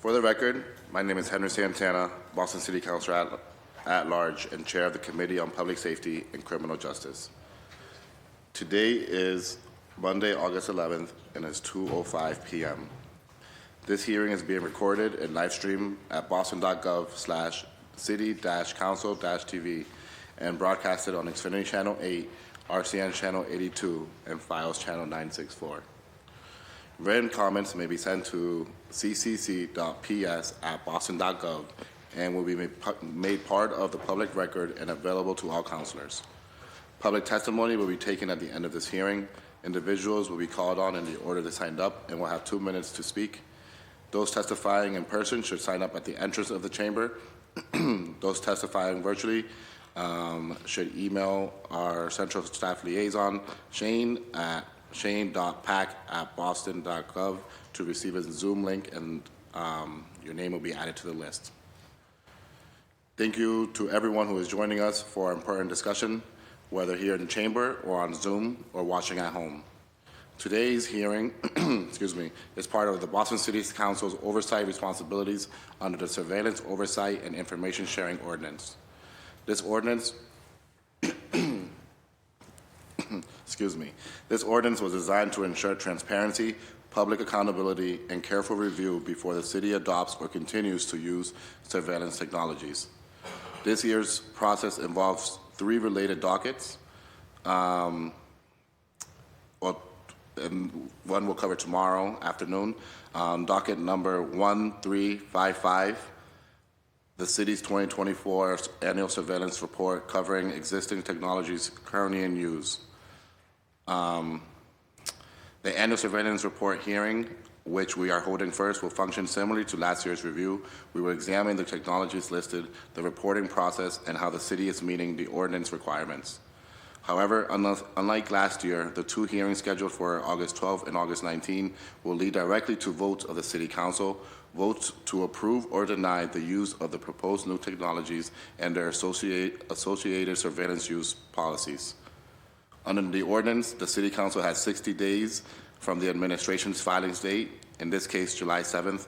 For the record, my name is Henry Santana, Boston City Councilor at large and Chair of the Committee on Public Safety and Criminal Justice. Today is Monday, August 11th, and it's 2:05 p.m. This hearing is being recorded and live streamed at boston.gov/city-council-tv and broadcasted on Xfinity Channel 8, RCN Channel 82, and Files Channel 964. Written comments may be sent to ccc.ps@boston.gov and will be made part of the public record and available to all councilors. Public testimony will be taken at the end of this hearing. Individuals will be called on in the order they signed up and will have 2 minutes to speak. Those testifying in person should sign up at the entrance of the chamber. Those testifying virtually should email our central staff liaison, shane.pack@boston.gov to receive a Zoom link, and your name will be added to the list. Thank you to everyone who is joining us for our important discussion, whether here in the chamber or on Zoom or watching at home. Today's hearing is part of the Boston City Council's oversight responsibilities under the Surveillance, Oversight, and Information Sharing Ordinance. This ordinance This ordinance was designed to ensure transparency, public accountability, and careful review before the city adopts or continues to use surveillance technologies. This year's process involves 3 related dockets. And one we'll cover tomorrow afternoon. Docket number 1355, the city's 2024 annual surveillance report covering existing technologies currently in use. The annual surveillance report hearing, which we are holding first, will function similarly to last year's review. We will examine the technologies listed, the reporting process, and how the city is meeting the ordinance requirements. However, unlike last year, the 2 hearings scheduled for August 12 and August 19 will lead directly to votes of the City Council, votes to approve or deny the use of the proposed new technologies and their associated surveillance use policies. Under the ordinance, the City Council has 60 days from the administration's filing date, in this case July 7th,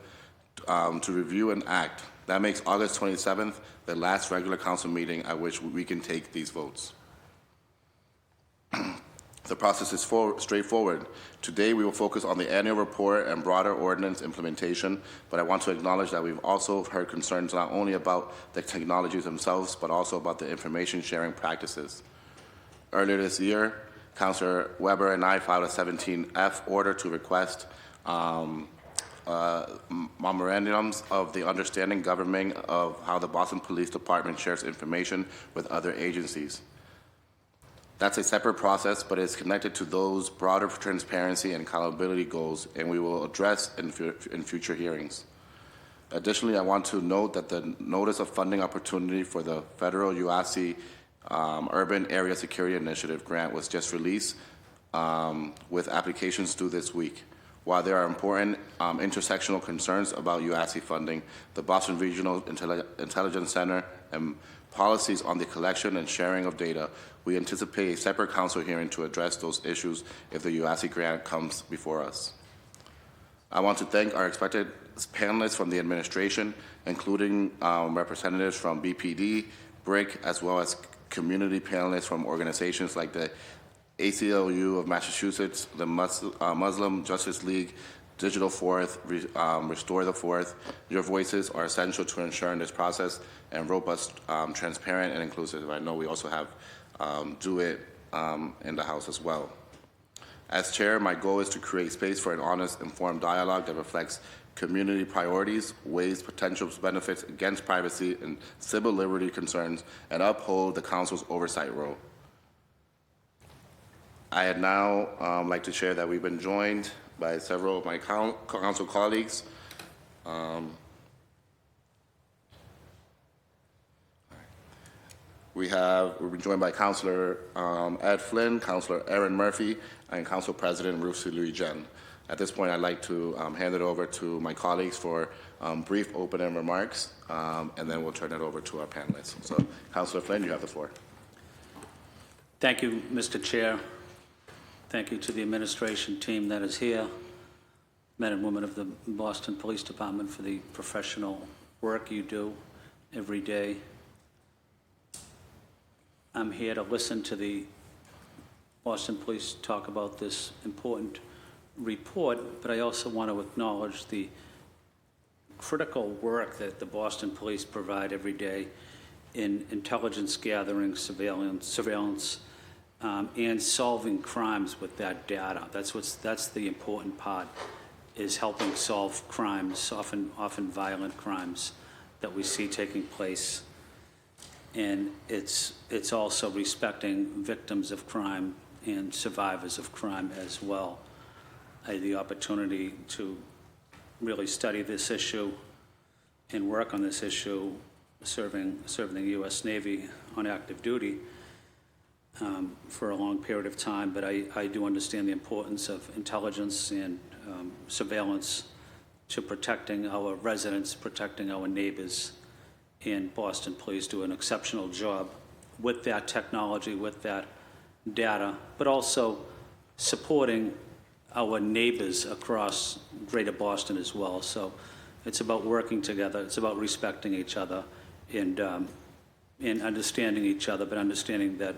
to review and act. That makes August 27th the last regular council meeting at which we can take these votes. The process is straightforward. Today we will focus on the annual report and broader ordinance implementation, but I want to acknowledge that we've also heard concerns not only about the technologies themselves, but also about the information sharing practices. Earlier this year, Councilor Weber and I filed a 17F order to request memorandums of the understanding governing of how the Boston Police Department shares information with other agencies. That's a separate process, but it's connected to those broader transparency and accountability goals, and we will address in future hearings. Additionally, I want to note that the Notice of Funding Opportunity for the federal UASC Urban Area Security Initiative grant was just released with applications due this week. While there are important intersectional concerns about UASC funding, the Boston Regional Intelligence Center and policies on the collection and sharing of data, we anticipate a separate council hearing to address those issues if the UASC grant comes before us. I want to thank our expected panelists from the administration, including representatives from BPD, BRIC, as well as community panelists from organizations like the ACLU of Massachusetts, the Muslim Justice League, Digital Fourth, Restore the Fourth. Your voices are essential to ensuring this process and robust, transparent, and inclusive. I know we also have Do It in the House as well. As chair, my goal is to create space for an honest, informed dialogue that reflects community priorities, weighs potential benefits against privacy and civil liberty concerns, and uphold the council's oversight role. I'd now like to share that we've been joined by several of my council colleagues. We've been joined by Councilor Ed Flynn, Councilor Erin Murphy, and Council President Ruth Louis Jen. At this point, I'd like to hand it over to my colleagues for brief opening remarks, and then we'll turn it over to our panelists. So, Councilor Flynn, you have the floor. Thank you, Mr. Chair. Thank you to the administration team that is here, men and women of the Boston Police Department, for the professional work you do every day. I'm here to listen to the Boston Police talk about this important report, but I also want to acknowledge the critical work that the Boston Police provide every day in intelligence gathering, surveillance, and solving crimes with that data. That's the important part, is helping solve crimes, often violent crimes that we see taking place. And it's also respecting victims of crime and survivors of crime as well. I had the opportunity to really study this issue and work on this issue, serving the U.S. Navy on active duty for a long period of time. But I do understand the importance of intelligence and surveillance to protecting our residents, protecting our neighbors. And Boston Police do an exceptional job with that technology, with that data, but also supporting our neighbors across greater Boston as well. So it's about working together. It's about respecting each other and understanding each other, but understanding that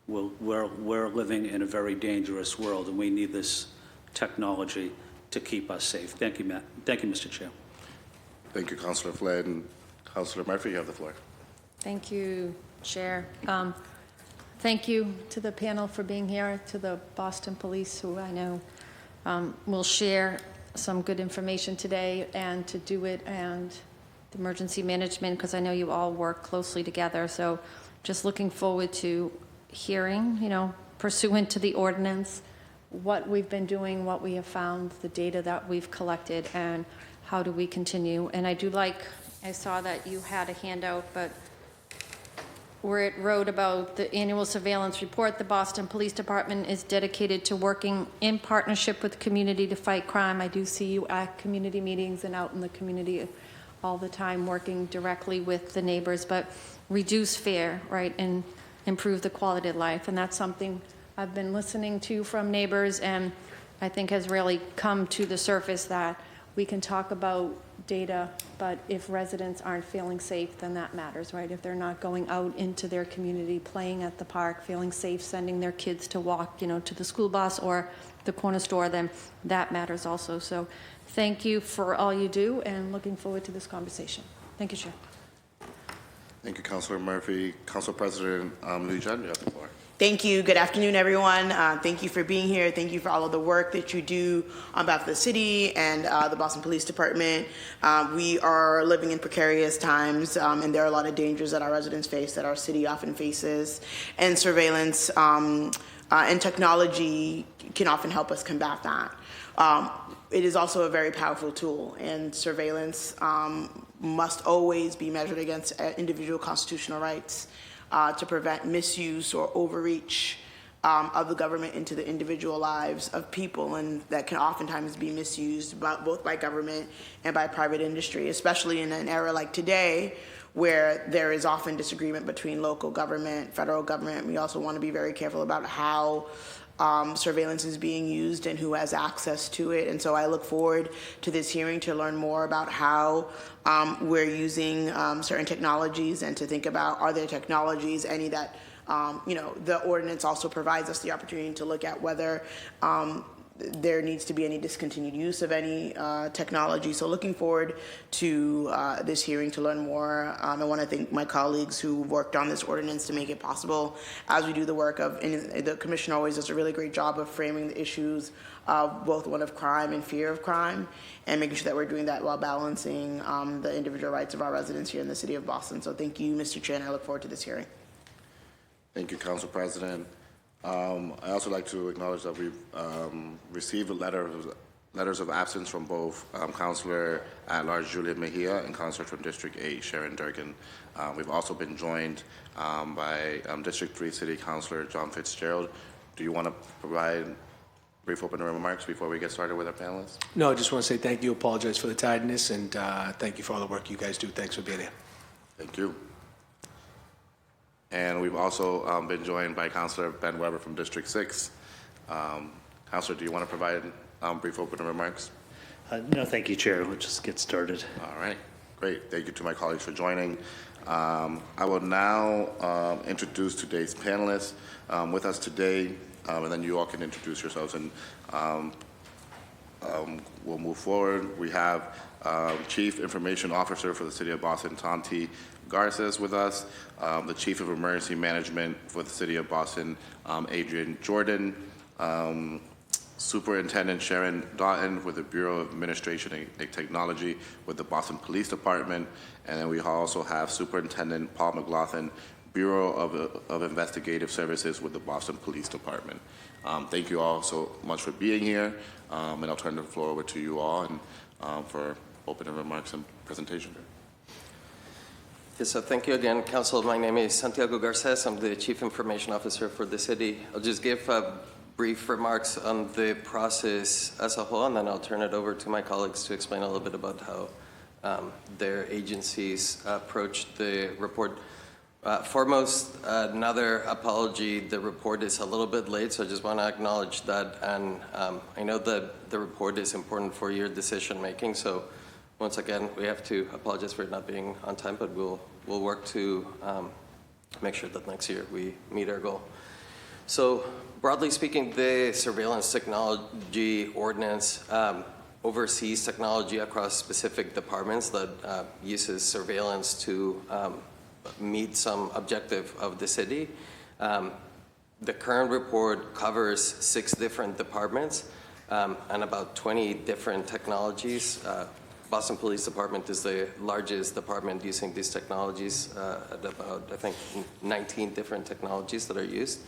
we're living in a very dangerous world, and we need this technology to keep us safe. Thank you, Matt. Thank you, Mr. Chair. Thank you, Councilor Flynn. Councilor Murphy, you have the floor. Thank you, Chair. Thank you to the panel for being here, to the Boston Police, who I know will share some good information today, and to do it, and the emergency management, because I know you all work closely together. So just looking forward to hearing, pursuant to the ordinance, what we've been doing, what we have found, the data that we've collected, and how do we continue. And I saw that you had a handout, but where it wrote about the annual surveillance report, the Boston Police Department is dedicated to working in partnership with the community to fight crime. I do see you at community meetings and out in the community all the time, working directly with the neighbors, but reduce fear, right, and improve the quality of life. And that's something I've been listening to from neighbors, and I think has really come to the surface, that we can talk about data, but if residents aren't feeling safe, then that matters, right? If they're not going out into their community, playing at the park, feeling safe, sending their kids to walk, to the school bus or the corner store, then that matters also. So thank you for all you do, and looking forward to this conversation. Thank you, Chair. Thank you, Councilor Murphy. Council President Louis Jen, you have the floor. Thank you. Good afternoon, everyone. Thank you for being here. Thank you for all of the work that you do on behalf of the city and the Boston Police Department. We are living in precarious times, and there are a lot of dangers that our residents face, that our city often faces. And surveillance and technology can often help us combat that. It is also a very powerful tool, and surveillance must always be measured against individual constitutional rights. To prevent misuse or overreach of the government into the individual lives of people, and that can oftentimes be misused both by government and by private industry, especially in an era like today, where there is often disagreement between local government, federal government. We also want to be very careful about how surveillance is being used and who has access to it. And so I look forward to this hearing to learn more about how we're using certain technologies, and to think about, are there technologies, any that, the ordinance also provides us the opportunity to look at whether there needs to be any discontinued use of any technology. So looking forward to this hearing to learn more. I want to thank my colleagues who worked on this ordinance to make it possible as we do the work of, and the commission always does a really great job of framing the issues of both one of crime and fear of crime, and making sure that we're doing that while balancing the individual rights of our residents here in the city of Boston. So thank you, Mr. Chair, and I look forward to this hearing. Thank you, Council President. I also like to acknowledge that we've received letters of absence from both Councilor at-large Julia Mejia and Councilor from District 8, Sharon Durkin. We've also been joined by District 3 City Councilor John Fitzgerald. Do you want to provide brief opening remarks before we get started with our panelists? No, I just want to say thank you, apologize for the tiredness, and thank you for all the work you guys do. Thanks for being here. Thank you. And we've also been joined by Councilor Ben Weber from District 6. Councilor, do you want to provide brief opening remarks? No, thank you, Chair. We'll just get started. All right, great. Thank you to my colleagues for joining. I will now introduce today's panelists with us today, and then you all can introduce yourselves, and we'll move forward. We have Chief Information Officer for the City of Boston, Tanti Garces, with us, the Chief of Emergency Management for the City of Boston, Adrian Jordan, Superintendent Sharon Doughton with the Bureau of Administration and Technology with the Boston Police Department, and then we also have Superintendent Paul McLaughlin, Bureau of Investigative Services with the Boston Police Department. Thank you all so much for being here, and I'll turn the floor over to you all and for opening remarks and presentation. Yes, so thank you again, Council. My name is Santiago Garces. I'm the Chief Information Officer for the city. I'll just give brief remarks on the process as a whole, and then I'll turn it over to my colleagues to explain a little bit about how their agencies approached the report. Foremost, another apology, the report is a little bit late, so I just want to acknowledge that, and I know that the report is important for your decision making, so once again, we have to apologize for it not being on time, but we'll work to make sure that next year we meet our goal. So broadly speaking, the surveillance technology ordinance oversees technology across specific departments that uses surveillance to meet some objective of the city. The current report covers 6 different departments and about 20 different technologies. Boston Police Department is the largest department using these technologies at about, I think, 19 different technologies that are used.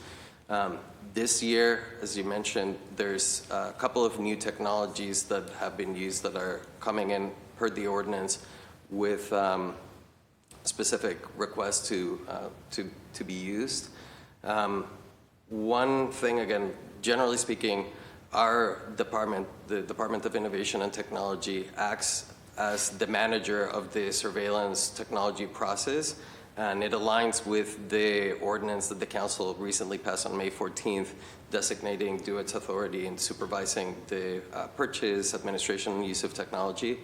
This year, as you mentioned, there's a couple of new technologies that have been used that are coming in per the ordinance with specific requests to be used. One thing, again, generally speaking, our department, the Department of Innovation and Technology, acts as the manager of the surveillance technology process, and it aligns with the ordinance that the council recently passed on May 14th, designating DUIT's authority in supervising the purchase, administration, and use of technology.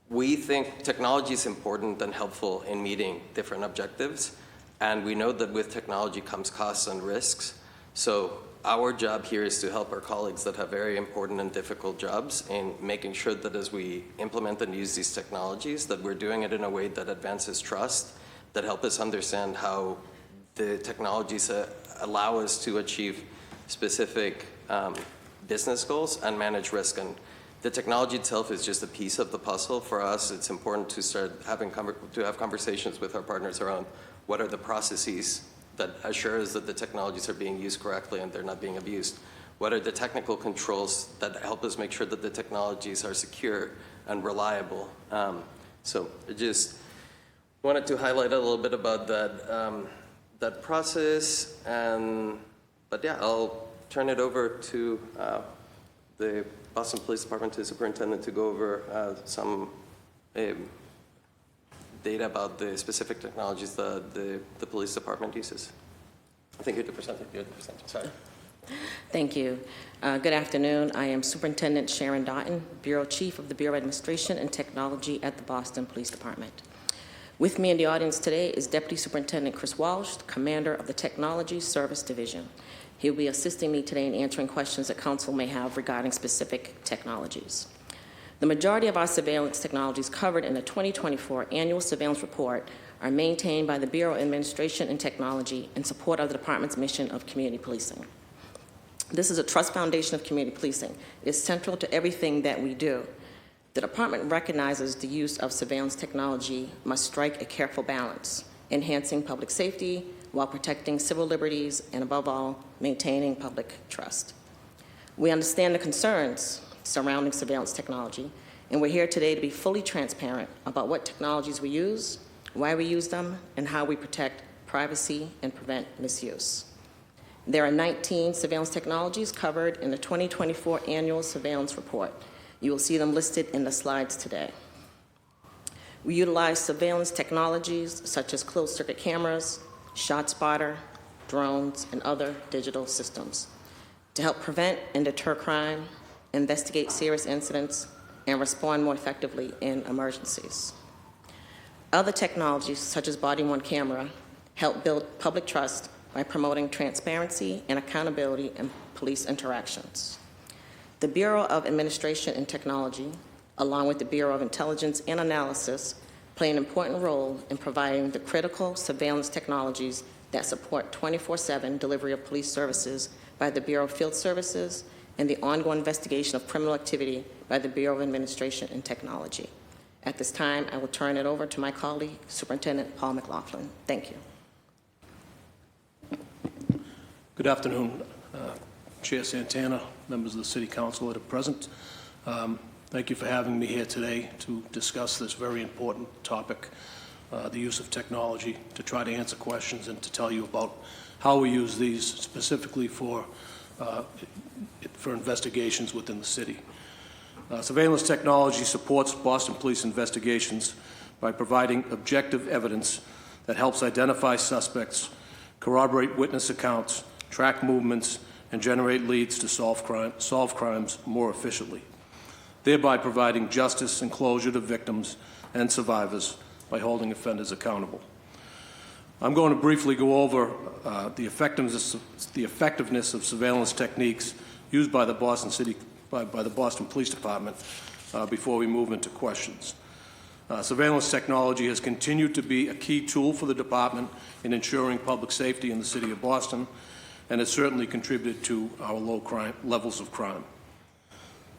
We think technology is important and helpful in meeting different objectives, and we know that with technology comes costs and risks. So our job here is to help our colleagues that have very important and difficult jobs in making sure that as we implement and use these technologies, that we're doing it in a way that advances trust, that help us understand how the technologies allow us to achieve specific business goals and manage risk. And the technology itself is just a piece of the puzzle. For us, it's important to start have conversations with our partners around what are the processes that assure us that the technologies are being used correctly and they're not being abused. What are the technical controls that help us make sure that the technologies are secure and reliable? So I just wanted to highlight a little bit about that process. But yeah, I'll turn it over to the Boston Police Department, to the superintendent, to go over some data about the specific technologies that the police department uses. I think you're the presenter. Sorry. Thank you. Good afternoon. I am Superintendent Sharon Doughton, Bureau Chief of the Bureau of Administration and Technology at the Boston Police Department. With me in the audience today is Deputy Superintendent Chris Walsh, Commander of the Technology Service Division. He'll be assisting me today in answering questions that Council may have regarding specific technologies. The majority of our surveillance technologies covered in the 2024 Annual Surveillance Report are maintained by the Bureau of Administration and Technology in support of the Department's mission of community policing. This is a trust foundation of community policing. It is central to everything that we do. The Department recognizes the use of surveillance technology must strike a careful balance, enhancing public safety while protecting civil liberties and, above all, maintaining public trust. We understand the concerns surrounding surveillance technology, and we're here today to be fully transparent about what technologies we use, why we use them, and how we protect privacy and prevent misuse. There are 19 surveillance technologies covered in the 2024 Annual Surveillance Report. You will see them listed in the slides today. We utilize surveillance technologies such as closed-circuit cameras, ShotSpotter, drones, and other digital systems to help prevent and deter crime, investigate serious incidents, and respond more effectively in emergencies. Other technologies, such as body-worn camera, help build public trust by promoting transparency and accountability in police interactions. The Bureau of Administration and Technology, along with the Bureau of Intelligence and Analysis, play an important role in providing the critical surveillance technologies that support 24/7 delivery of police services by the Bureau of Field Services and the ongoing investigation of criminal activity by the Bureau of Administration and Technology. At this time, I will turn it over to my colleague, Superintendent Paul McLaughlin. Thank you. Good afternoon, Chair Santana, members of the City Council that are present. Thank you for having me here today to discuss this very important topic, the use of technology, to try to answer questions and to tell you about how we use these specifically for investigations within the city. Surveillance technology supports Boston Police investigations by providing objective evidence that helps identify suspects, corroborate witness accounts, track movements, and generate leads to solve crimes more efficiently, thereby providing justice and closure to victims and survivors by holding offenders accountable. I'm going to briefly go over the effectiveness of surveillance techniques used by the Boston Police Department before we move into questions. Surveillance technology has continued to be a key tool for the department in ensuring public safety in the city of Boston, and has certainly contributed to our low crime levels of crime.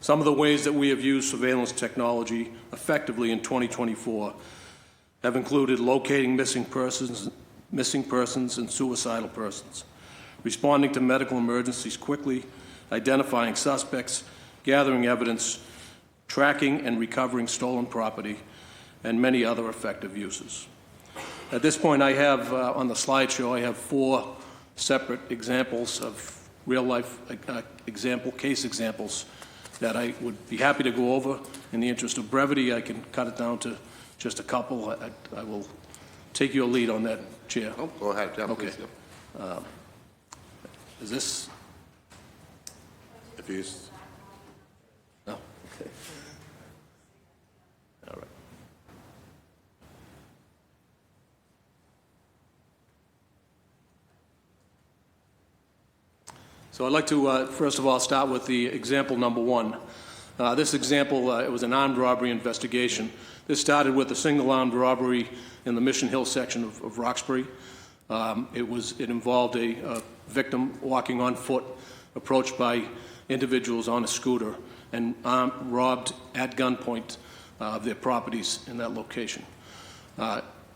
Some of the ways that we have used surveillance technology effectively in 2024 have included locating missing persons and suicidal persons, responding to medical emergencies quickly, identifying suspects, gathering evidence, tracking and recovering stolen property, and many other effective uses. At this point, I have on the slideshow, I have 4 separate examples of real-life case examples that I would be happy to go over. In the interest of brevity, I can cut it down to just a couple. I will take your lead on that, Chair. Oh, go ahead. Yeah, okay. Please, yeah. Is this? If you... No. Okay. All right. So I'd like to, first of all, start with the example number 1. This example, it was an armed robbery investigation. This started with a single armed robbery in the Mission Hill section of Roxbury. It involved a victim walking on foot, approached by individuals on a scooter, and robbed at gunpoint of their properties in that location.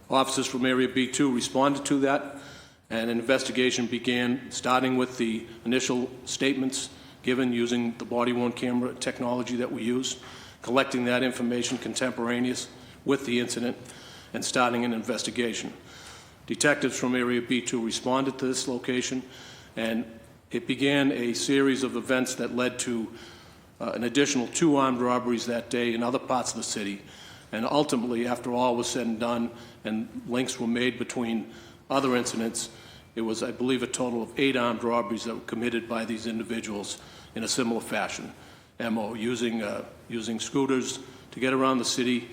Officers from Area B2 responded to that, and an investigation began, starting with the initial statements given using the body-worn camera technology that we use, collecting that information contemporaneous with the incident, and starting an investigation. Detectives from Area B2 responded to this location, and it began a series of events that led to an additional 2 armed robberies that day in other parts of the city. And ultimately, after all was said and done, and links were made between other incidents, it was, I believe, a total of 8 armed robberies that were committed by these individuals in a similar fashion. MO, using scooters to get around the city,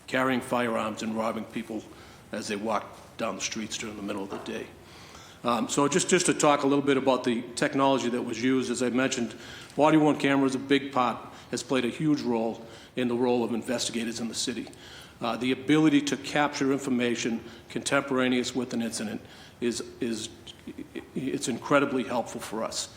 carrying firearms and robbing people as they walk down the streets during the middle of the day. So just to talk a little bit about the technology that was used, as I mentioned, body-worn camera is a big part, has played a huge role in the role of investigators in the city. The ability to capture information contemporaneous with an incident it's incredibly helpful for us.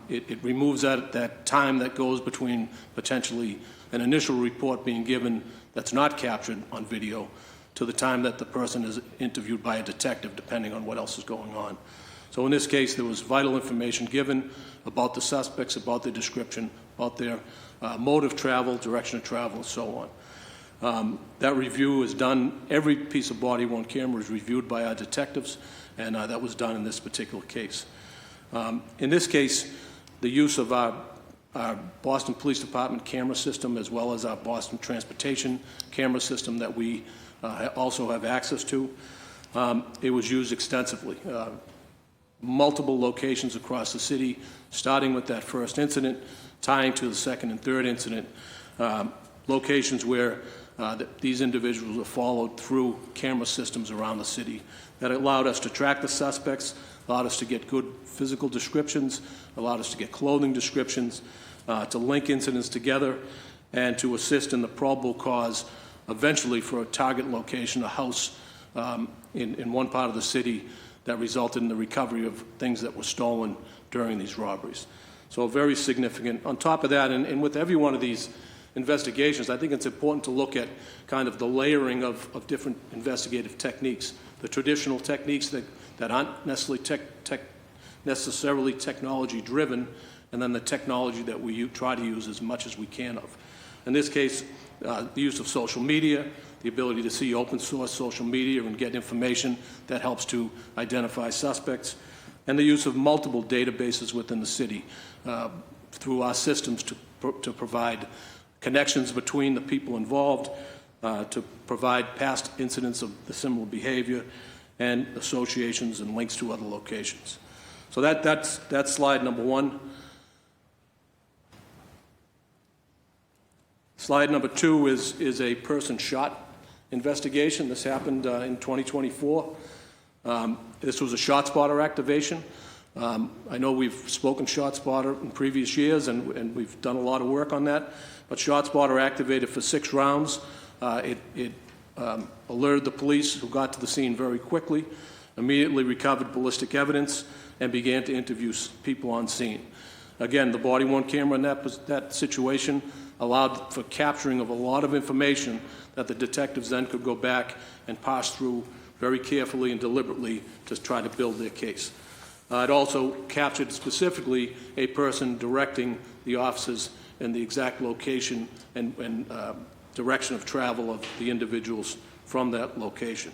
It removes that time that goes between potentially an initial report being given that's not captured on video to the time that the person is interviewed by a detective, depending on what else is going on. So in this case, there was vital information given about the suspects, about their description, about their mode of travel, direction of travel, and so on. That review is done, every piece of body-worn camera is reviewed by our detectives, and that was done in this particular case. In this case, the use of our Boston Police Department camera system, as well as our Boston Transportation camera system that we also have access to, it was used extensively. Multiple locations across the city, starting with that first incident, tying to the second and third incident, locations where these individuals were followed through camera systems around the city that allowed us to track the suspects, allowed us to get good physical descriptions, allowed us to get clothing descriptions, to link incidents together, and to assist in the probable cause eventually for a target location, a house in one part of the city that resulted in the recovery of things that were stolen during these robberies. So very significant. On top of that, and with every one of these investigations, I think it's important to look at kind of the layering of different investigative techniques. The traditional techniques that aren't necessarily technology-driven, and then the technology that we try to use as much as we can of. In this case, the use of social media, the ability to see open source social media and get information that helps to identify suspects, and the use of multiple databases within the city through our systems to provide connections between the people involved, to provide past incidents of the similar behavior, and associations and links to other locations. So that's slide number one. Slide number two is a person shot investigation. This happened in 2024. This was a ShotSpotter activation. I know we've spoken ShotSpotter in previous years, and we've done a lot of work on that. But ShotSpotter activated for 6 rounds. It alerted the police, who got to the scene very quickly, immediately recovered ballistic evidence, and began to interview people on scene. Again, the body-worn camera in that situation allowed for capturing of a lot of information that the detectives then could go back and pass through very carefully and deliberately to try to build their case. It also captured specifically a person directing the officers in the exact location and direction of travel of the individuals from that location.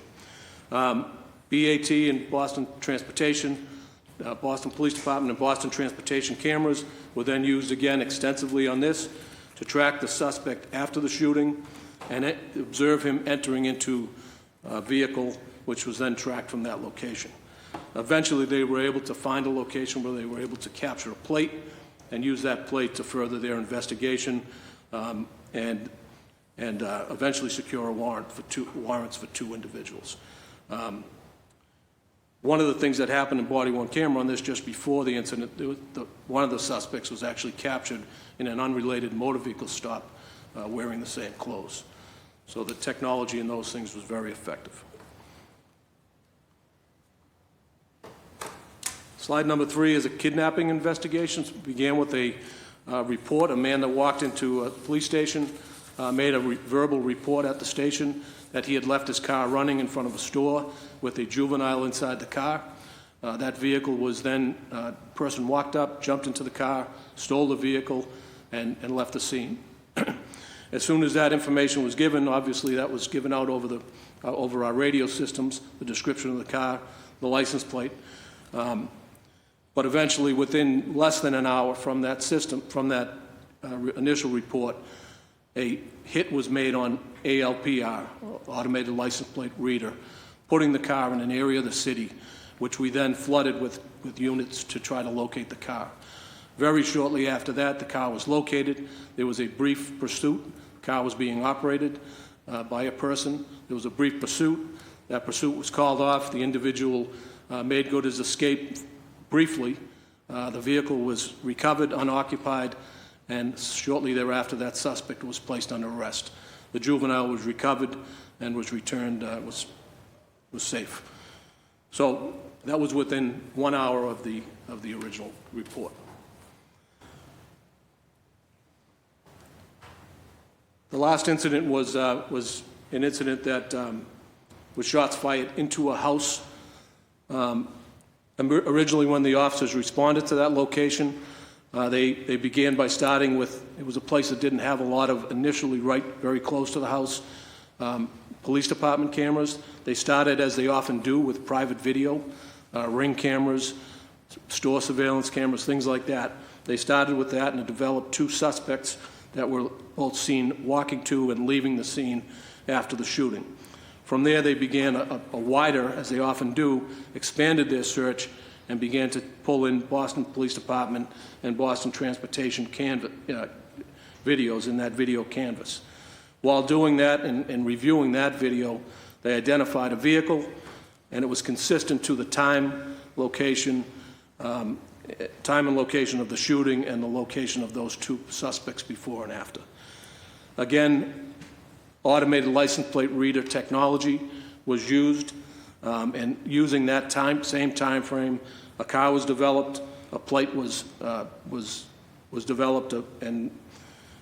BAT and Boston Transportation, Boston Police Department and Boston Transportation cameras were then used again extensively on this to track the suspect after the shooting and observe him entering into a vehicle, which was then tracked from that location. Eventually, they were able to find a location where they were able to capture a plate and use that plate to further their investigation and eventually secure a warrants for 2 individuals. One of the things that happened in body-worn camera on this just before the incident, one of the suspects was actually captured in an unrelated motor vehicle stop wearing the same clothes. So the technology in those things was very effective. Slide number 3 is a kidnapping investigation. It began with a report. A man that walked into a police station made a verbal report at the station that he had left his car running in front of a store with a juvenile inside the car. That vehicle was then, person walked up, jumped into the car, stole the vehicle, and left the scene. As soon as that information was given, obviously that was given out over our radio systems, the description of the car, the license plate. But eventually, within less than an hour from that system, from that initial report, a hit was made on ALPR, Automated License Plate Reader, putting the car in an area of the city, which we then flooded with units to try to locate the car. Very shortly after that, the car was located. There was a brief pursuit. The car was being operated. by a person. There was a brief pursuit. That pursuit was called off. The individual made good his escape briefly. The vehicle was recovered unoccupied, and shortly thereafter, that suspect was placed under arrest. The juvenile was recovered and was returned, was safe. So that was within 1 hour of the original report. The last incident was an incident that was shots fired into a house. Originally, when the officers responded to that location, they began by starting with, it was a place that didn't have a lot of, initially right very close to the house, police department cameras. They started, as they often do, with private video, ring cameras, store surveillance cameras, things like that. They started with that and developed 2 suspects that were both seen walking to and leaving the scene after the shooting. From there, they began a wider, as they often do, expanded their search and began to pull in Boston Police Department and Boston Transportation videos in that video canvas. While doing that and reviewing that video, they identified a vehicle, and it was consistent to the time, location and location of the shooting and the location of those 2 suspects before and after. Again, automated license plate reader technology was used, and using that same time frame, a car was developed, a plate was developed, and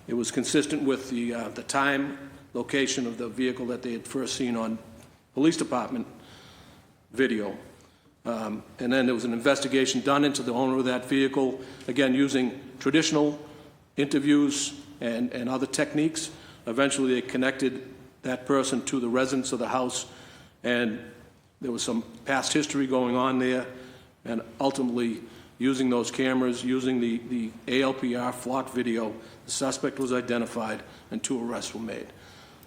it was consistent with the time, location of the vehicle that they had first seen on police department video. And then there was an investigation done into the owner of that vehicle, again using traditional interviews and other techniques. Eventually, they connected that person to the residents of the house, and there was some past history going on there, and ultimately, using those cameras, using the ALPR flock video, the suspect was identified and 2 arrests were made.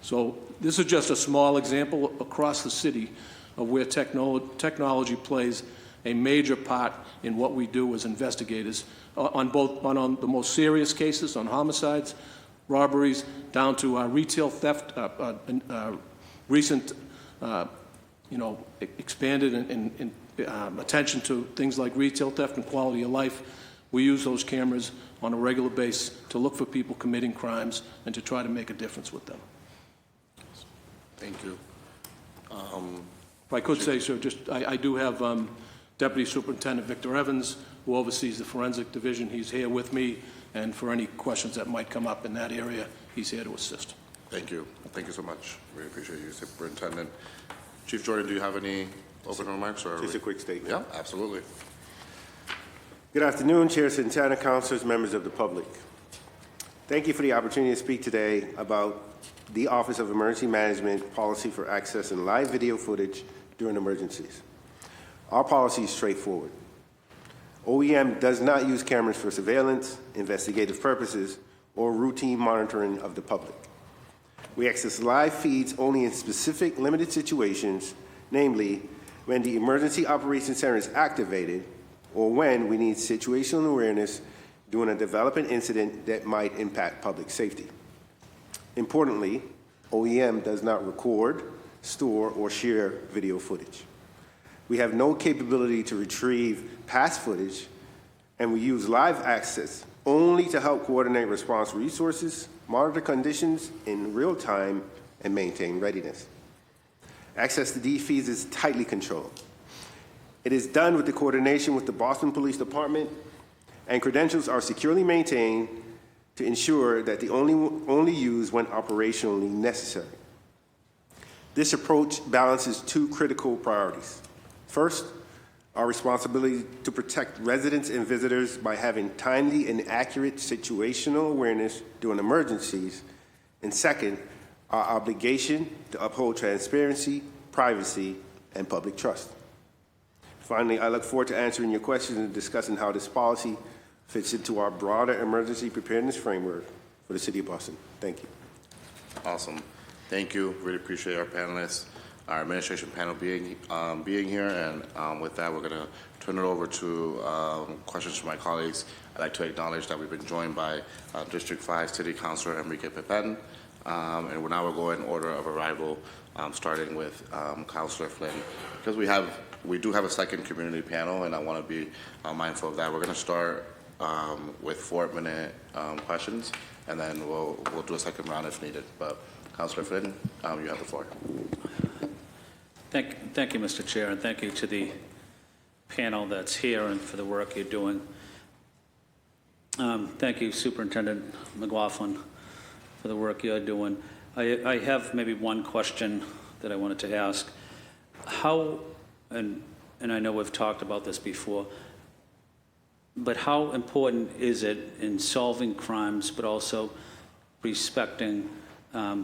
So this is just a small example across the city of where technology plays a major part in what we do as investigators on the most serious cases, on homicides, robberies, down to retail theft, recent, expanded in attention to things like retail theft and quality of life. We use those cameras on a regular basis to look for people committing crimes and to try to make a difference with them. Thank you. If I could say, sir, I do have Deputy Superintendent Victor Evans, who oversees the Forensic Division. He's here with me, and for any questions that might come up in that area, he's here to assist. Thank you. Thank you so much. We appreciate you, Superintendent. Chief Jordan, do you have any opening remarks? Or just a quick statement. Yeah, absolutely. Good afternoon, Chair Santana, councilors, members of the public. Thank you for the opportunity to speak today about the Office of Emergency Management policy for accessing live video footage during emergencies. Our policy is straightforward. OEM does not use cameras for surveillance, investigative purposes, or routine monitoring of the public. We access live feeds only in specific limited situations, namely when the Emergency Operations Center is activated or when we need situational awareness during a developing incident that might impact public safety. Importantly, OEM does not record, store, or share video footage. We have no capability to retrieve past footage, and we use live access only to help coordinate response resources, monitor conditions in real time, and maintain readiness. Access to these feeds is tightly controlled. It is done with the coordination with the Boston Police Department, and credentials are securely maintained to ensure that they only used when operationally necessary. This approach balances 2 critical priorities. First, our responsibility to protect residents and visitors by having timely and accurate situational awareness during emergencies. And second, our obligation to uphold transparency, privacy, and public trust. Finally, I look forward to answering your questions and discussing how this policy fits into our broader emergency preparedness framework for the City of Boston. Thank you. Awesome. Thank you. Really appreciate our panelists, our administration panel being here. And with that, we're going to turn it over to questions from my colleagues. I'd like to acknowledge that we've been joined by District 5 City Councilor Enrique Pepin, And now we'll go in order of arrival, starting with Councilor Flynn. Because we do have a second community panel, and I want to be mindful of that. We're going to start with 4-minute questions, and then we'll do a second round if needed. But Councilor Flynn, you have the floor. Thank you, Mr. Chair, and thank you to the panel that's here and for the work you're doing. Thank you, Superintendent McLaughlin, for the work you're doing. I have maybe one question that I wanted to ask. How, and I know we've talked about this before, but how important is it in solving crimes, but also respecting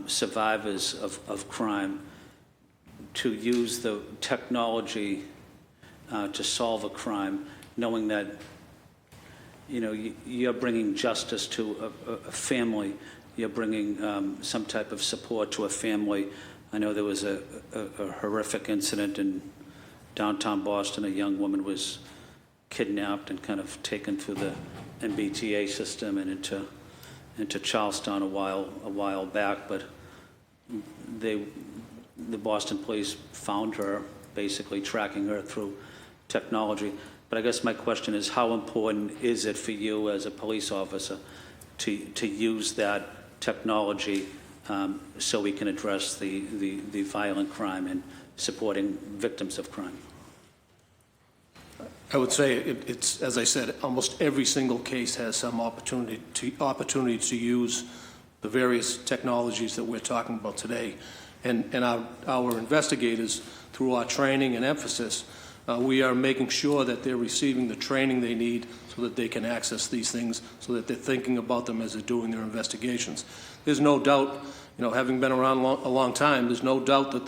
survivors of crime, to use the technology to solve a crime, knowing that, you know, you're bringing justice to a family, you're bringing some type of support to a family. I know there was a horrific incident in downtown Boston. A young woman was kidnapped and kind of taken through the MBTA system and into Charlestown a while back, but the Boston police found her, basically tracking her through technology. But I guess my question is, how important is it for you as a police officer to use that technology so we can address the violent crime and supporting victims of crime? I would say it's, as I said, almost every single case has some opportunity to use the various technologies that we're talking about today. And our investigators, through our training and emphasis, we are making sure that they're receiving the training they need so that they can access these things, so that they're thinking about them as they're doing their investigations. There's no doubt, you know, having been around a long time, there's no doubt that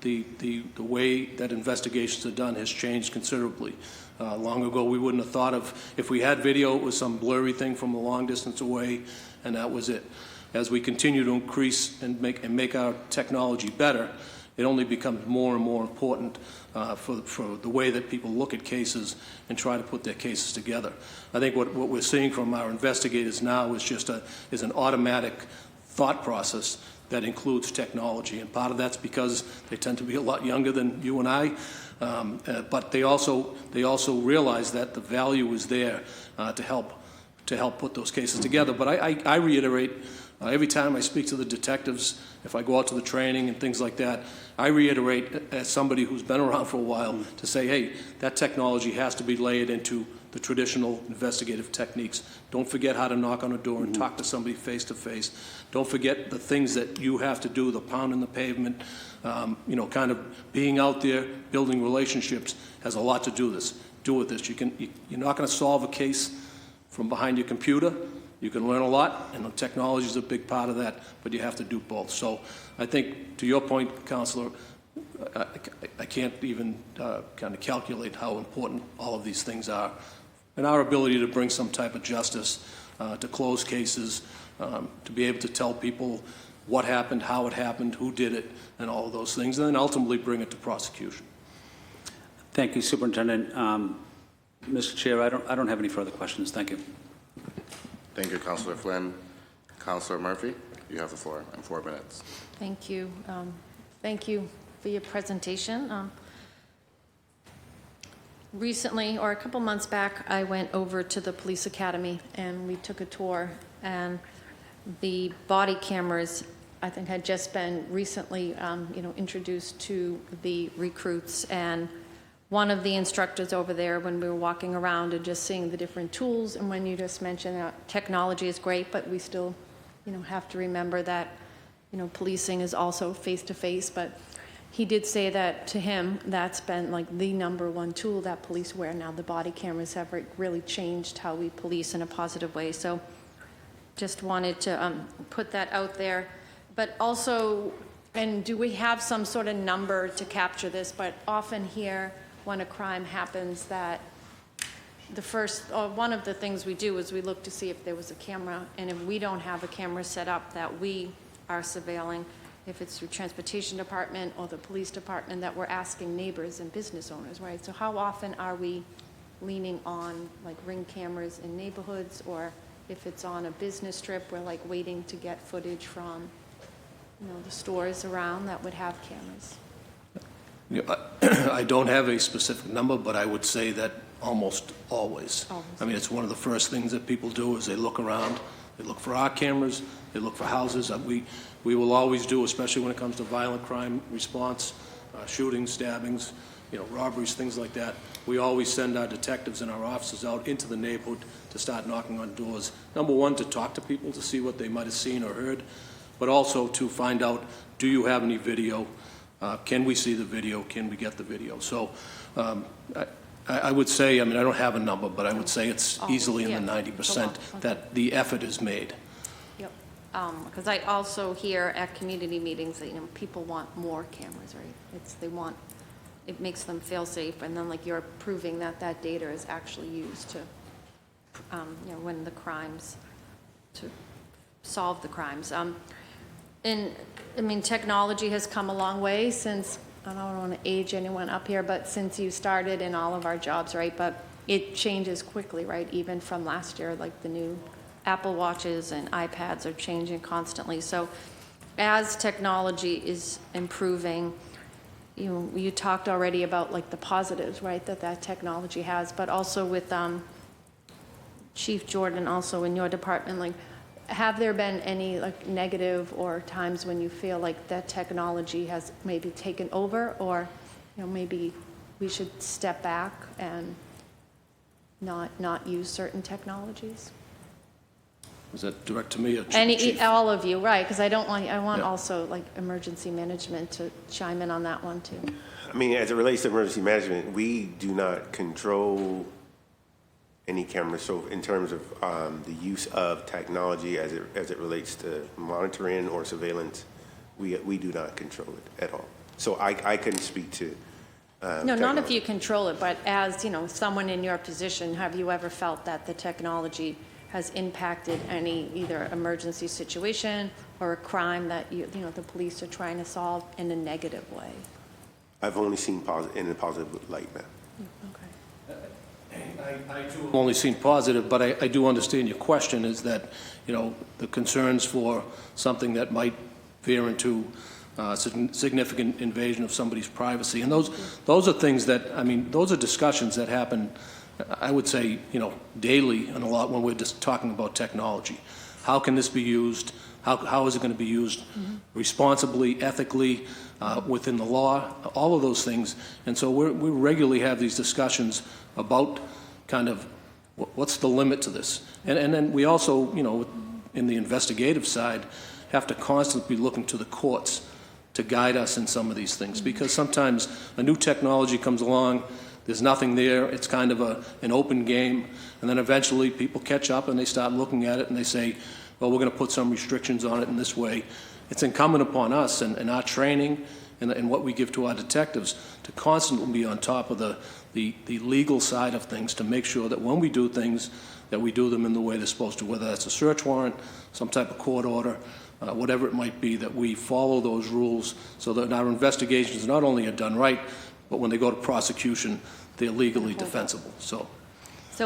the way that investigations are done has changed considerably. Long ago, we wouldn't have thought of, if we had video, it was some blurry thing from a long distance away, and that was it. As we continue to increase and make our technology better, it only becomes more and more important for the way that people look at cases and try to put their cases together. I think what we're seeing from our investigators now is just an automatic thought process that includes technology, and part of that's because they tend to be a lot younger than you and I, but they also realize that the value is there to help put those cases together. But I reiterate, every time I speak to the detectives, if I go out to the training and things like that, I reiterate, as somebody who's been around for a while, to say, hey, that technology has to be layered into the traditional investigative techniques. Don't forget how to knock on a door and talk to somebody face to face. Don't forget the things that you have to do, the pounding the pavement, you know, kind of being out there, building relationships has a lot to do with this. You're not going to solve a case from behind your computer. You can learn a lot, and the technology is a big part of that, but you have to do both. So I think, to your point, Counselor, I can't even kind of calculate how important all of these things are. And our ability to bring some type of justice, to close cases, to be able to tell people what happened, how it happened, who did it, and all of those things, and then ultimately bring it to prosecution. Thank you, Superintendent. Mr. Chair, I don't have any further questions. Thank you. Thank you, Councilor Flynn. Councilor Murphy, you have the floor in 4 minutes. Thank you. Thank you for your presentation. Recently, or a couple months back, I went over to the police academy and we took a tour, and the body cameras, I think, had just been recently introduced to the recruits. And one of the instructors over there, when we were walking around and just seeing the different tools, and when you just mentioned that technology is great, but we still have to remember that policing is also face-to-face. But he did say that to him, that's been like the #1 tool that police wear now. The body cameras have really changed how we police in a positive way. So just wanted to put that out there. But also, and do we have some sort of number to capture this? But often here, when a crime happens, that one of the things we do is we look to see if there was a camera, and if we don't have a camera set up that we are surveilling, if it's through transportation department or the police department, that we're asking neighbors and business owners, right? So how often are we leaning on like Ring cameras in neighborhoods, or if it's on a business trip, we're like waiting to get footage from the stores around that would have cameras? You know, I don't have a specific number, but I would say that almost always. Always. I mean, it's one of the first things that people do is they look around, they look for our cameras, they look for houses. We will always do, especially when it comes to violent crime response, shootings, stabbings, robberies, things like that. We always send our detectives and our officers out into the neighborhood to start knocking on doors. Number one, to talk to people, to see what they might have seen or heard, but also to find out, do you have any video? Can we see the video? Can we get the video? So I would say, I mean, I don't have a number, but I would say it's easily in the 90% that the effort is made. Yep. Because I also hear at community meetings that, people want more cameras, right? It makes them feel safe, and then like you're proving that that data is actually used to, when the crimes, to solve the crimes. And I mean, technology has come a long way since, I don't want to age anyone up here, but since you started in all of our jobs, right? But it changes quickly, right? Even from last year, like the new Apple Watches and iPads are changing constantly. So as technology is improving, you talked already about like the positives, right, that technology has, but also with Chief Jordan, also in your department, like, have there been any like negative or times when you feel like that technology has maybe taken over, or maybe we should step back and not use certain technologies? Is that direct to me or Chief? All of you, right? Because I want Yeah. also like emergency management to chime in on that one too. I mean, as it relates to emergency management, we do not control any cameras. So in terms of the use of technology as it relates to monitoring or surveillance, we do not control it at all. So I couldn't speak to No, not if you control it, but as, someone in your position, have you ever felt that the technology has impacted any either emergency situation or a crime that the police are trying to solve in a negative way? I've only seen in a positive light, ma'am. Okay. I too have only seen positive, but I do understand your question is that, the concerns for something that might veer into significant invasion of somebody's privacy. And those are things that, I mean, those are discussions that happen, I would say, daily and a lot when we're just talking about technology. How can this be used? How is it going to be used responsibly, ethically, within the law? All of those things. And so we regularly have these discussions about kind of what's the limit to this. And then we also, in the investigative side, have to constantly be looking to the courts to guide us in some of these things. Because sometimes a new technology comes along, there's nothing there, it's kind of an open game, and then eventually people catch up and they start looking at it and they say, well, we're going to put some restrictions on it in this way. It's incumbent upon us and our training and what we give to our detectives to constantly be on top of the legal side of things to make sure that when we do things, that we do them in the way they're supposed to, whether that's a search warrant, some type of court order, whatever it might be, that we follow those rules so that our investigations not only are done right, but when they go to prosecution, they're legally defensible. So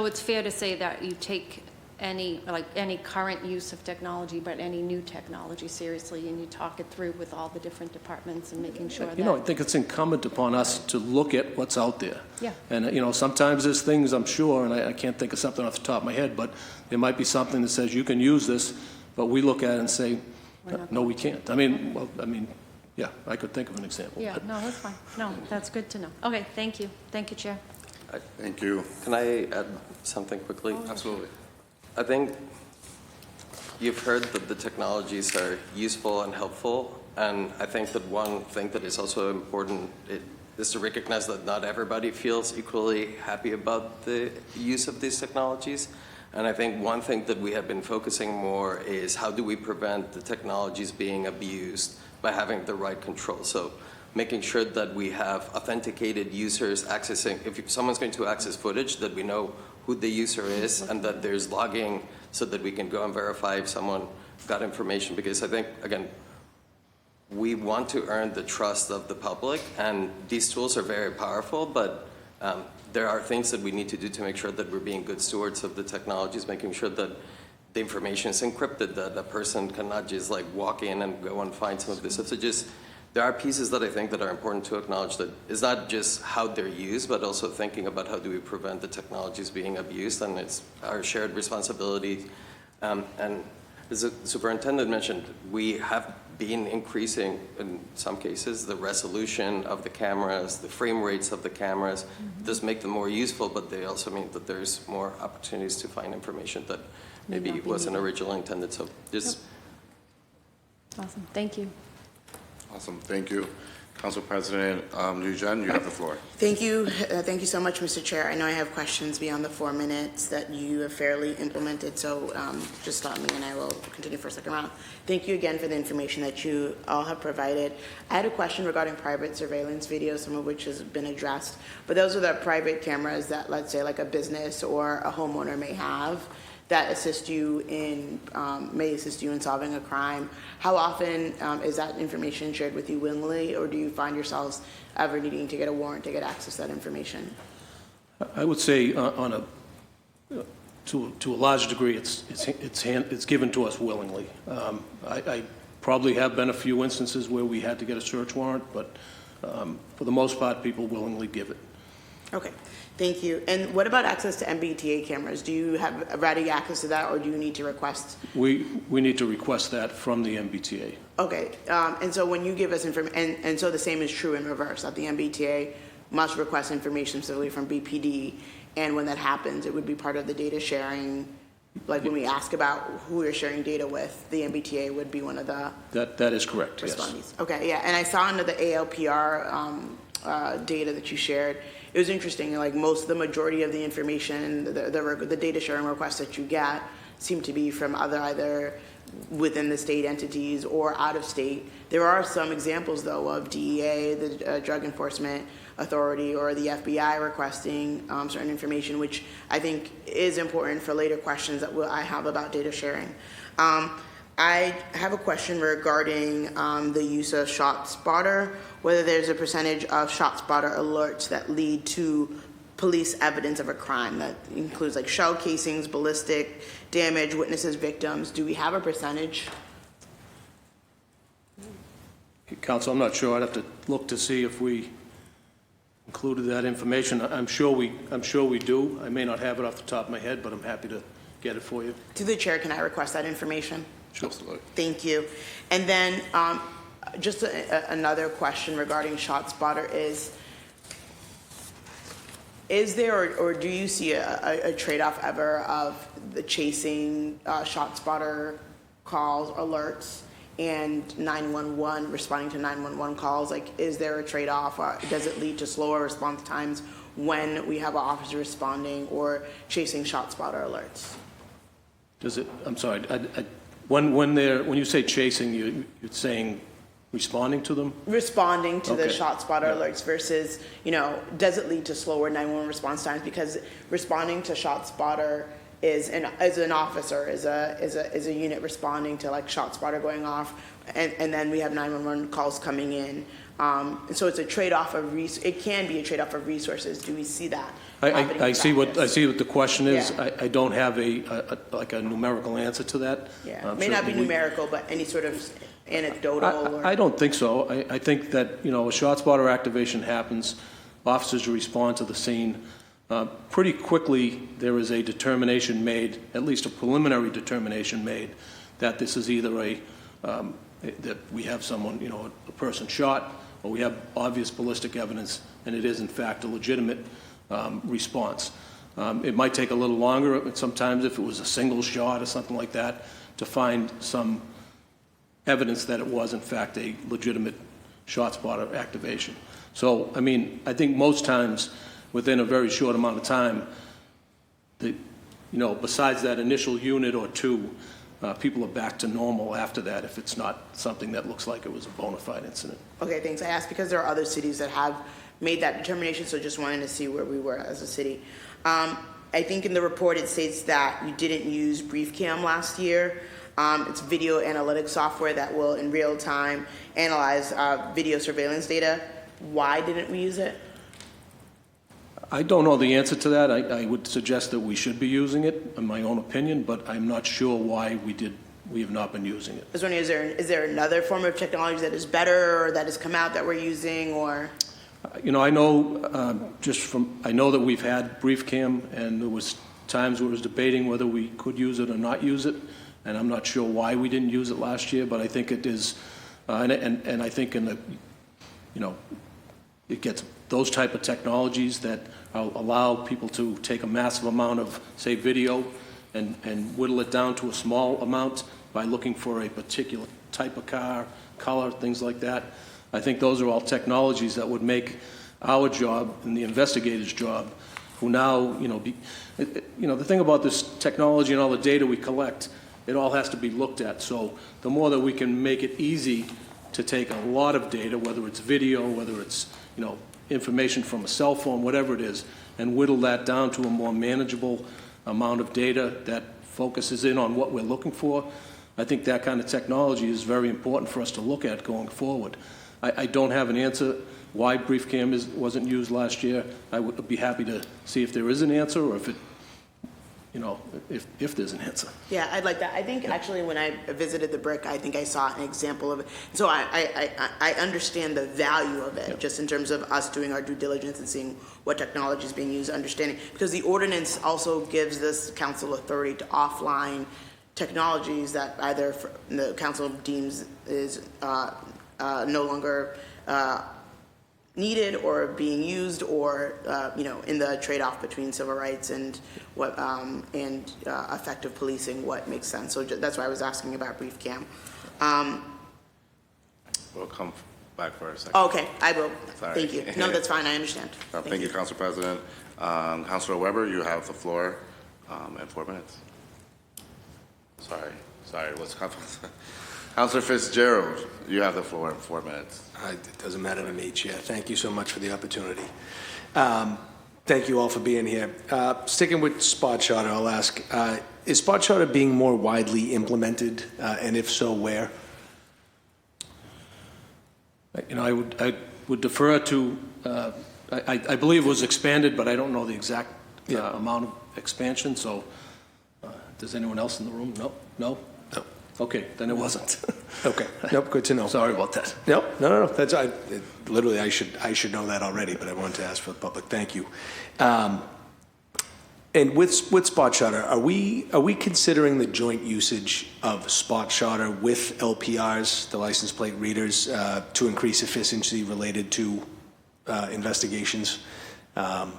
it's fair to say that you take any current use of technology, but any new technology seriously, and you talk it through with all the different departments and making sure that... I think it's incumbent upon us to look at what's out there. Yeah. And, sometimes there's things, I'm sure, and I can't think of something off the top of my head, but there might be something that says you can use this, but we look at it and say, no, we can't. Yeah, I could think of an example. Yeah, no, that's fine. No, that's good to know. Okay, thank you. Thank you, Chair. Thank you. Can I add something quickly? Absolutely. I think you've heard that the technologies are useful and helpful, and I think that one thing that is also important is to recognize that not everybody feels equally happy about the use of these technologies. And I think one thing that we have been focusing more is how do we prevent the technologies being abused by having the right control. So making sure that we have authenticated users accessing, if someone's going to access footage, that we know who the user is and that there's logging so that we can go and verify if someone got information. Because I think, again, we want to earn the trust of the public, and these tools are very powerful, but there are things that we need to do to make sure that we're being good stewards of the technologies, making sure that the information is encrypted, that the person cannot just like walk in and go and find some of this stuff. So just, there are pieces that I think that are important to acknowledge, that it's not just how they're used, but also thinking about how do we prevent the technologies being abused, and it's our shared responsibility. And as the superintendent mentioned, we have been increasing, in some cases, the resolution of the cameras, the frame rates of the cameras. Does make them more useful, but they also mean that there's more opportunities to find information that maybe wasn't originally intended. So just. Awesome, thank you. Awesome, thank you. Council President Liu Jen, you have the floor. Thank you. Thank you so much, Mr. Chair. I know I have questions beyond the 4 minutes that you have fairly implemented, so just stop me and I will continue for a second round. Thank you again for the information that you all have provided. I had a question regarding private surveillance videos, some of which has been addressed, but those are the private cameras that, let's say, like a business or a homeowner may have, that assist you in, may assist you in solving a crime. How often is that information shared with you willingly, or do you find yourselves ever needing to get a warrant to get access to that information? I would say to a large degree, it's given to us willingly. I probably have been a few instances where we had to get a search warrant, but for the most part, people willingly give it. Okay, thank you. And what about access to MBTA cameras? Do you have ready access to that, or do you need to request? We need to request that from the MBTA. Okay, and so when you give us information, and so the same is true in reverse, that the MBTA must request information specifically from BPD, and when that happens, it would be part of the data sharing. Like when we ask about who we're sharing data with, the MBTA would be one of the That is correct, respondees. yes. Okay, yeah, and I saw under the ALPR data that you shared, it was interesting, like the majority of the information, the data sharing requests that you get seem to be from either within the state entities or out of state. There are some examples, though, of DEA, the Drug Enforcement Authority, or the FBI requesting certain information, which I think is important for later questions that I have about data sharing. I have a question regarding the use of ShotSpotter, whether there's a percentage of ShotSpotter alerts that lead to police evidence of a crime that includes like shell casings, ballistic damage, witnesses, victims. Do we have a percentage? Counsel, I'm not sure. I'd have to look to see if we included that information. I'm sure we do. I may not have it off the top of my head, but I'm happy to get it for you. To the chair, can I request that information? Sure. Absolutely. Thank you. And then just another question regarding ShotSpotter is there, or do you see a trade-off ever of the chasing ShotSpotter calls, alerts, and 911, responding to 911 calls? Like, is there a trade-off, or does it lead to slower response times when we have an officer responding or chasing ShotSpotter alerts? Does it? I'm sorry. When you say chasing, you're saying responding to them? Responding to the ShotSpotter alerts versus, does it lead to slower 911 response times? Because responding to ShotSpotter is an officer, is a unit responding to like ShotSpotter going off, and then we have 911 calls coming in. And so it's a trade-off of it can be a trade-off of resources. Do we see that? I see what the question is. Yeah. I don't have a numerical answer to that. Yeah, may not be numerical, but any sort of anecdotal. I don't think so. I think that a ShotSpotter activation happens. Officers respond to the scene. Pretty quickly, there is a determination made, at least a preliminary determination made, that this is either that we have someone, a person shot, or we have obvious ballistic evidence, and it is in fact a legitimate response. It might take a little longer, sometimes if it was a single shot or something like that, to find some evidence that it was in fact a legitimate ShotSpotter activation. So, I think most times, within a very short amount of time, besides that initial unit or two, people are back to normal after that if it's not something that looks like it was a bona fide incident. Okay, thanks. I asked because there are other cities that have made that determination, so just wanted to see where we were as a city. I think in the report it states that you didn't use BriefCam last year. It's video analytics software that will in real time analyze video surveillance data. Why didn't we use it? I don't know the answer to that. I would suggest that we should be using it, in my own opinion, but I'm not sure why we have not been using it. I was wondering, is there another form of technology that is better or that has come out that we're using, or? You know, I know I know that we've had brief cam, and there was times where it was debating whether we could use it or not use it, and I'm not sure why we didn't use it last year, but I think it is, and I think in the, you know, it gets those type of technologies that allow people to take a massive amount of, say, video and whittle it down to a small amount by looking for a particular type of car, color, things like that. I think those are all technologies that would make our job and the investigator's job, who now, you know, the thing about this technology and all the data we collect, it all has to be looked at. So the more that we can make it easy to take a lot of data, whether it's video, whether it's, you know, information from a cell phone, whatever it is, and whittle that down to a more manageable amount of data that focuses in on what we're looking for, I think that kind of technology is very important for us to look at going forward. I don't have an answer why brief cam wasn't used last year. I would be happy to see if there is an answer, or if it, you know, if there's an answer. Yeah, I'd like that. I think actually when I visited the brick, I think I saw an example of it. So I understand the value of it, just in terms of us doing our due diligence and seeing what technology is being used, understanding. Because the ordinance also gives this council authority to offline technologies that either the council deems is no longer needed or being used, or you know, in the trade-off between civil rights and what effective policing, what makes sense. So that's why I was asking about brief cam. We'll come back for a second. Okay, I will. Sorry. Thank you. No, that's fine. I understand. Thank you, Council President. Councilor Weber, you have the floor in 4 minutes. Sorry, what's Councilor Fitzgerald, you have the floor in 4 minutes. It doesn't matter to me, Chair. Thank you so much for the opportunity. Thank you all for being here. Sticking with spot shotter, I'll ask, is spot shotter being more widely implemented, and if so, where? You know, I would defer to, I believe it was expanded, but I don't know the exact amount of expansion, so does anyone else in the room? No? No? No. Okay, then it wasn't. Okay. Nope, good to know. Sorry about that. Nope, no. That's, literally, I should know that already, but I wanted to ask for the public. Thank you. And with spot shotter, are we considering the joint usage of spot shotter with LPRs, the license plate readers, to increase efficiency related to investigations? I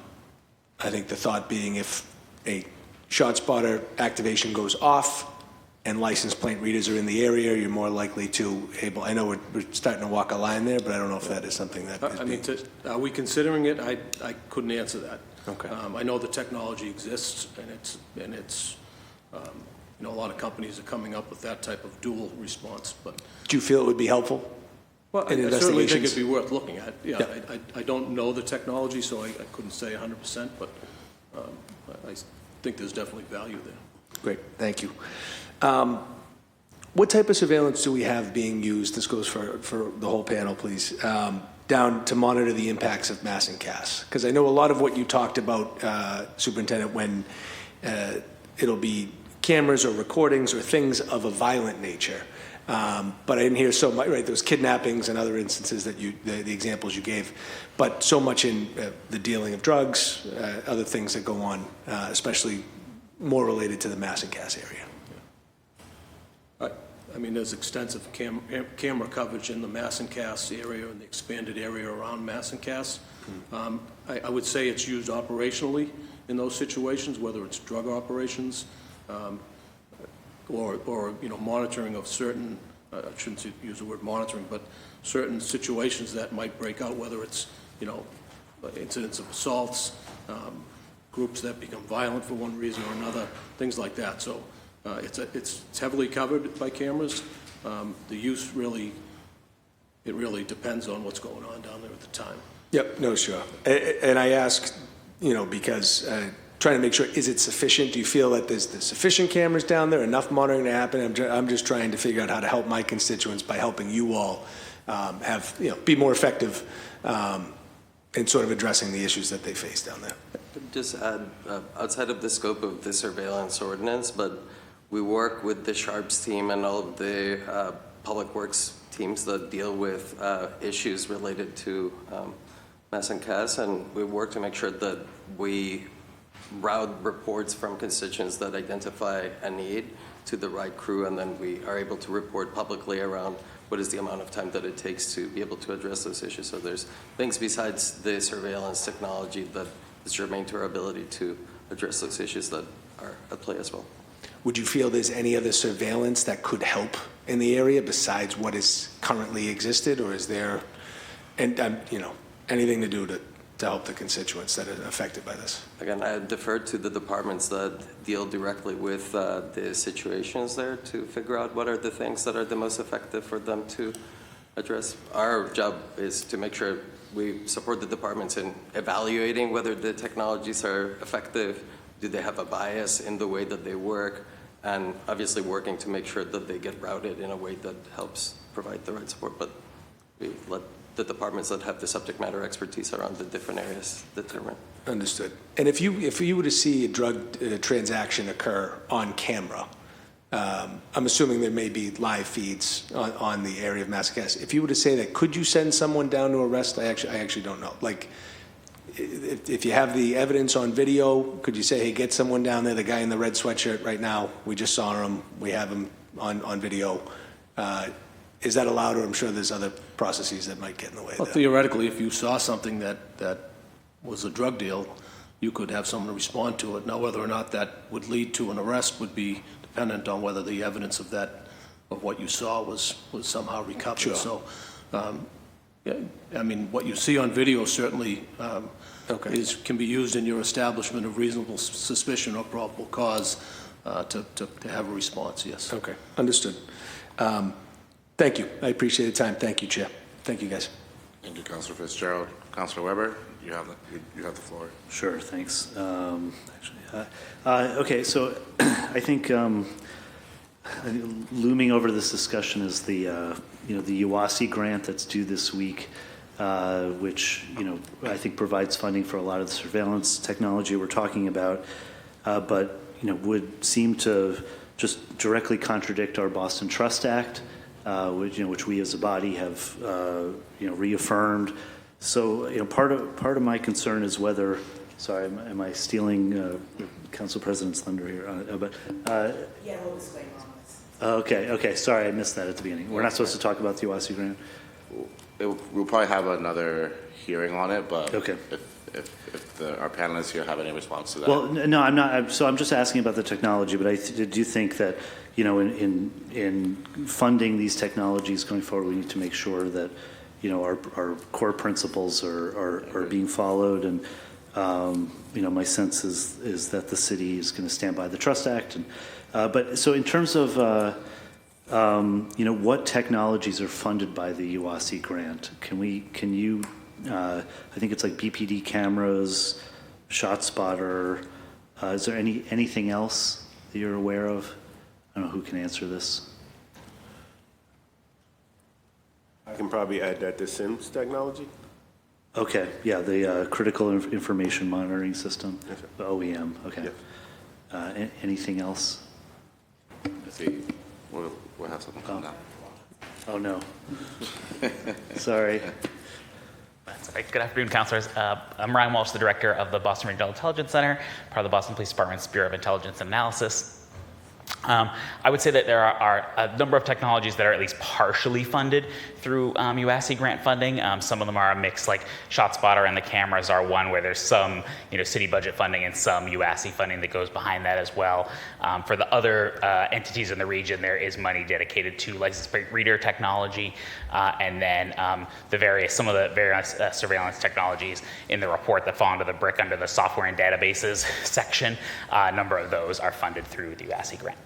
think the thought being, if a shot spotter activation goes off and license plate readers are in the area, you're more likely to I know we're starting to walk a line there, but I don't know if that is something that is are we considering it? I couldn't answer that. Okay. I know the technology exists, and it's you know, a lot of companies are coming up with that type of dual response. But do you feel it would be helpful? Well, I certainly think it'd be worth looking at. Yeah, yeah. I don't know the technology, so I couldn't say 100%, but I think there's definitely value there. Great, thank you. What type of surveillance do we have being used? This goes for the whole panel, please. Down to monitor the impacts of mass and CAS. Because I know a lot of what you talked about, Superintendent, when it'll be cameras or recordings or things of a violent nature. But I didn't hear so much, right, those kidnappings and other instances that the examples you gave, but so much in the dealing of drugs, other things that go on, especially more related to the mass and CAS area. I mean, there's extensive camera coverage in the Mass and Cass area and the expanded area around Mass and Cass. I would say it's used operationally in those situations, whether it's drug operations or you know, monitoring of certain, I shouldn't use the word monitoring, but certain situations that might break out, whether it's, you know, incidents of assaults, groups that become violent for one reason or another, things like that. So it's heavily covered by cameras. The use really depends on what's going on down there at the time. Yep, no, sure. And I ask, you know, because trying to make sure, is it sufficient? Do you feel that there's sufficient cameras down there, enough monitoring to happen? I'm just trying to figure out how to help my constituents by helping you all have, you know, be more effective and sort of addressing the issues that they face down there. Just add, outside of the scope of the surveillance ordinance, but we work with the Sharps team and all of the public works teams that deal with issues related to mass and CAS, and we work to make sure that we route reports from constituents that identify a need to the right crew, and then we are able to report publicly around what is the amount of time that it takes to be able to address those issues. So there's things besides the surveillance technology that is germane to our ability to address those issues that are at play as well. Would you feel there's any other surveillance that could help in the area besides what is currently existed, or is there, anything to do to help the constituents that are affected by this? Again, I defer to the departments that deal directly with the situations there to figure out what are the things that are the most effective for them to address. Our job is to make sure we support the departments in evaluating whether the technologies are effective, do they have a bias in the way that they work, and obviously working to make sure that they get routed in a way that helps provide the right support. But we let the departments that have the subject matter expertise around the different areas determine. Understood. And if you were to see a drug transaction occur on camera, I'm assuming there may be live feeds on the area of Massachusetts. If you were to say that, could you send someone down to arrest? I actually don't know. Like, if you have the evidence on video, could you say, hey, get someone down there, the guy in the red sweatshirt right now, we just saw him, we have him on video. Is that allowed, or I'm sure there's other processes that might get in the way of Well, that? theoretically, if you saw something that was a drug deal, you could have someone respond to it. Now, whether or not that would lead to an arrest would be dependent on whether the evidence of what you saw was somehow recovered. Sure. So, yeah, I mean, what you see on video certainly can be used in your establishment of reasonable suspicion or probable cause to have a response, yes. Okay, understood. Thank you. I appreciate the time. Thank you, Chair. Thank you, guys. Thank you, Councilor Fitzgerald. Councilor Weber, you have the floor. Sure, thanks. Okay, so I think looming over this discussion is the the UASI grant that's due this week, which I think provides funding for a lot of the surveillance technology we're talking about, but would seem to just directly contradict our Boston Trust Act, which we as a body have reaffirmed. So part of my concern is whether. Sorry, am I stealing Council President's thunder here? Yeah, we'll disclaim on this. Okay. Sorry, I missed that at the beginning. We're not supposed to talk about the UASI grant. We'll probably have another hearing on it, but okay. if our panelists here have any response to that. Well, no, I'm not. So I'm just asking about the technology, but I do think that in funding these technologies going forward, we need to make sure that our core principles are being followed, and my sense is that the city is going to stand by the Trust Act. And but so in terms of what technologies are funded by the UASI grant, can you I think it's like BPD cameras, ShotSpotter. Is there anything else that you're aware of? I don't know who can answer this. I can probably add that to SIMS technology. Okay, yeah, the critical information monitoring system, Yes, sir. the OEM. Okay. Yes. Anything else? Let's see. We'll have something come down. Oh no. Sorry. That's right. Good afternoon, councilors. I'm Ryan Walsh, the director of the Boston Regional Intelligence Center, part of the Boston Police Department's Bureau of Intelligence and Analysis. I would say that there are a number of technologies that are at least partially funded through UASI grant funding. Some of them are a mix, like ShotSpotter and the cameras are one where there's some city budget funding and some UASI funding that goes behind that as well. For the other entities in the region, there is money dedicated to license plate reader technology, and then some of the various surveillance technologies in the report that fall under the BRIC under the software and databases section. A number of those are funded through the UASI grant.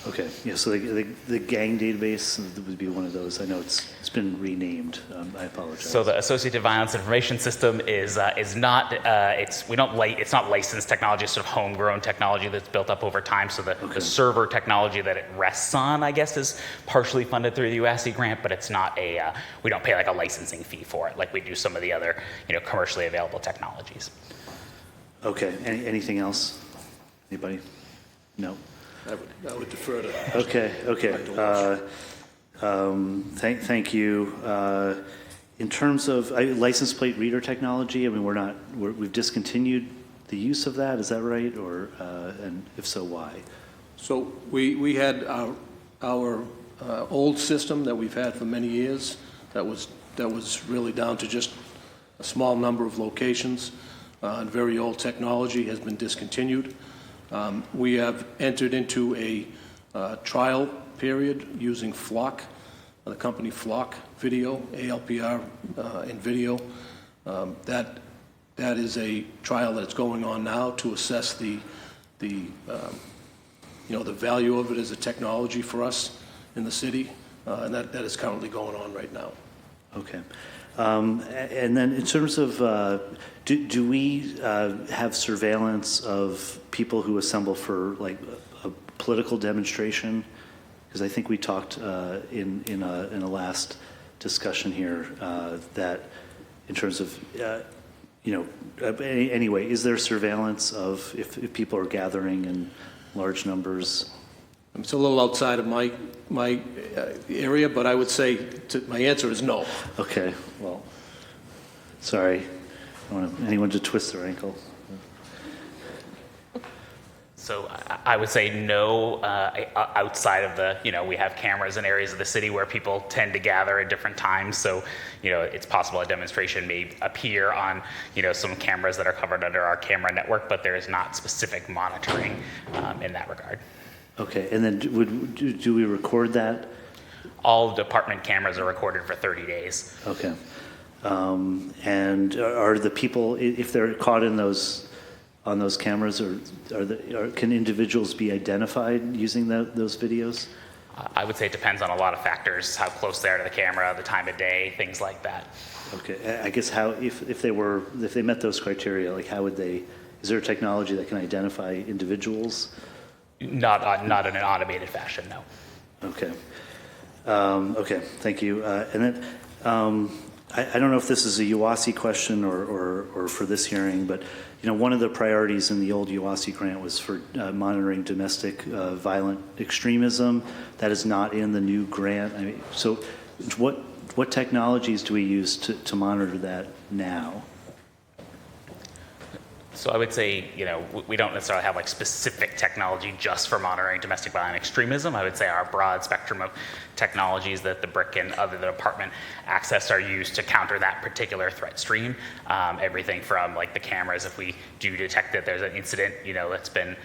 Okay, yeah, so the gang database would be one of those. I know it's been renamed. I apologize. So the Associative Violence Information System is not it's not licensed technology. It's sort of homegrown technology that's built up over time. So the server technology that it rests on, I guess, is partially funded through the UASC grant, but it's not we don't pay like a licensing fee for it like we do some of the other commercially available technologies. Okay, anything else? Anybody? No. I would defer to. Okay. Thank you. In terms of license plate reader technology, I mean, we've discontinued the use of that. Is that right? Or and if so, why? So we had our old system that we've had for many years. That was really down to just a small number of locations. And very old technology has been discontinued. We have entered into a trial period using Flock, the company Flock Video, ALPR in video. That is a trial that's going on now to assess the value of it as a technology for us in the city, and that is currently going on right now. Okay. And then in terms of, do we have surveillance of people who assemble for like a political demonstration? Because I think we talked in a last discussion here that in terms of, anyway, is there surveillance of if people are gathering in large numbers? It's a little outside of my area, but I would say my answer is no. Okay, well, sorry. I don't want anyone to twist their ankle. So I would say no, outside of we have cameras in areas of the city where people tend to gather at different times. So, it's possible a demonstration may appear on, some cameras that are covered under our camera network, but there is not specific monitoring in that regard. Okay, and then do we record that? All department cameras are recorded for 30 days. Okay. And are the people, if they're caught in on those cameras, can individuals be identified using those videos? I would say it depends on a lot of factors, how close they are to the camera, the time of day, things like that. Okay, I guess how, if they met those criteria, like how would they, is there a technology that can identify individuals? Not in an automated fashion, no. Okay. Okay, thank you. And then I don't know if this is a UASC question or for this hearing, but one of the priorities in the old UASC grant was for monitoring domestic violent extremism. That is not in the new grant. I mean, so what technologies do we use to monitor that now? So I would say, we don't necessarily have like specific technology just for monitoring domestic violent extremism. I would say our broad spectrum of technologies that the BRIC and other department access are used to counter that particular threat stream. Everything from like the cameras, if we do detect that there's an incident, that's been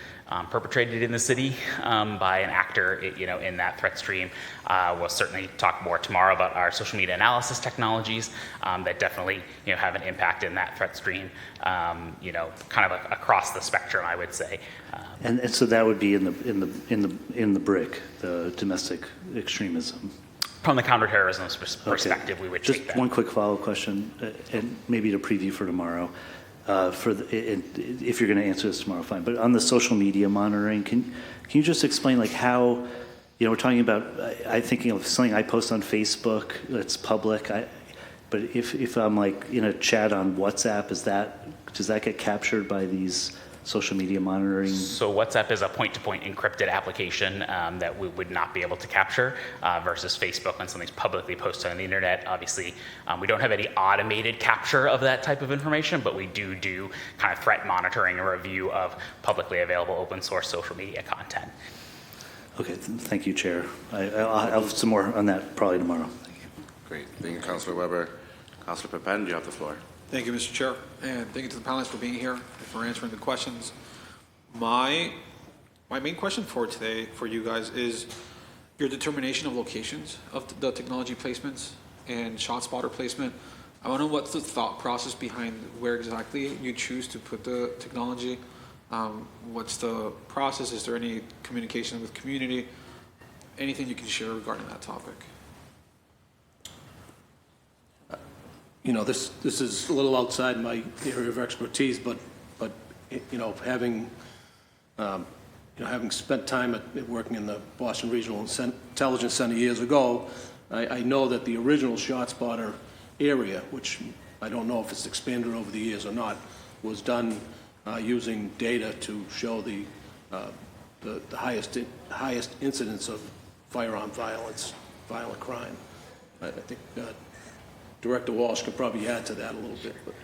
perpetrated in the city by an actor, in that threat stream. We'll certainly talk more tomorrow about our social media analysis technologies that definitely, have an impact in that threat stream, kind of across the spectrum, I would say. And so that would be in the BRIC, the domestic extremism. From the counterterrorism perspective, we would just take that. One quick follow-up question, and maybe to preview for tomorrow. If you're going to answer this tomorrow, fine. But on the social media monitoring, can you just explain like how, we're talking about, I'm thinking of something I post on Facebook that's public. But if I'm like in a chat on WhatsApp, does that get captured by these social media monitoring? So WhatsApp is a point-to-point encrypted application that we would not be able to capture versus Facebook when something's publicly posted on the internet. Obviously, we don't have any automated capture of that type of information, but we do kind of threat monitoring and review of publicly available open source social media content. Okay, thank you, Chair. I'll have some more on that probably tomorrow. Thank you. Great. Thank you, Councilor Weber. Councilor Pepin, you have the floor. Thank you, Mr. Chair, and thank you to the panelists for being here and for answering the questions. My main question for today for you guys is your determination of locations of the technology placements and shot spotter placement. I want to know what's the thought process behind where exactly you choose to put the technology. What's the process? Is there any communication with community? Anything you can share regarding that topic? You know, this is a little outside my area of expertise, but you know, having spent time at working in the Boston Regional Intelligence Center years ago, I know that the original ShotSpotter area, which I don't know if it's expanded over the years or not, was done using data to show the highest incidence of firearm violence, violent crime. I think Director Walsh could probably add to that a little bit. But.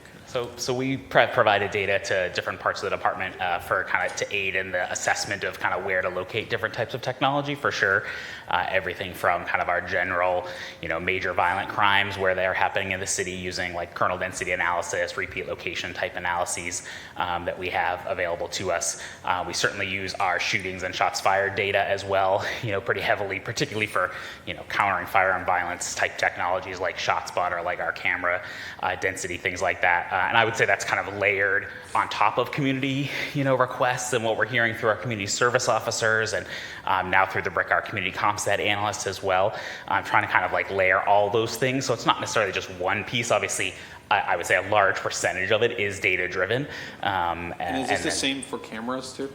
So we provided data to different parts of the department for kind of to aid in the assessment of kind of where to locate different types of technology, for sure. Everything from kind of our general, you know, major violent crimes where they're happening in the city using like kernel density analysis, repeat location type analyses that we have available to us. We certainly use our shootings and shots fired data as well, you know, pretty heavily, particularly for, you know, countering firearm violence type technologies like ShotSpotter, like our camera density, things like that. And I would say that's kind of layered on top of community, you know, requests and what we're hearing through our community service officers and now through the BRIC, our community CompStat analysts as well. I'm trying to kind of like layer all those things. So it's not necessarily just one piece. Obviously, I would say a large percentage of it is data driven. And is this the same for cameras too?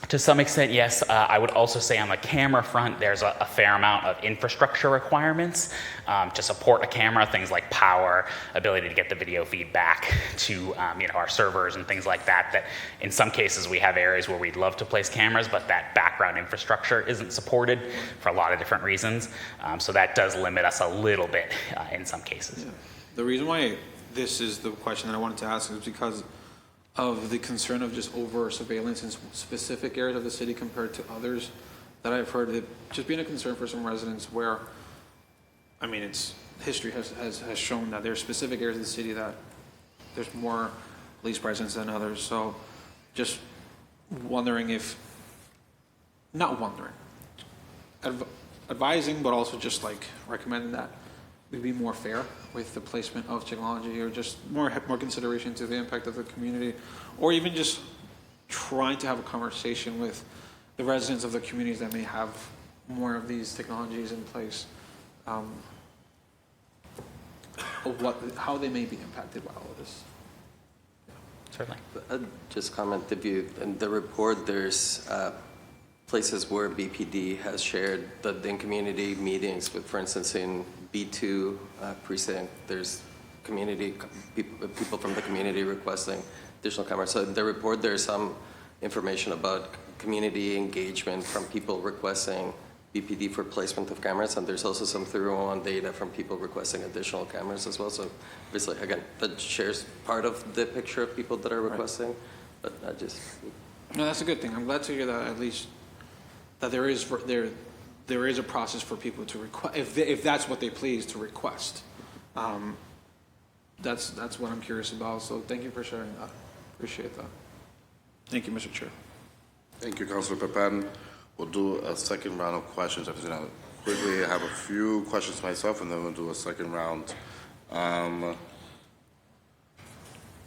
To some extent, yes. I would also say on the camera front, there's a fair amount of infrastructure requirements to support a camera, things like power, ability to get the video feed back to you know, our servers and things like that, that in some cases we have areas where we'd love to place cameras, but that background infrastructure isn't supported for a lot of different reasons. So that does limit us a little bit in some cases. Yeah. The reason why this is the question that I wanted to ask is because of the concern of just over surveillance in specific areas of the city compared to others that I've heard, it just being a concern for some residents where, I mean, history has shown that there are specific areas of the city that there's more police presence than others. So just wondering if, not wondering, advising, but also just like recommending that we be more fair with the placement of technology, or just more consideration to the impact of the community, or even just trying to have a conversation with the residents of the communities that may have more of these technologies in place, of how they may be impacted by all of this. Certainly. I'd just comment, in the report, there's places where BPD has shared the in-community meetings with, for instance, in B2 precinct, there's people from the community requesting additional cameras. So in the report, there's some information about community engagement from people requesting BPD for placement of cameras, and there's also some 301 data from people requesting additional cameras as well. So obviously, again, that shares part of the picture of people that are requesting, but I just... No, that's a good thing. I'm glad to hear that at least that there is a process for people to request, if that's what they please to request. That's what I'm curious about. So thank you for sharing that. Appreciate that. Thank you, Mr. Chair. Thank you, Councilor Pepin. We'll do a second round of questions. I'm just gonna quickly have a few questions myself, and then we'll do a second round.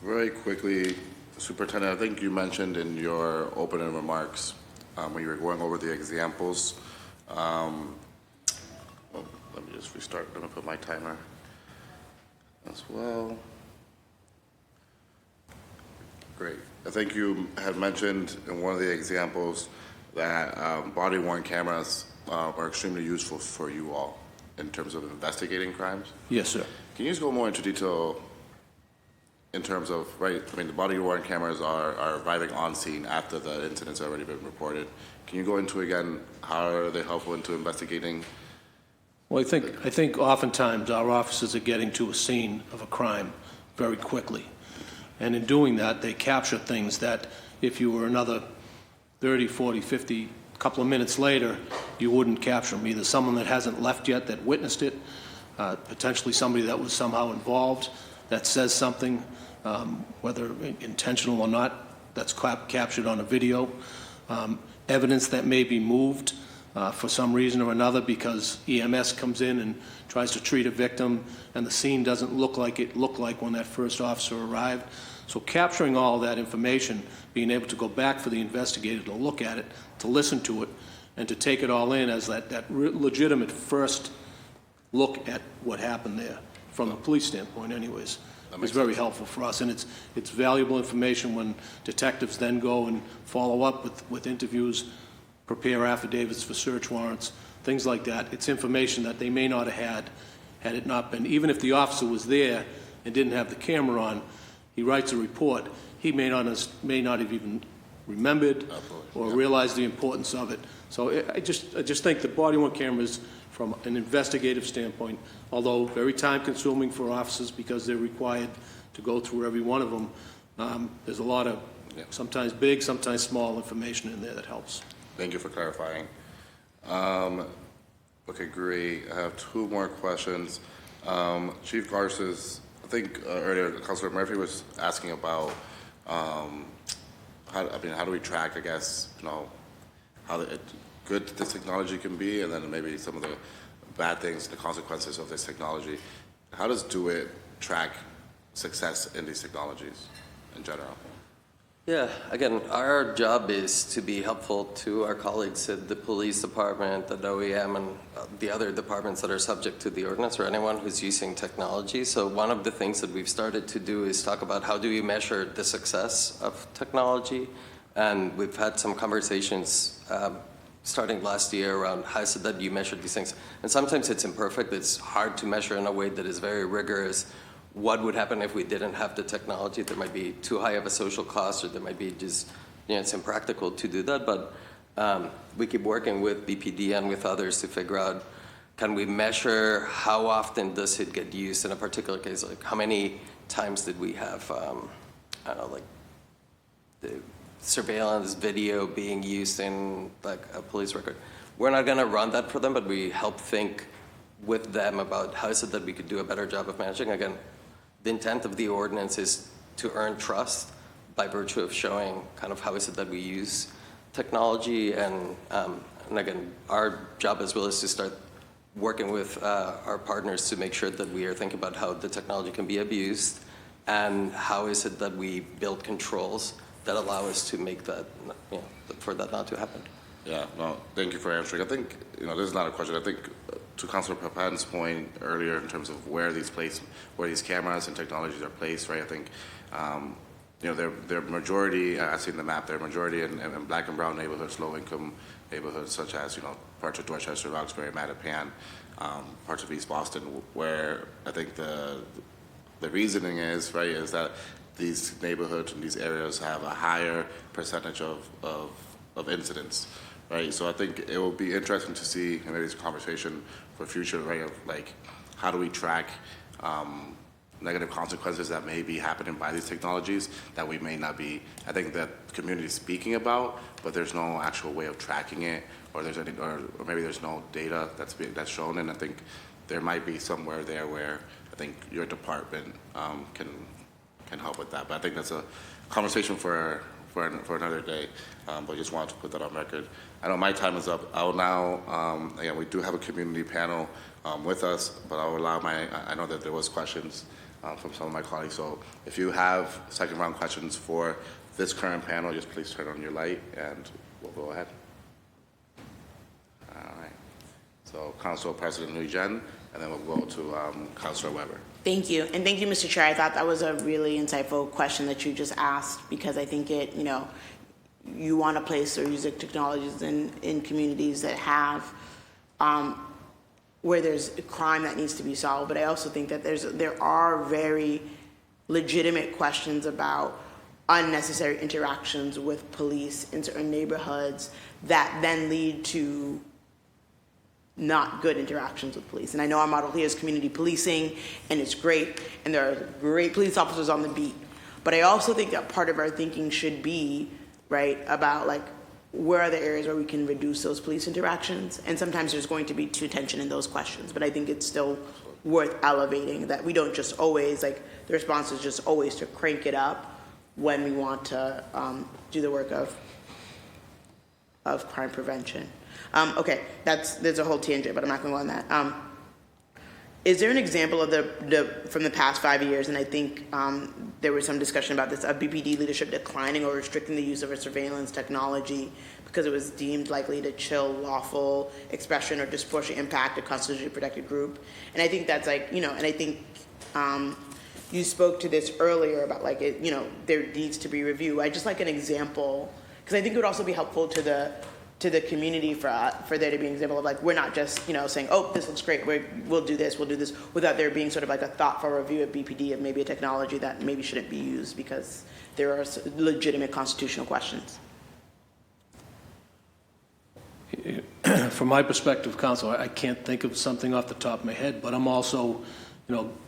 Very quickly, Superintendent, I think you mentioned in your opening remarks when you were going over the examples. Well, let me just restart. I'm gonna put my timer as well. Great. I think you had mentioned in one of the examples that body-worn cameras are extremely useful for you all in terms of investigating crimes. Yes, sir. Can you just go more into detail in terms of, right, I mean, the body-worn cameras are arriving on scene after the incident's already been reported. Can you go into, again, how are they helpful into investigating? Well, I think oftentimes our officers are getting to a scene of a crime very quickly. And in doing that, they capture things that if you were another 30, 40, 50, couple of minutes later, you wouldn't capture them. Either someone that hasn't left yet that witnessed it, potentially somebody that was somehow involved that says something, whether intentional or not, that's captured on a video. Evidence that may be moved for some reason or another because EMS comes in and tries to treat a victim and the scene doesn't look like it looked like when that first officer arrived. So capturing all that information, being able to go back for the investigator to look at it, to listen to it, and to take it all in as that legitimate first look at what happened there, from a police standpoint anyways, is very helpful for us. And it's valuable information when detectives then go and follow up with interviews, prepare affidavits for search warrants, things like that. It's information that they may not have had it not been, even if the officer was there and didn't have the camera on, he writes a report, he may not have even remembered or realized the importance of it. So I just think the body-worn cameras, from an investigative standpoint, although very time-consuming for officers because they're required to go through every one of them, there's a lot of sometimes big, sometimes small information in there that helps. Thank you for clarifying. Okay, great. I have two more questions. Chief Garces, I think earlier Councilor Murphy was asking about how do we track, I guess, how good this technology can be, and then maybe some of the bad things, the consequences of this technology. How does Do It track success in these technologies in general? Yeah, again, our job is to be helpful to our colleagues at the police department, the OEM, and the other departments that are subject to the ordinance, or anyone who's using technology. So one of the things that we've started to do is talk about how do we measure the success of technology. And we've had some conversations starting last year around how is it that you measure these things. And sometimes it's imperfect. It's hard to measure in a way that is very rigorous. What would happen if we didn't have the technology? There might be too high of a social cost, or there might be just, it's impractical to do that. But we keep working with BPD and with others to figure out, can we measure how often does it get used in a particular case? Like how many times did we have, I don't know, like the surveillance video being used in like a police record? We're not going to run that for them, but we help think with them about how is it that we could do a better job of managing. Again, the intent of the ordinance is to earn trust by virtue of showing kind of how is it that we use technology. And again, our job as well is to start working with our partners to make sure that we are thinking about how the technology can be abused and how is it that we build controls that allow us to make that, for that not to happen. Yeah, no, thank you for answering. I think, this is not a question. I think to Councilor Papan's point earlier in terms of where these cameras and technologies are placed, right? I think, their majority, I've seen the map, their majority in black and brown neighborhoods, low-income neighborhoods such as, parts of Dorchester, Roxbury, Mattapan, parts of East Boston, where I think the reasoning is, right, is that these neighborhoods and these areas have a higher percentage of incidents. Right, so I think it will be interesting to see, and maybe it's a conversation for future, right, of like, how do we track negative consequences that may be happening by these technologies that we may not be, I think that community is speaking about, but there's no actual way of tracking it, or maybe there's no data that's shown, and I think there might be somewhere there where I think your department can help with that. But I think that's a conversation for another day, but I just wanted to put that on record. I know my time is up. I will now, again, we do have a community panel with us, but I will allow I know that there was questions from some of my colleagues, so if you have second round questions for this current panel, just please turn on your light and we'll go ahead. All right. So Council President Nguyen, and then we'll go to Councilor Weber. Thank you. And thank you, Mr. Chair. I thought that was a really insightful question that you just asked, because I think it, you want to place or use technologies in communities that have, where there's a crime that needs to be solved. But I also think that there are very legitimate questions about unnecessary interactions with police in certain neighborhoods that then lead to not good interactions with police. And I know our model here is community policing, and it's great, and there are great police officers on the beat. But I also think that part of our thinking should be, right, about like, where are the areas where we can reduce those police interactions? And sometimes there's going to be too tension in those questions, but I think it's still worth elevating, that we don't just always, like, the response is just always to crank it up when we want to do the work of crime prevention. Okay, there's a whole tangent, but I'm not going to go on that. is there an example of from the past 5 years, and I think there was some discussion about this, of BPD leadership declining or restricting the use of a surveillance technology because it was deemed likely to chill lawful expression or disproportionate impact a constitutionally protected group? And I think that's like, and I think you spoke to this earlier about like, there needs to be review. I just like an example, because I think it would also be helpful to the community for there to be an example of like, we're not just, saying, oh, this looks great, we'll do this, without there being sort of like a thoughtful review of BPD of maybe a technology that maybe shouldn't be used because there are legitimate constitutional questions. From my perspective, Council, I can't think of something off the top of my head, but I'm also,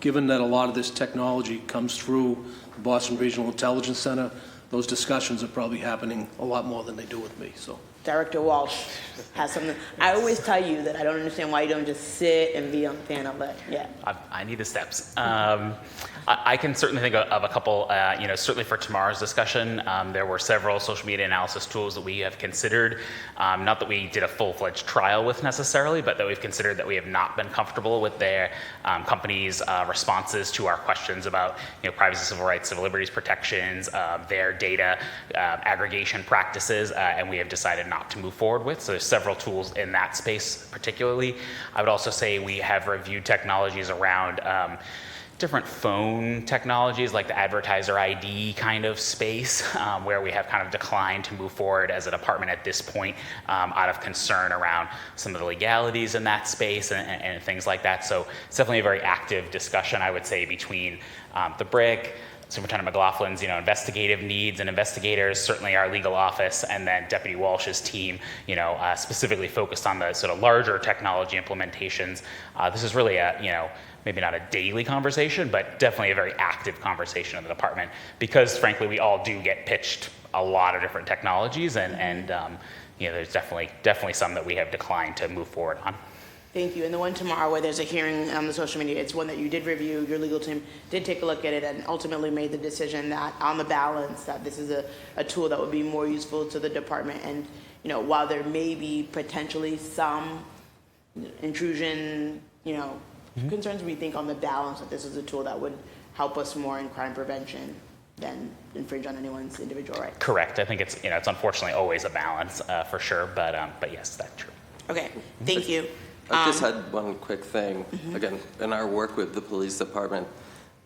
given that a lot of this technology comes through the Boston Regional Intelligence Center, those discussions are probably happening a lot more than they do with me, so. Director Walsh has something. I always tell you that I don't understand why you don't just sit and be on the panel, but yeah. I need the steps. I can certainly think of a couple, certainly for tomorrow's discussion, there were several social media analysis tools that we have considered, not that we did a full-fledged trial with necessarily, but that we've considered that we have not been comfortable with their companies' responses to our questions about, privacy, civil rights, civil liberties protections, their data aggregation practices, and we have decided not to move forward with. So there's several tools in that space particularly. I would also say we have reviewed technologies around different phone technologies like the advertiser ID kind of space, where we have kind of declined to move forward as a department at this point out of concern around some of the legalities in that space and things like that. So it's definitely a very active discussion, I would say, between the BRIC, Superintendent McLaughlin's, investigative needs and investigators, certainly our legal office, and then Deputy Walsh's team, specifically focused on the sort of larger technology implementations. This is really a, maybe not a daily conversation, but definitely a very active conversation in the department because, frankly, we all do get pitched a lot of different technologies, and there's definitely some that we have declined to move forward on. Thank you. And the one tomorrow where there's a hearing on the social media, it's one that you did review, your legal team did take a look at it and ultimately made the decision that on the balance that this is a tool that would be more useful to the department. And, while there may be potentially some intrusion, concerns, we think on the balance that this is a tool that would help us more in crime prevention than infringe on anyone's individual rights. Correct. I think it's, it's unfortunately always a balance for sure, but yes, that's true. Okay. Thank you. I just had one quick thing. Again, in our work with the police department,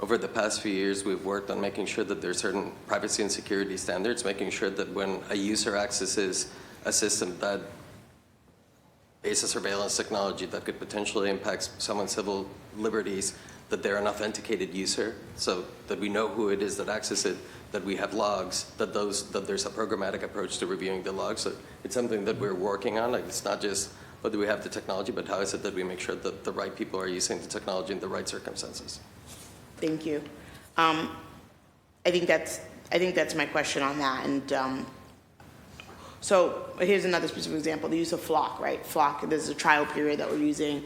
over the past few years, we've worked on making sure that there's certain privacy and security standards, making sure that when a user accesses a system that is a surveillance technology that could potentially impact someone's civil liberties, that they're an authenticated user, so that we know who it is that accesses it, that we have logs, that there's a programmatic approach to reviewing the logs. So it's something that we're working on. Like, it's not just whether we have the technology, but how is it that we make sure that the right people are using the technology in the right circumstances? Thank you. I think that's my question on that. And so here's another specific example: the use of Flock. Right, Flock. There's a trial period that we're using.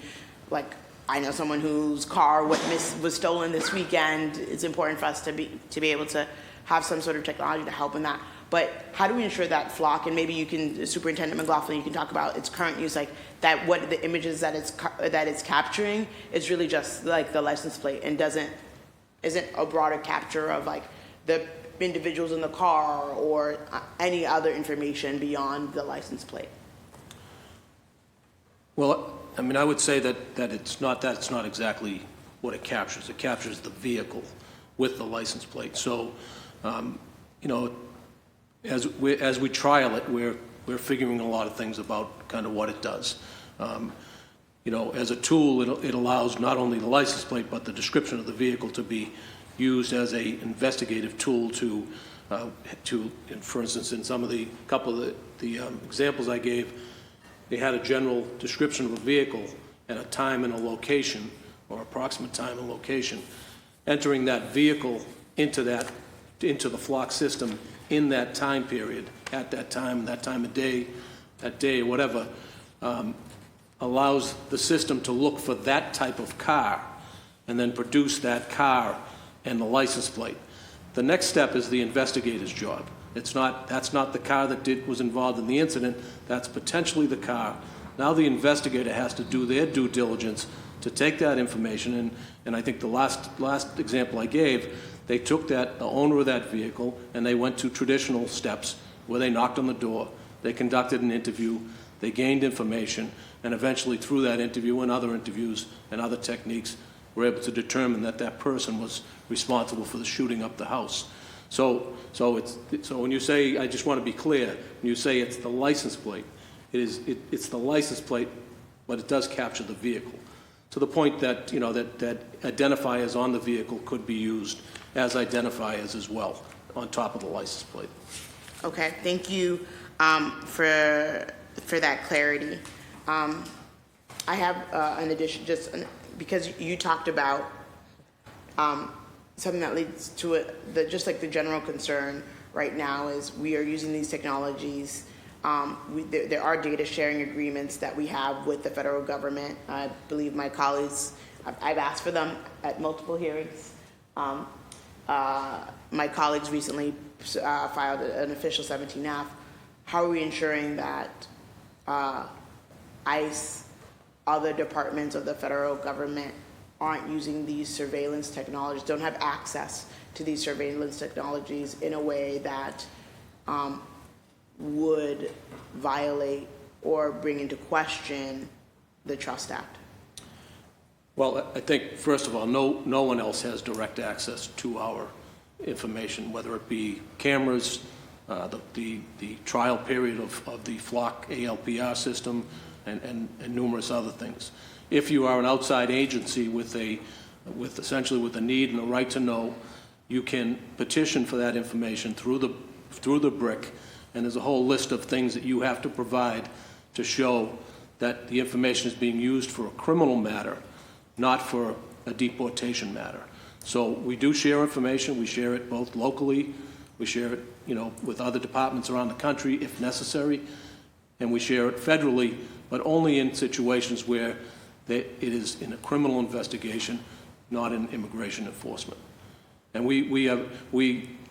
Like, I know someone whose car was stolen this weekend. It's important for us to be able to have some sort of technology to help in that. But how do we ensure that Flock, and maybe you can, Superintendent McLaughlin, you can talk about its current use, like that, what the images that it's capturing is really just like the license plate, and isn't a broader capture of like the individuals in the car or any other information beyond the license plate? Well, I mean, I would say that it's not exactly what it captures. It captures the vehicle with the license plate. So, as we trial it, we're figuring a lot of things about kind of what it does. As a tool, it allows not only the license plate but the description of the vehicle to be used as a investigative tool to, for instance, in some of the couple of the examples I gave, they had a general description of a vehicle and a time and a location, or approximate time and location. Entering that vehicle into the Flock system in that time period, at that time of day, that day, whatever, allows the system to look for that type of car and then produce that car and the license plate. The next step is the investigator's job. That's not the car that was involved in the incident. That's potentially the car Now the investigator has to do their due diligence to take that information, and I think the last example I gave, they took the owner of that vehicle, and they went to traditional steps where they knocked on the door, they conducted an interview, they gained information, and eventually through that interview and other interviews and other techniques, were able to determine that that person was responsible for the shooting up the house. So when you say, I just want to be clear, when you say it's the license plate, it's the license plate, but it does capture the vehicle. To the point that, you know, that identifiers on the vehicle could be used as identifiers as well, on top of the license plate. Okay, thank you for that clarity. I have an addition, because you talked about something that leads to it, just like the general concern right now is we are using these technologies. There are data sharing agreements that we have with the federal government. I believe my colleagues, I've asked for them at multiple hearings. My colleagues recently filed an official 17F. How are we ensuring that ICE, other departments of the federal government aren't using these surveillance technologies, don't have access to these surveillance technologies in a way that would violate or bring into question the Trust Act? Well, I think, first of all, no one else has direct access to our information, whether it be cameras, the trial period of the Flock ALPR system, and numerous other things. If you are an outside agency with essentially with a need and a right to know, you can petition for that information through the BRIC, and there's a whole list of things that you have to provide to show that the information is being used for a criminal matter, not for a deportation matter. So we do share information. We share it both locally, we share it, you know, with other departments around the country if necessary, and we share it federally, but only in situations where it is in a criminal investigation, not in immigration enforcement. And we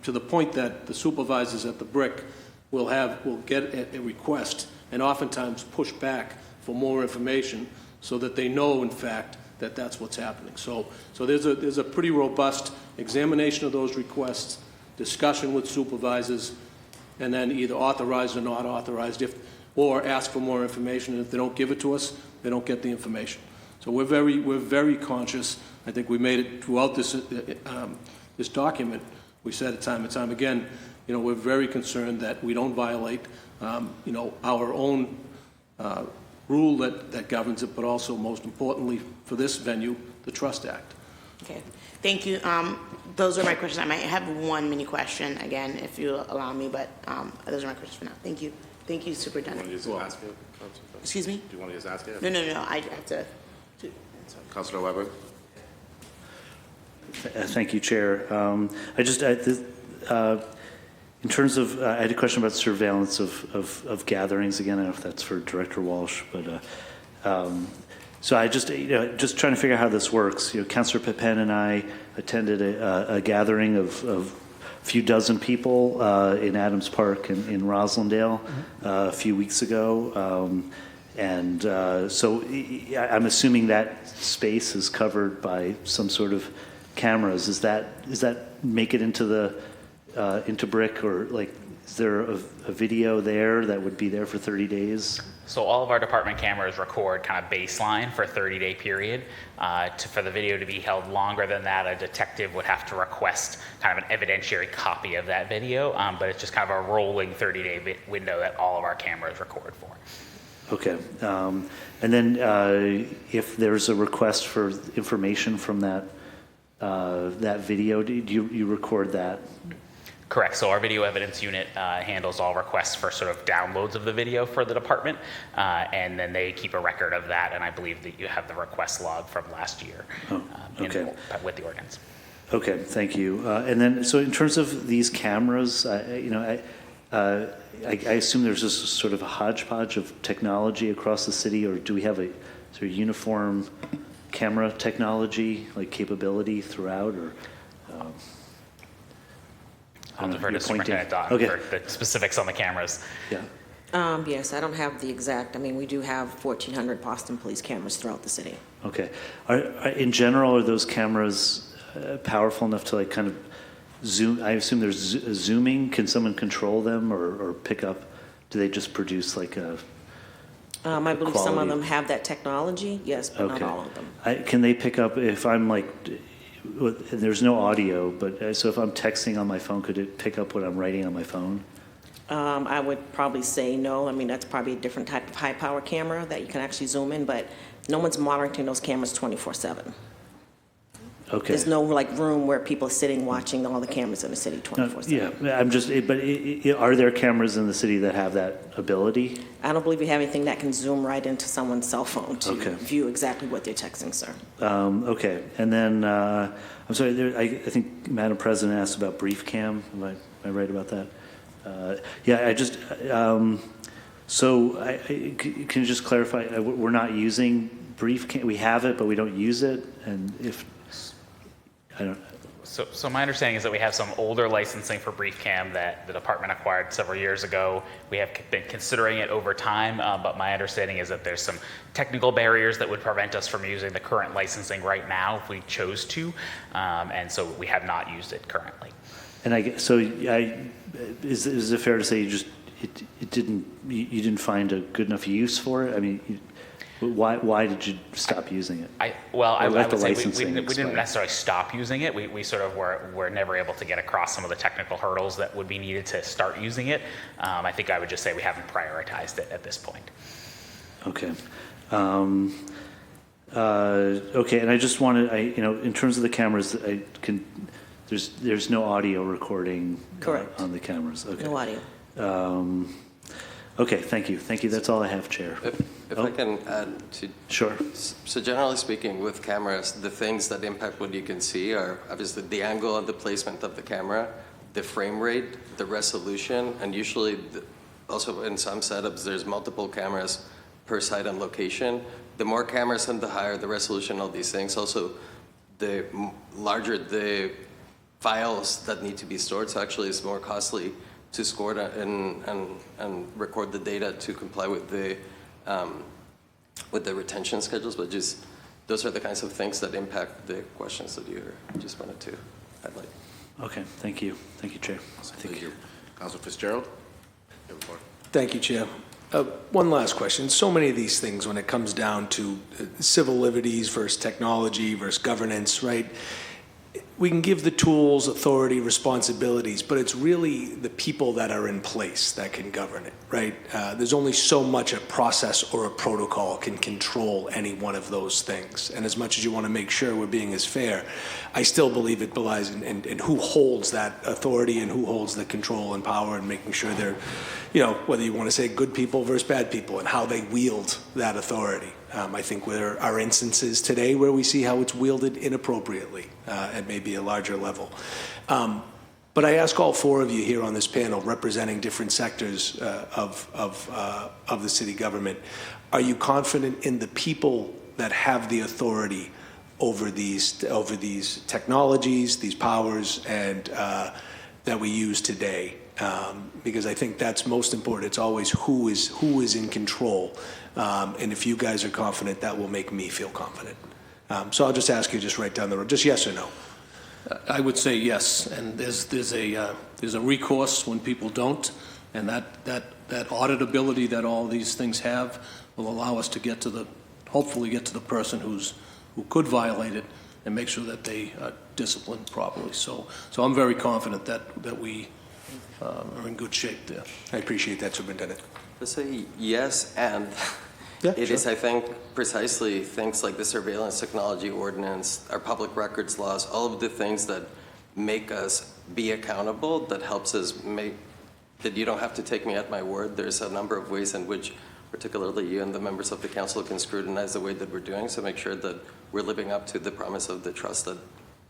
to the point that the supervisors at the BRIC will get a request and oftentimes push back for more information so that they know, in fact, that that's what's happening. So there's a pretty robust examination of those requests, discussion with supervisors, and then either authorized or not authorized, or ask for more information. And if they don't give it to us, they don't get the information. So we're very conscious. I think we made it throughout this document. We said it time and time again. You know, we're very concerned that we don't violate, you know, our own rule that governs it, but also, most importantly, for this venue, the Trust Act. Okay, thank you. Those are my questions. I might have one mini question again, if you allow me, but those are my questions for now. Thank you. Thank you, Superintendent. Do you want to just ask it? Excuse me? Do you want to just ask it? No, I have to. Councilor Weber? Thank you, Chair. In terms of, I had a question about surveillance of gatherings. Again, I don't know if that's for Director Walsh, but so I just, you know, just trying to figure out how this works. You know, Councilor Pepin and I attended a gathering of a few dozen people in Adams Park in Roslindale a few weeks ago. So I'm assuming that space is covered by some sort of cameras. Does that make it into BRIC, or like, is there a video there that would be there for 30 days? So all of our department cameras record kind of baseline for a 30-day period. For the video to be held longer than that, a detective would have to request kind of an evidentiary copy of that video, but it's just kind of a rolling 30-day window that all of our cameras record for. Okay. And then if there's a request for information from that video, do you record that? Correct. So our video evidence unit handles all requests for sort of downloads of the video for the department, and then they keep a record of that. And I believe that you have the request log from last year with the ordinance. Okay, thank you. And then, so in terms of these cameras, you know, I assume there's this sort of a hodgepodge of technology across the city, or do we have a sort of uniform camera technology, like capability throughout, or? I'll defer to Superintendent Don for the specifics on the cameras. Yeah. Yes, I don't have the exact, I mean, we do have 1,400 Boston police cameras throughout the city. Okay. In general, are those cameras powerful enough to like kind of zoom? I assume there's zooming. Can someone control them or pick up? Do they just produce like a I believe some of quality? them have that technology, yes, but not all of them. Can they pick up if I'm like, there's no audio, but so if I'm texting on my phone, could it pick up what I'm writing on my phone? I would probably say no. I mean, that's probably a different type of high-power camera that you can actually zoom in, but no one's monitoring those cameras 24/7. Okay. There's no like room where people are sitting watching all the cameras in the city 24/7. Yeah, I'm just, but are there cameras in the city that have that ability? I don't believe we have anything that can zoom right into someone's cell phone to Okay. view exactly what they're texting, sir. Okay, and then, I'm sorry, I think Madam President asked about brief cam. Am I right about that? Yeah, I just, can you just clarify, we're not using brief cam, we have it, but we don't use it, and if, I don't. So my understanding is that we have some older licensing for brief cam that the department acquired several years ago. We have been considering it over time, but my understanding is that there's some technical barriers that would prevent us from using the current licensing right now if we chose to, and so we have not used it currently. And is it fair to say you didn't find a good enough use for it? I mean, why did you stop using it? I would say we didn't expire? necessarily stop using it. We sort of were never able to get across some of the technical hurdles that would be needed to start using it. I think I would just say we haven't prioritized it at this point. Okay. Okay, and I just wanted, in terms of the cameras, there's no audio recording Correct. on the cameras. Okay. No audio. Okay, thank you. Thank you. That's all I have, Chair. If I can add to... Sure. So generally speaking, with cameras, the things that impact what you can see are obviously the angle and the placement of the camera, the frame rate, the resolution, and usually also in some setups, there's multiple cameras per site and location. The more cameras and the higher the resolution, all these things. Also, the larger the files that need to be stored, so actually it's more costly to score and record the data to comply with the retention schedules, but just those are the kinds of things that impact the questions that you just wanted to highlight. Okay, thank you. Thank you, Chair. Thank you. Councilor Fitzgerald? You have the floor. Thank you, Chair. One last question. So many of these things, when it comes down to civil liberties versus technology versus governance, right? We can give the tools, authority, responsibilities, but it's really the people that are in place that can govern it, right? There's only so much a process or a protocol can control any one of those things. And as much as you want to make sure we're being as fair, I still believe it belies in who holds that authority and who holds the control and power and making sure they're, whether you want to say good people versus bad people and how they wield that authority. I think there are instances today where we see how it's wielded inappropriately at maybe a larger level. But I ask all four of you here on this panel representing different sectors of the city government, are you confident in the people that have the authority over these technologies, these powers, and that we use today? Because I think that's most important. It's always who is in control. And if you guys are confident, that will make me feel confident. So I'll just ask you just right down the road, just yes or no. I would say yes, and there's a recourse when people don't, and that auditability that all these things have will allow us to hopefully get to the person who could violate it and make sure that they are disciplined properly. So I'm very confident that we are in good shape there. I appreciate that, Superintendent. Let's say yes, and Yeah, it sure. is, I think, precisely things like the surveillance technology ordinance, our public records laws, all of the things that make us be accountable, that helps us make, that you don't have to take me at my word. There's a number of ways in which particularly you and the members of the council can scrutinize the way that we're doing, so make sure that we're living up to the promise of the trust that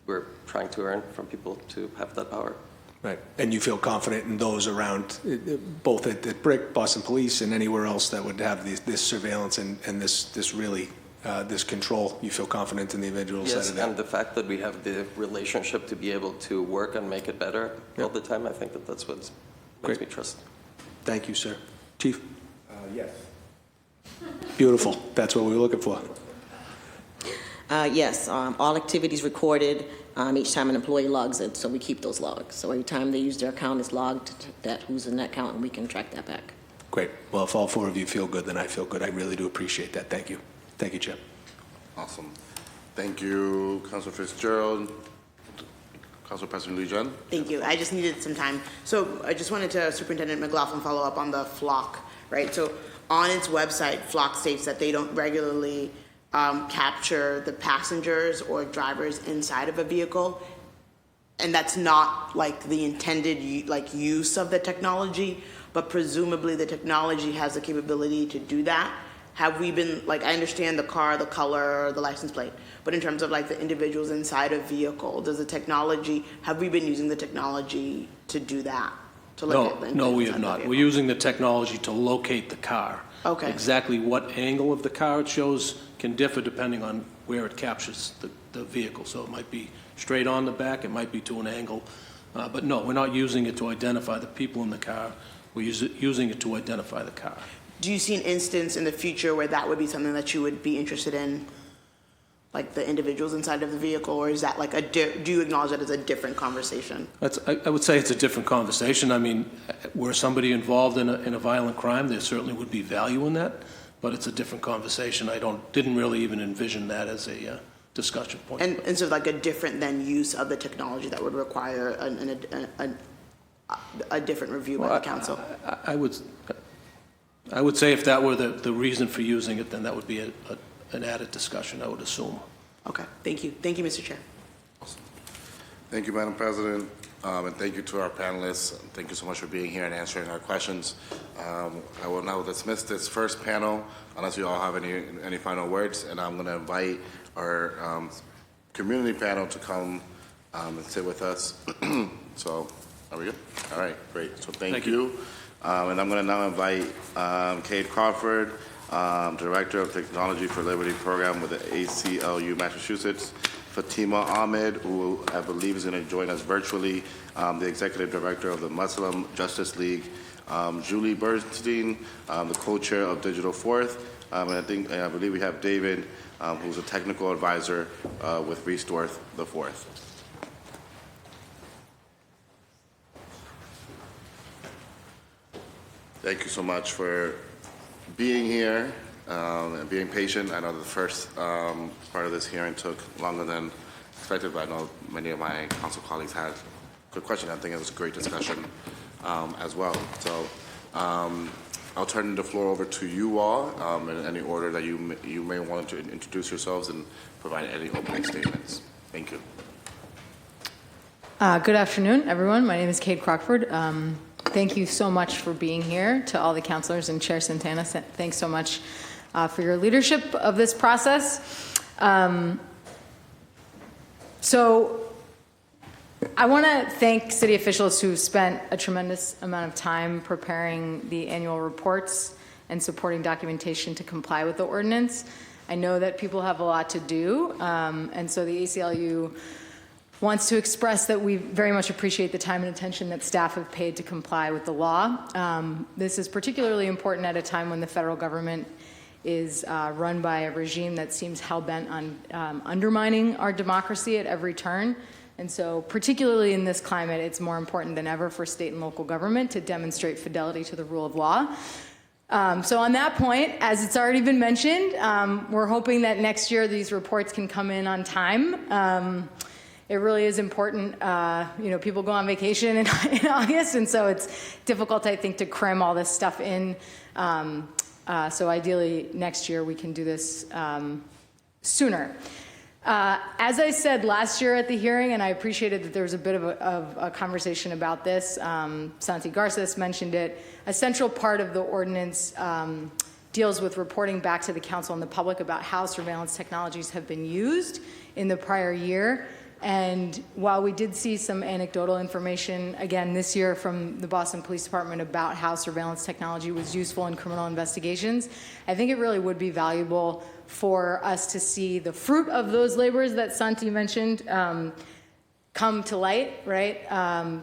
we're trying to earn from people to have that power. Right, and you feel confident in those around, both at BRIC, Boston Police, and anywhere else that would have this surveillance and this really, this control. You feel confident in the individuals that are there? Yes, and the fact that we have the relationship to be able to work and make it better all the time, I think that's what makes me trust. Thank you, sir. Chief? Yes. Beautiful. That's what we were looking for. Yes, all activities recorded each time an employee logs in, so we keep those logs. So every time they use their account, it's logged that who's in that account, and we can track that back. Great. Well, if all four of you feel good, then I feel good. I really do appreciate that. Thank you. Thank you, Chip. Awesome. Thank you, Councilor Fitzgerald. Council President Lee-Jen. Thank you. I just needed some time. So I just wanted to, Superintendent McLaughlin, follow up on the flock, right? So on its website, flock states that they don't regularly capture the passengers or drivers inside of a vehicle. And that's not like the intended use of the technology, but presumably the technology has the capability to do that. Have we been, I understand the car, the color, the license plate, but in terms of the individuals inside a vehicle, does the technology, have we been using the technology to do that? To look at the No, we individuals have inside the not. vehicle? We're using the technology to locate the car. Okay. Exactly what angle of the car it shows can differ depending on where it captures the vehicle. So it might be straight on the back, it might be to an angle. But no, we're not using it to identify the people in the car. We're using it to identify the car. Do you see an instance in the future where that would be something that you would be interested in? Like the individuals inside of the vehicle, or is that do you acknowledge that as a different conversation? I would say it's a different conversation. I mean, were somebody involved in a violent crime, there certainly would be value in that, but it's a different conversation. Didn't really even envision that as a discussion point. And so a different than use of the technology that would require a different review by the council? I would say if that were the reason for using it, then that would be an added discussion, I would assume. Okay, thank you. Thank you, Mr. Chair. Thank you, Madam President, and thank you to our panelists. Thank you so much for being here and answering our questions. I will now dismiss this first panel, unless you all have any final words, and I'm going to invite our community panel to come and sit with us. So, are we good? All right, great. So thank you. And I'm going to now invite Kate Crawford, Director of Technology for Liberty Program with the ACLU Massachusetts, Fatima Ahmed, who I believe is going to join us virtually, the Executive Director of the Muslim Justice League, Julie Bernstein, the Co-Chair of Digital Fourth, and I believe we have David, who's a Technical Advisor with Restore the Fourth. Thank you so much for being here and being patient. I know the first part of this hearing took longer than expected, but I know many of my council colleagues had good questions. I think it was a great discussion as well. So I'll turn the floor over to you all in any order that you may want to introduce yourselves and provide any opening statements. Thank you. Good afternoon, everyone. My name is Kate Crockford. Thank you so much for being here. To all the councilors and Chair Santana, thanks so much for your leadership of this process. So I want to thank city officials who spent a tremendous amount of time preparing the annual reports and supporting documentation to comply with the ordinance. I know that people have a lot to do, and so the ACLU wants to express that we very much appreciate the time and attention that staff have paid to comply with the law. This is particularly important at a time when the federal government is run by a regime that seems hell-bent on undermining our democracy at every turn. And so particularly in this climate, it's more important than ever for state and local government to demonstrate fidelity to the rule of law. So on that point, as it's already been mentioned, we're hoping that next year these reports can come in on time. It really is important. People go on vacation in August, and so it's difficult, I think, to cram all this stuff in. So ideally, next year we can do this sooner. As I said last year at the hearing, and I appreciated that there was a bit of a conversation about this, Santi Garces mentioned it, a central part of the ordinance deals with reporting back to the council and the public about how surveillance technologies have been used in the prior year. And while we did see some anecdotal information again this year from the Boston Police Department about how surveillance technology was useful in criminal investigations, I think it really would be valuable for us to see the fruit of those labors that Santi mentioned come to light, right?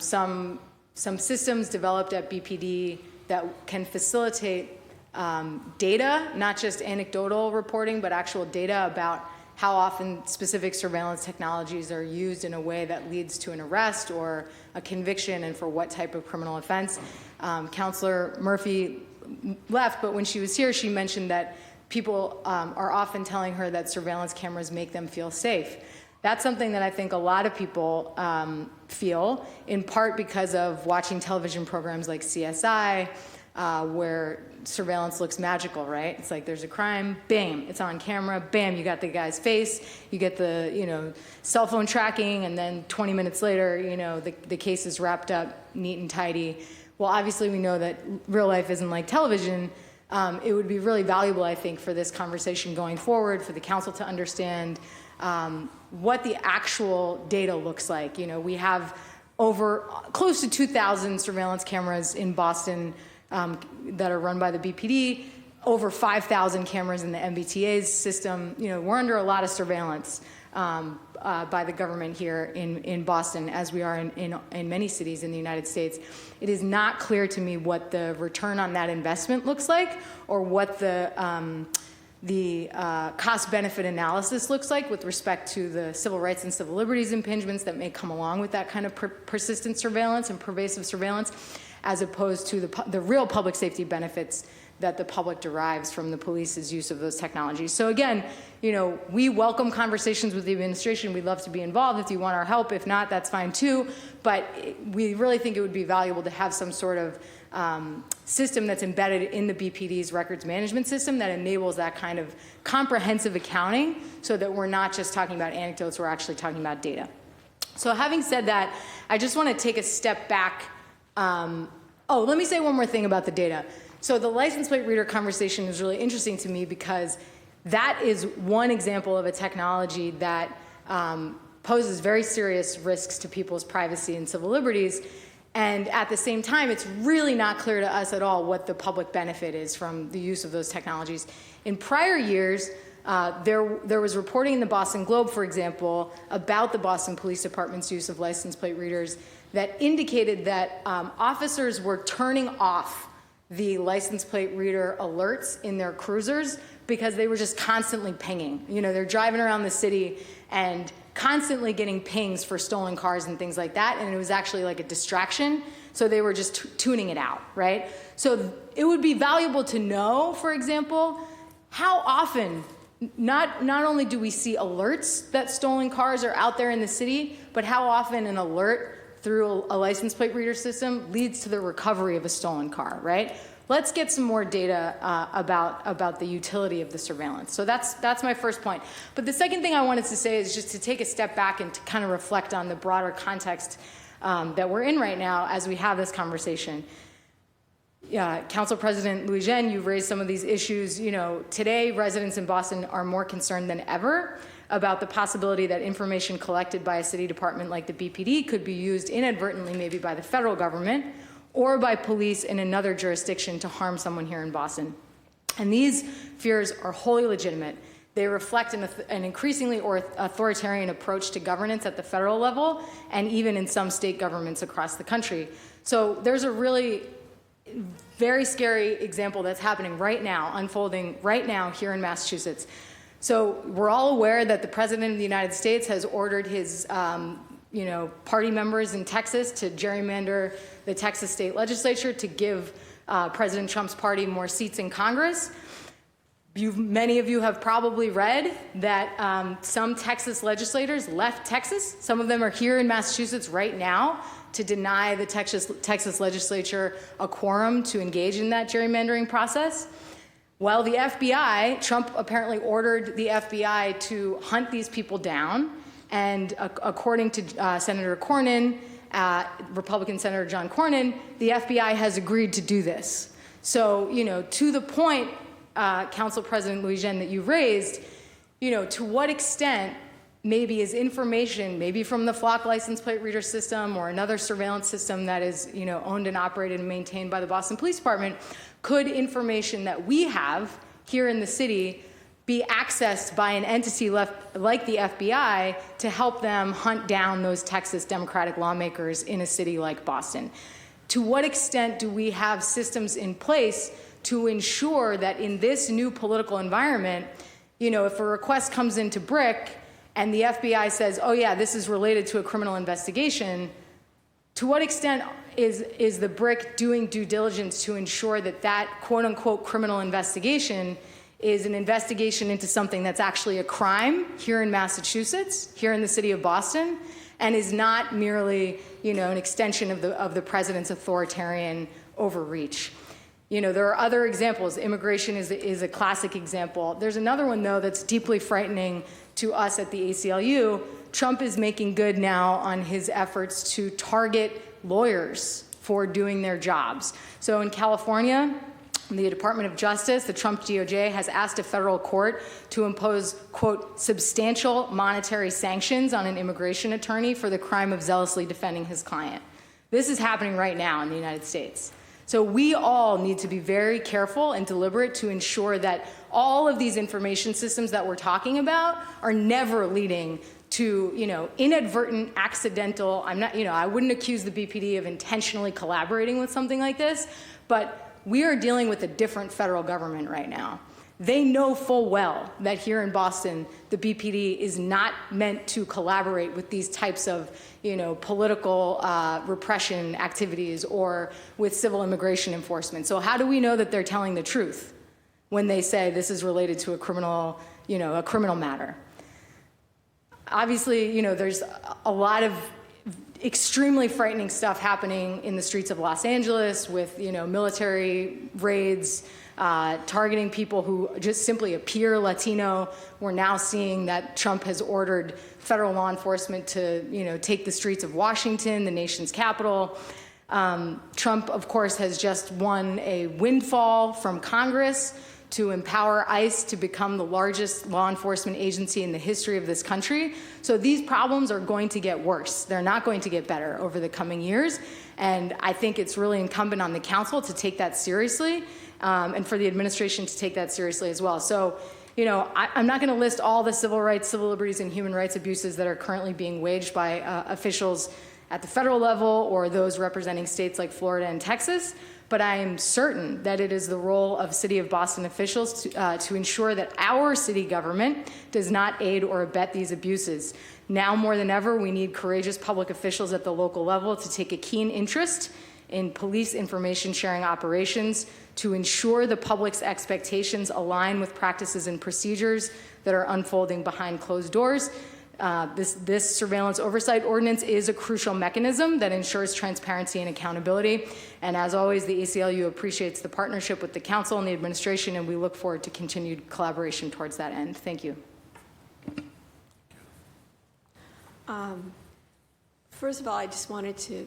Some systems developed at BPD that can facilitate data, not just anecdotal reporting, but actual data about how often specific surveillance technologies are used in a way that leads to an arrest or a conviction, and for what type of criminal offense. Counselor Murphy left, but when she was here, she mentioned that people are often telling her that surveillance cameras make them feel safe. That's something that I think a lot of people feel, in part because of watching television programs like CSI, where surveillance looks magical, right? It's like there's a crime, bam, it's on camera, bam, you got the guy's face, you get the, cell phone tracking, and then 20 minutes later, the case is wrapped up neat and tidy. Well, obviously we know that real life isn't like television. It would be really valuable, I think, for this conversation going forward, for the council to understand what the actual data looks like. We have close to 2,000 surveillance cameras in Boston that are run by the BPD, over 5,000 cameras in the MBTA's system. We're under a lot of surveillance by the government here in Boston, as we are in many cities in the United States. It is not clear to me what the return on that investment looks like, or what the cost-benefit analysis looks like with respect to the civil rights and civil liberties impingements that may come along with that kind of persistent surveillance and pervasive surveillance, as opposed to the real public safety benefits that the public derives from the police's use of those technologies. So again, we welcome conversations with the administration. We'd love to be involved if you want our help. If not, that's fine too. But we really think it would be valuable to have some sort of system that's embedded in the BPD's records management system that enables that kind of comprehensive accounting, so that we're not just talking about anecdotes, we're actually talking about data. So having said that, I just want to take a step back. Let me say one more thing about the data. So the license plate reader conversation is really interesting to me, because that is one example of a technology that poses very serious risks to people's privacy and civil liberties. And at the same time, it's really not clear to us at all what the public benefit is from the use of those technologies. In prior years, there was reporting in the Boston Globe, for example, about the Boston Police Department's use of license plate readers that indicated that officers were turning off the license plate reader alerts in their cruisers because they were just constantly pinging. They're driving around the city and constantly getting pings for stolen cars and things like that, and it was actually like a distraction, so they were just tuning it out, right? So it would be valuable to know, for example, how often, not only do we see alerts that stolen cars are out there in the city, but how often an alert through a license plate reader system leads to the recovery of a stolen car, right? Let's get some more data about the utility of the surveillance. So that's my first point. But the second thing I wanted to say is just to take a step back and to kind of reflect on the broader context that we're in right now as we have this conversation. Council President Louis-Jean, you've raised some of these issues. Today residents in Boston are more concerned than ever about the possibility that information collected by a city department like the BPD could be used inadvertently, maybe by the federal government or by police in another jurisdiction, to harm someone here in Boston. And these fears are wholly legitimate. They reflect an increasingly authoritarian approach to governance at the federal level, and even in some state governments across the country. So there's a really very scary example that's happening right now, unfolding right now here in Massachusetts. So we're all aware that the President of the United States has ordered his party members in Texas to gerrymander the Texas state legislature to give President Trump's party more seats in Congress. Many of you have probably read that some Texas legislators left Texas. Some of them are here in Massachusetts right now to deny the Texas legislature a quorum to engage in that gerrymandering process. Well, the FBI, Trump apparently ordered the FBI to hunt these people down. And according to Senator Cornyn, Republican Senator John Cornyn, the FBI has agreed to do this. So, to the point, Council President Louis-Jean, that you raised, to what extent maybe is information, maybe from the Flock license plate reader system or another surveillance system that is, owned and operated and maintained by the Boston Police Department, could information that we have here in the city be accessed by an entity like the FBI to help them hunt down those Texas Democratic lawmakers in a city like Boston? To what extent do we have systems in place to ensure that in this new political environment, if a request comes into BRIC and the FBI says, oh yeah, this is related to a criminal investigation, to what extent is the BRIC doing due diligence to ensure that that quote unquote criminal investigation is an investigation into something that's actually a crime here in Massachusetts, here in the city of Boston, and is not merely, an extension of the president's authoritarian overreach. There are other examples. Immigration is a classic example. There's another one, though, that's deeply frightening to us at the ACLU. Trump is making good now on his efforts to target lawyers for doing their jobs. So in California, the Department of Justice, the Trump DOJ, has asked a federal court to impose, quote, substantial monetary sanctions on an immigration attorney for the crime of zealously defending his client. This is happening right now in the United States. So we all need to be very careful and deliberate to ensure that all of these information systems that we're talking about are never leading to, inadvertent, accidental, I wouldn't accuse the BPD of intentionally collaborating with something like this, but we are dealing with a different federal government right now. They know full well that here in Boston, the BPD is not meant to collaborate with these types of, political repression activities or with civil immigration enforcement. So how do we know that they're telling the truth when they say this is related to a criminal matter? Obviously, there's a lot of extremely frightening stuff happening in the streets of Los Angeles with, military raids, targeting people who just simply appear Latino. We're now seeing that Trump has ordered federal law enforcement to, take the streets of Washington, the nation's capital. Trump, of course, has just won a windfall from Congress to empower ICE to become the largest law enforcement agency in the history of this country. So these problems are going to get worse. They're not going to get better over the coming years. And I think it's really incumbent on the council to take that seriously, and for the administration to take that seriously as well. So, I'm not going to list all the civil rights, civil liberties, and human rights abuses that are currently being waged by officials at the federal level or those representing states like Florida and Texas. But I am certain that it is the role of City of Boston officials to ensure that our city government does not aid or abet these abuses. Now more than ever, we need courageous public officials at the local level to take a keen interest in police information sharing operations to ensure the public's expectations align with practices and procedures that are unfolding behind closed doors. This surveillance oversight ordinance is a crucial mechanism that ensures transparency and accountability. And as always, the ACLU appreciates the partnership with the council and the administration, and we look forward to continued collaboration towards that end. Thank you. First of all, I just wanted to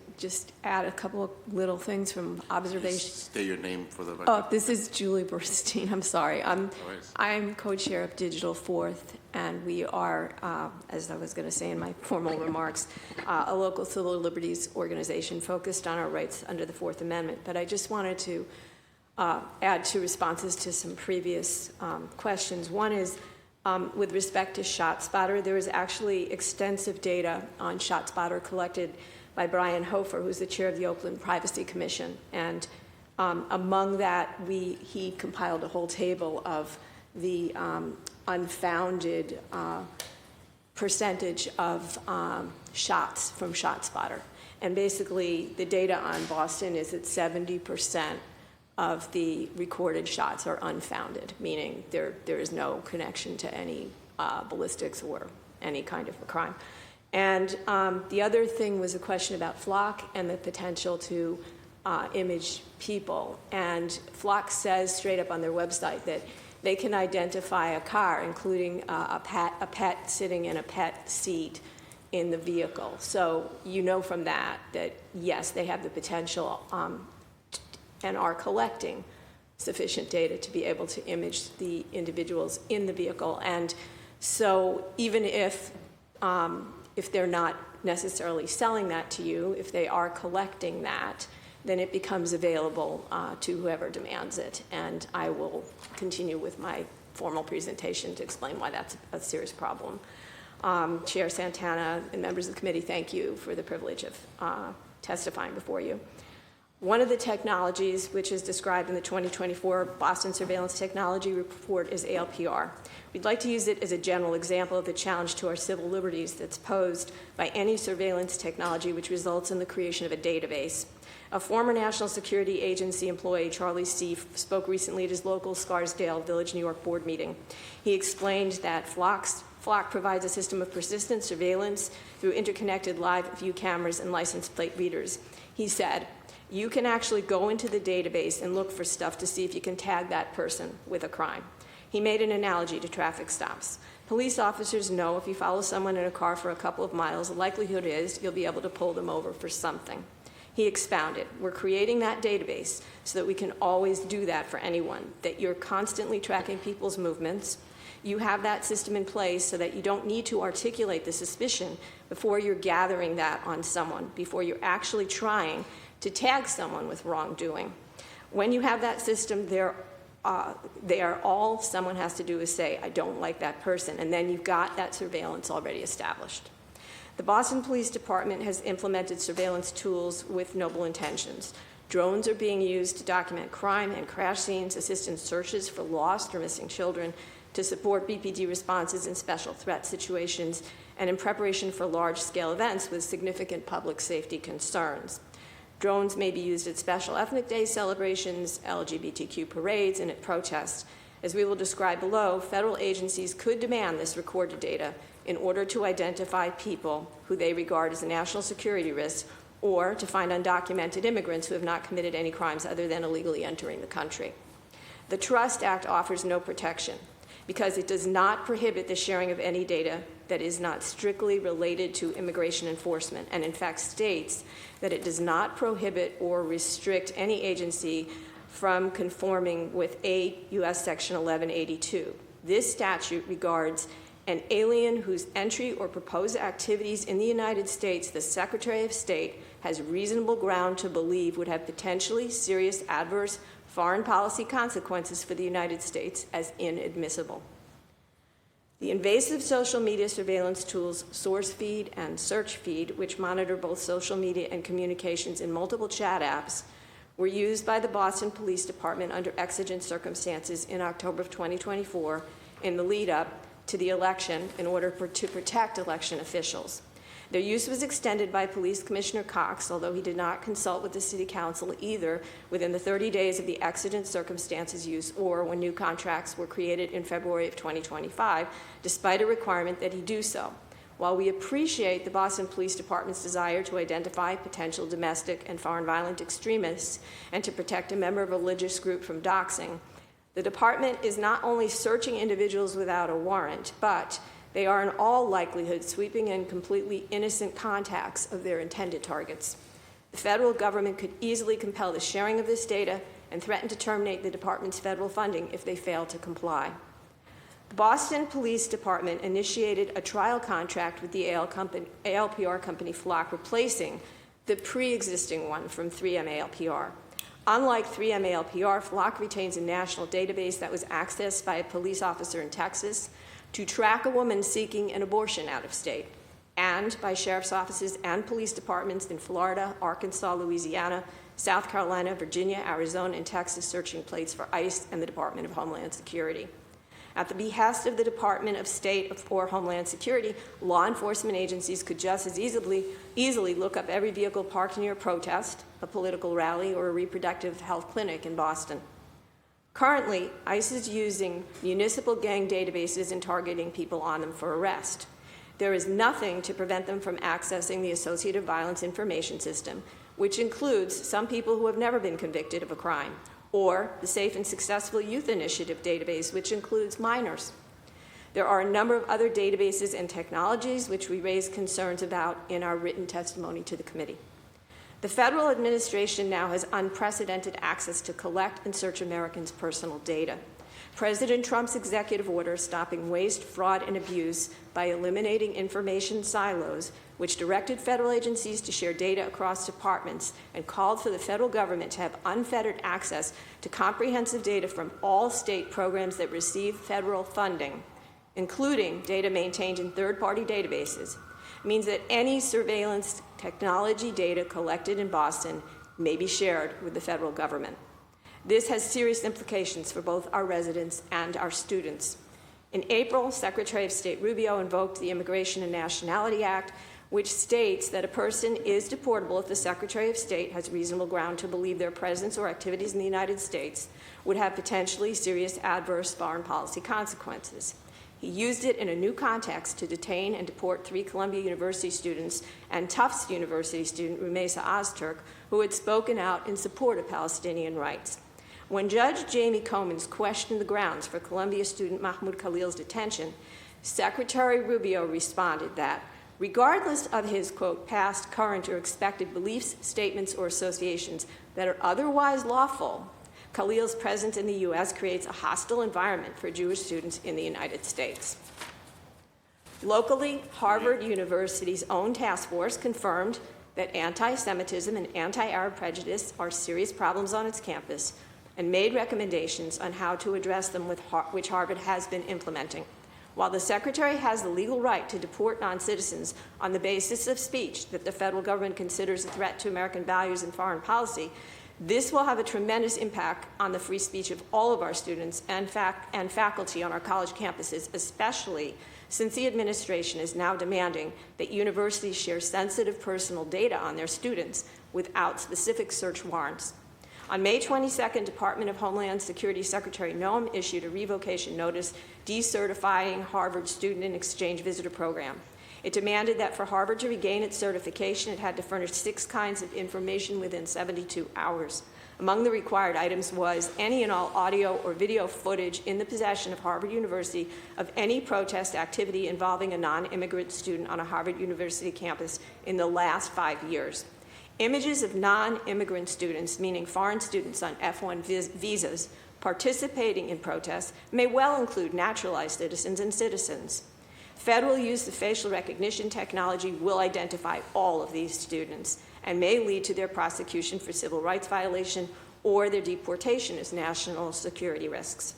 add a couple of little things from observation. State your name for the record. Oh, this is Julie Bernstein. I'm sorry. I'm co-chair of Digital Fourth, and we are, as I was going to say in my formal remarks, a local civil liberties organization focused on our rights under the Fourth Amendment. But I just wanted to add two responses to some previous questions. One is, with respect to ShotSpotter, there is actually extensive data on ShotSpotter collected by Brian Hofer, who's the chair of the Oakland Privacy Commission. And among that, he compiled a whole table of the unfounded percentage of shots from ShotSpotter. And basically, the data on Boston is that 70% of the recorded shots are unfounded, meaning there is no connection to any ballistics or any kind of a crime. And the other thing was a question about Flock and the potential to image people. And Flock says straight up on their website that they can identify a car, including a pet sitting in a pet seat in the vehicle. So from that yes, they have the potential and are collecting sufficient data to be able to image the individuals in the vehicle. And so even if they're not necessarily selling that to you, if they are collecting that, then it becomes available to whoever demands it. And I will continue with my formal presentation to explain why that's a serious problem. Chair Santana and members of the committee, thank you for the privilege of testifying before you. One of the technologies, which is described in the 2024 Boston Surveillance Technology Report, is ALPR. We'd like to use it as a general example of the challenge to our civil liberties that's posed by any surveillance technology which results in the creation of a database. A former National Security Agency employee, Charlie Steve, spoke recently at his local Scarsdale Village, New York board meeting. He explained that Flock provides a system of persistent surveillance through interconnected live view cameras and license plate readers. He said, you can actually go into the database and look for stuff to see if you can tag that person with a crime. He made an analogy to traffic stops. Police officers know if you follow someone in a car for a couple of miles, the likelihood is you'll be able to pull them over for something. He expounded, we're creating that database so that we can always do that for anyone, that you're constantly tracking people's movements. You have that system in place so that you don't need to articulate the suspicion before you're gathering that on someone, before you're actually trying to tag someone with wrongdoing. When you have that system, they are all someone has to do is say, I don't like that person, and then you've got that surveillance already established. The Boston Police Department has implemented surveillance tools with noble intentions. Drones are being used to document crime and crash scenes, assist in searches for lost or missing children, to support BPD responses in special threat situations, and in preparation for large-scale events with significant public safety concerns. Drones may be used at special ethnic day celebrations, LGBTQ parades, and at protests. As we will describe below, federal agencies could demand this recorded data in order to identify people who they regard as a national security risk, or to find undocumented immigrants who have not committed any crimes other than illegally entering the country. The Trust Act offers no protection because it does not prohibit the sharing of any data that is not strictly related to immigration enforcement, and in fact states that it does not prohibit or restrict any agency from conforming with 8 U.S. Section 1182. This statute regards an alien whose entry or proposed activities in the United States the Secretary of State has reasonable ground to believe would have potentially serious adverse foreign policy consequences for the United States as inadmissible. The invasive social media surveillance tools SourceFeed and SearchFeed, which monitor both social media and communications in multiple chat apps, were used by the Boston Police Department under exigent circumstances in October of 2024 in the lead up to the election in order to protect election officials. Their use was extended by Police Commissioner Cox, although he did not consult with the City Council either within the 30 days of the exigent circumstances use or when new contracts were created in February of 2025, despite a requirement that he do so. While we appreciate the Boston Police Department's desire to identify potential domestic and foreign violent extremists and to protect a member of a religious group from doxing, the department is not only searching individuals without a warrant, but they are in all likelihood sweeping in completely innocent contacts of their intended targets. The federal government could easily compel the sharing of this data and threaten to terminate the department's federal funding if they fail to comply. The Boston Police Department initiated a trial contract with the ALPR company Flock, replacing the pre-existing one from 3M ALPR. Unlike 3M ALPR, Flock retains a national database that was accessed by a police officer in Texas to track a woman seeking an abortion out of state, and by sheriff's offices and police departments in Florida, Arkansas, Louisiana, South Carolina, Virginia, Arizona, and Texas searching plates for ICE and the Department of Homeland Security. At the behest of the Department of State or Homeland Security, law enforcement agencies could just as easily look up every vehicle parked near a protest, a political rally, or a reproductive health clinic in Boston. Currently, ICE is using municipal gang databases and targeting people on them for arrest. There is nothing to prevent them from accessing the Associated Violence Information System, which includes some people who have never been convicted of a crime, or the Safe and Successful Youth Initiative database, which includes minors. There are a number of other databases and technologies which we raised concerns about in our written testimony to the committee. The federal administration now has unprecedented access to collect and search Americans' personal data. President Trump's executive order stopping waste, fraud, and abuse by eliminating information silos, which directed federal agencies to share data across departments and called for the federal government to have unfettered access to comprehensive data from all state programs that receive federal funding, including data maintained in third-party databases, means that any surveillance technology data collected in Boston may be shared with the federal government. This has serious implications for both our residents and our students. In April, Secretary of State Rubio invoked the Immigration and Nationality Act, which states that a person is deportable if the Secretary of State has reasonable ground to believe their presence or activities in the United States would have potentially serious adverse foreign policy consequences. He used it in a new context to detain and deport 3 Columbia University students and Tufts University student Rumeysa Ozturk, who had spoken out in support of Palestinian rights. When Judge Jamie Comins questioned the grounds for Columbia student Mahmoud Khalil's detention, Secretary Rubio responded that, regardless of his, quote, past, current, or expected beliefs, statements, or associations that are otherwise lawful, Khalil's presence in the U.S. creates a hostile environment for Jewish students in the United States. Locally, Harvard University's own task force confirmed that anti-Semitism and anti-Arab prejudice are serious problems on its campus and made recommendations on how to address them, which Harvard has been implementing. While the Secretary has the legal right to deport non-citizens on the basis of speech that the federal government considers a threat to American values and foreign policy, this will have a tremendous impact on the free speech of all of our students and faculty on our college campuses, especially since the administration is now demanding that universities share sensitive personal data on their students without specific search warrants. On May 22nd, Department of Homeland Security Secretary Noem issued a revocation notice decertifying Harvard's Student and Exchange Visitor Program. It demanded that for Harvard to regain its certification, it had to furnish 6 kinds of information within 72 hours. Among the required items was any and all audio or video footage in the possession of Harvard University of any protest activity involving a non-immigrant student on a Harvard University campus in the last 5 years. Images of non-immigrant students, meaning foreign students on F-1 visas, participating in protests may well include naturalized citizens and citizens. Federal use of facial recognition technology will identify all of these students and may lead to their prosecution for civil rights violation or their deportation as national security risks.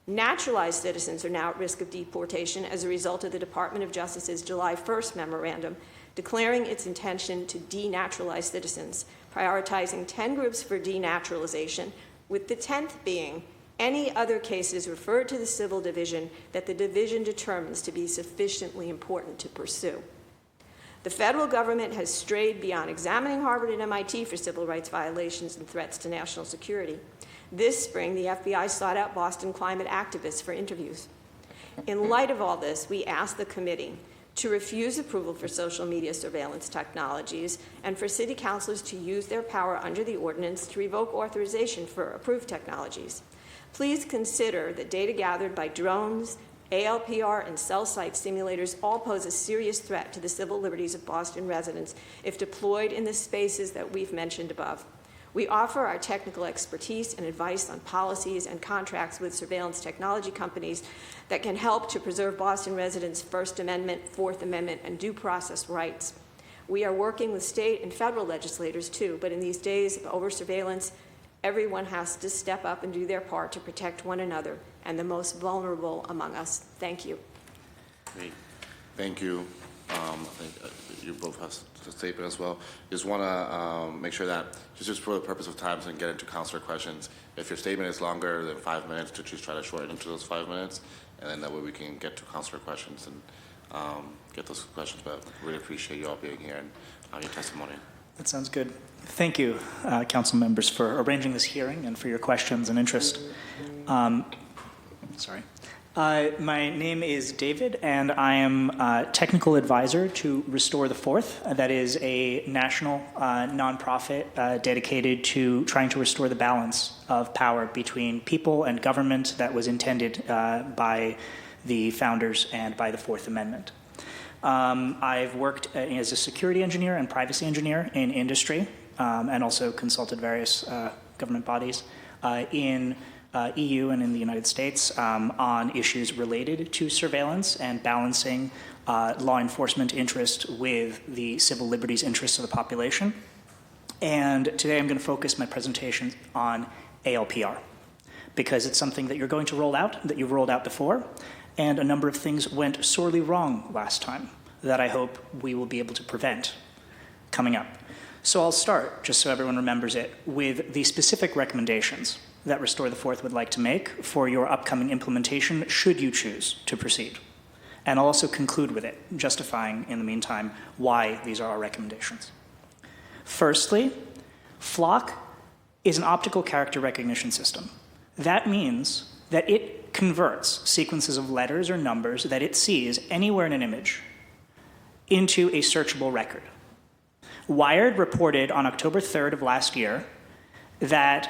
Naturalized citizens are now at risk of deportation as a result of the Department of Justice's July 1st memorandum declaring its intention to denaturalize citizens, prioritizing 10 groups for denaturalization, with the 10th being any other cases referred to the Civil Division that the division determines to be sufficiently important to pursue. The federal government has strayed beyond examining Harvard and MIT for civil rights violations and threats to national security. This spring, the FBI sought out Boston climate activists for interviews. In light of all this, we asked the committee to refuse approval for social media surveillance technologies and for city councilors to use their power under the ordinance to revoke authorization for approved technologies. Please consider that data gathered by drones, ALPR, and cell site simulators all pose a serious threat to the civil liberties of Boston residents if deployed in the spaces that we've mentioned above. We offer our technical expertise and advice on policies and contracts with surveillance technology companies that can help to preserve Boston residents' First Amendment, Fourth Amendment, and due process rights. We are working with state and federal legislators too, but in these days of over-surveillance, everyone has to step up and do their part to protect one another and the most vulnerable among us. Thank you. Great. Thank you. I think you both have a statement as well. Just want to make sure that, just for the purpose of time, so we can get into counselor questions, if your statement is longer than 5 minutes, to just try to shorten into those 5 minutes, and then that way we can get to counselor questions and get those questions. But really appreciate you all being here and your testimony. That sounds good. Thank you, council members, for arranging this hearing and for your questions and interest. My name is David, and I am technical advisor to Restore the Fourth. That is a national nonprofit dedicated to trying to restore the balance of power between people and government that was intended by the founders and by the Fourth Amendment. I've worked as a security engineer and privacy engineer in industry, and also consulted various government bodies in EU and in the United States on issues related to surveillance and balancing law enforcement interest with the civil liberties interests of the population. And today I'm going to focus my presentation on ALPR, because it's something that you're going to roll out, that you've rolled out before, and a number of things went sorely wrong last time that I hope we will be able to prevent coming up. So I'll start, just so everyone remembers it, with the specific recommendations that Restore the Fourth would like to make for your upcoming implementation, should you choose to proceed. And I'll also conclude with it, justifying, in the meantime, why these are our recommendations. Firstly, FLOC is an optical character recognition system. That means that it converts sequences of letters or numbers that it sees anywhere in an image into a searchable record. Wired reported on October 3rd of last year that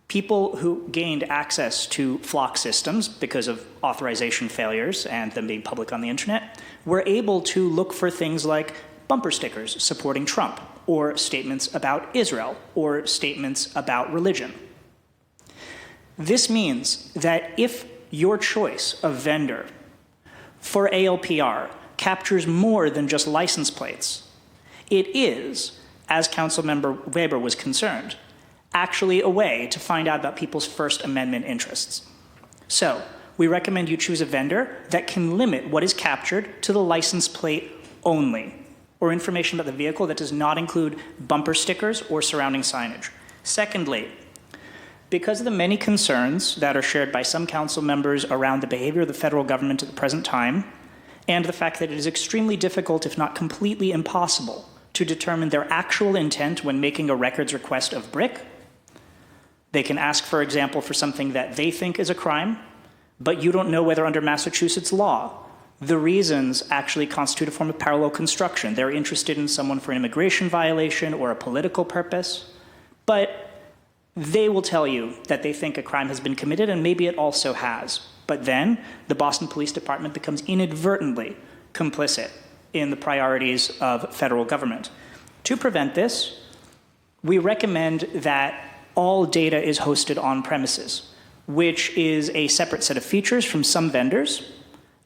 people who gained access to FLOC systems because of authorization failures and them being public on the internet were able to look for things like bumper stickers supporting Trump, or statements about Israel, or statements about religion. This means that if your choice of vendor for ALPR captures more than just license plates, it is, as Councilmember Weber was concerned, actually a way to find out about people's First Amendment interests. So, we recommend you choose a vendor that can limit what is captured to the license plate only, or information about the vehicle that does not include bumper stickers or surrounding signage. Secondly, because of the many concerns that are shared by some council members around the behavior of the federal government at the present time, and the fact that it is extremely difficult, if not completely impossible, to determine their actual intent when making a records request of BRIC, they can ask, for example, for something that they think is a crime, but you don't know whether under Massachusetts law the reasons actually constitute a form of parallel construction. They're interested in someone for an immigration violation or a political purpose, but they will tell you that they think a crime has been committed, and maybe it also has. But then the Boston Police Department becomes inadvertently complicit in the priorities of federal government. To prevent this, we recommend that all data is hosted on premises, which is a separate set of features from some vendors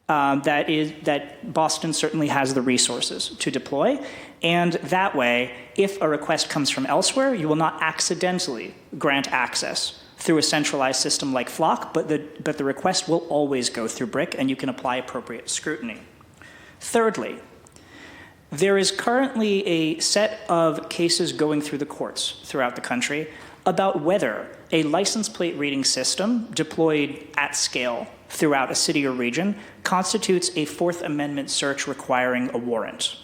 that Boston certainly has the resources to deploy. And that way, if a request comes from elsewhere, you will not accidentally grant access through a centralized system like FLOC, but the request will always go through BRIC, and you can apply appropriate scrutiny. Thirdly, there is currently a set of cases going through the courts throughout the country about whether a license plate reading system deployed at scale throughout a city or region constitutes a Fourth Amendment search requiring a warrant.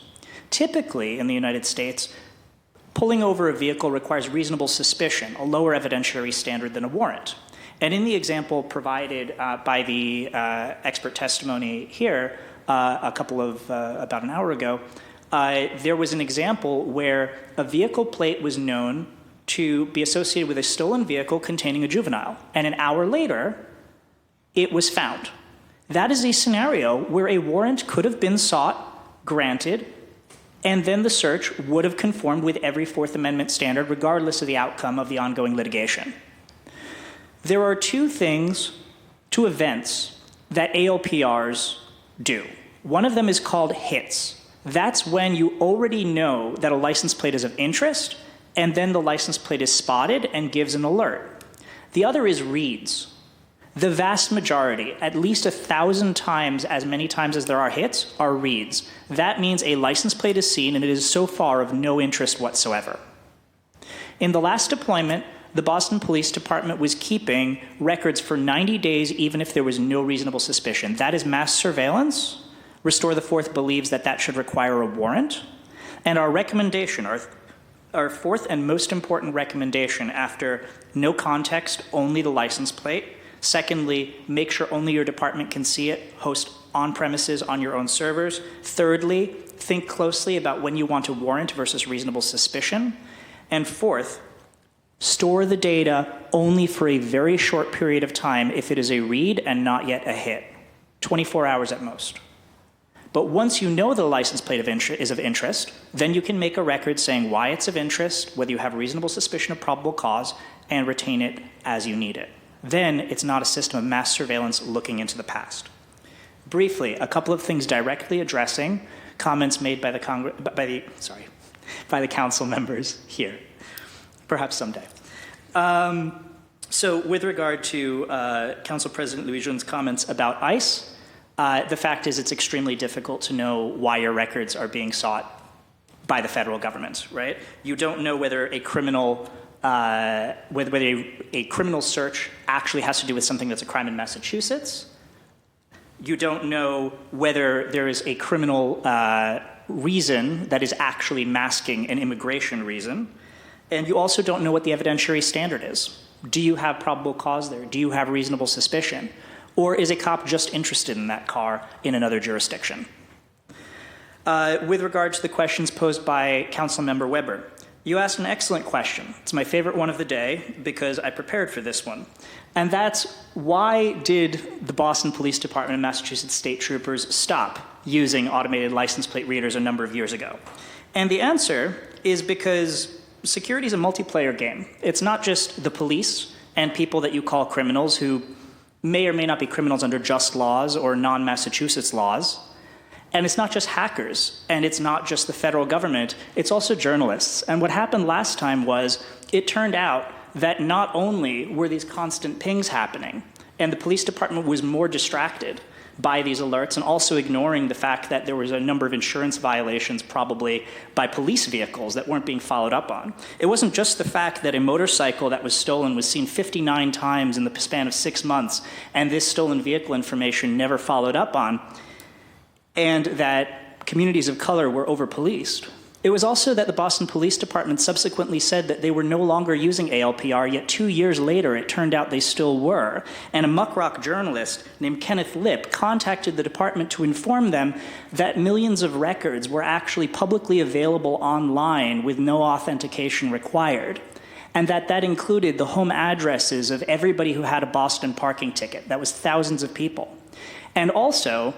Typically, in the United States, pulling over a vehicle requires reasonable suspicion, a lower evidentiary standard than a warrant. And in the example provided by the expert testimony here about an hour ago, there was an example where a vehicle plate was known to be associated with a stolen vehicle containing a juvenile, and an hour later, it was found. That is a scenario where a warrant could have been sought, granted, and then the search would have conformed with every Fourth Amendment standard, regardless of the outcome of the ongoing litigation. There are two events that ALPRs do. One of them is called hits. That's when you already know that a license plate is of interest, and then the license plate is spotted and gives an alert. The other is reads. The vast majority, at least 1,000 times as many times as there are hits, are reads. That means a license plate is seen, and it is so far of no interest whatsoever. In the last deployment, the Boston Police Department was keeping records for 90 days, even if there was no reasonable suspicion. That is mass surveillance. Restore the Fourth believes that that should require a warrant. And our recommendation, our fourth and most important recommendation after no context, only the license plate. Secondly, make sure only your department can see it, host on premises on your own servers. Thirdly, think closely about when you want a warrant versus reasonable suspicion. And fourth, store the data only for a very short period of time if it is a read and not yet a hit, 24 hours at most. But once you know the license plate is of interest, then you can make a record saying why it's of interest, whether you have reasonable suspicion of probable cause, and retain it as you need it. Then it's not a system of mass surveillance looking into the past. Briefly, a couple of things directly addressing comments made by the council members here. Perhaps someday. So with regard to Council President Louis-Jean's comments about ICE, the fact is it's extremely difficult to know why your records are being sought by the federal government, right? You don't know whether a criminal whether a criminal search actually has to do with something that's a crime in Massachusetts. You don't know whether there is a criminal reason that is actually masking an immigration reason. And you also don't know what the evidentiary standard is. Do you have probable cause there? Do you have reasonable suspicion? Or is a cop just interested in that car in another jurisdiction? With regard to the questions posed by Councilmember Weber, you asked an excellent question. It's my favorite one of the day because I prepared for this one. And that's, why did the Boston Police Department and Massachusetts State Troopers stop using automated license plate readers a number of years ago? And the answer is because security is a multiplayer game. It's not just the police and people that you call criminals who may or may not be criminals under just laws or non-Massachusetts laws. And it's not just hackers, and it's not just the federal government, it's also journalists. And what happened last time was, it turned out that not only were these constant pings happening, and the police department was more distracted by these alerts and also ignoring the fact that there was a number of insurance violations probably by police vehicles that weren't being followed up on. It wasn't just the fact that a motorcycle that was stolen was seen 59 times in the span of 6 months, and this stolen vehicle information never followed up on, and that communities of color were over-policed. It was also that the Boston Police Department subsequently said that they were no longer using ALPR, yet 2 years later it turned out they still were. And a Muckrock journalist named Kenneth Lipp contacted the department to inform them that millions of records were actually publicly available online with no authentication required. And that included the home addresses of everybody who had a Boston parking ticket. That was thousands of people. And also,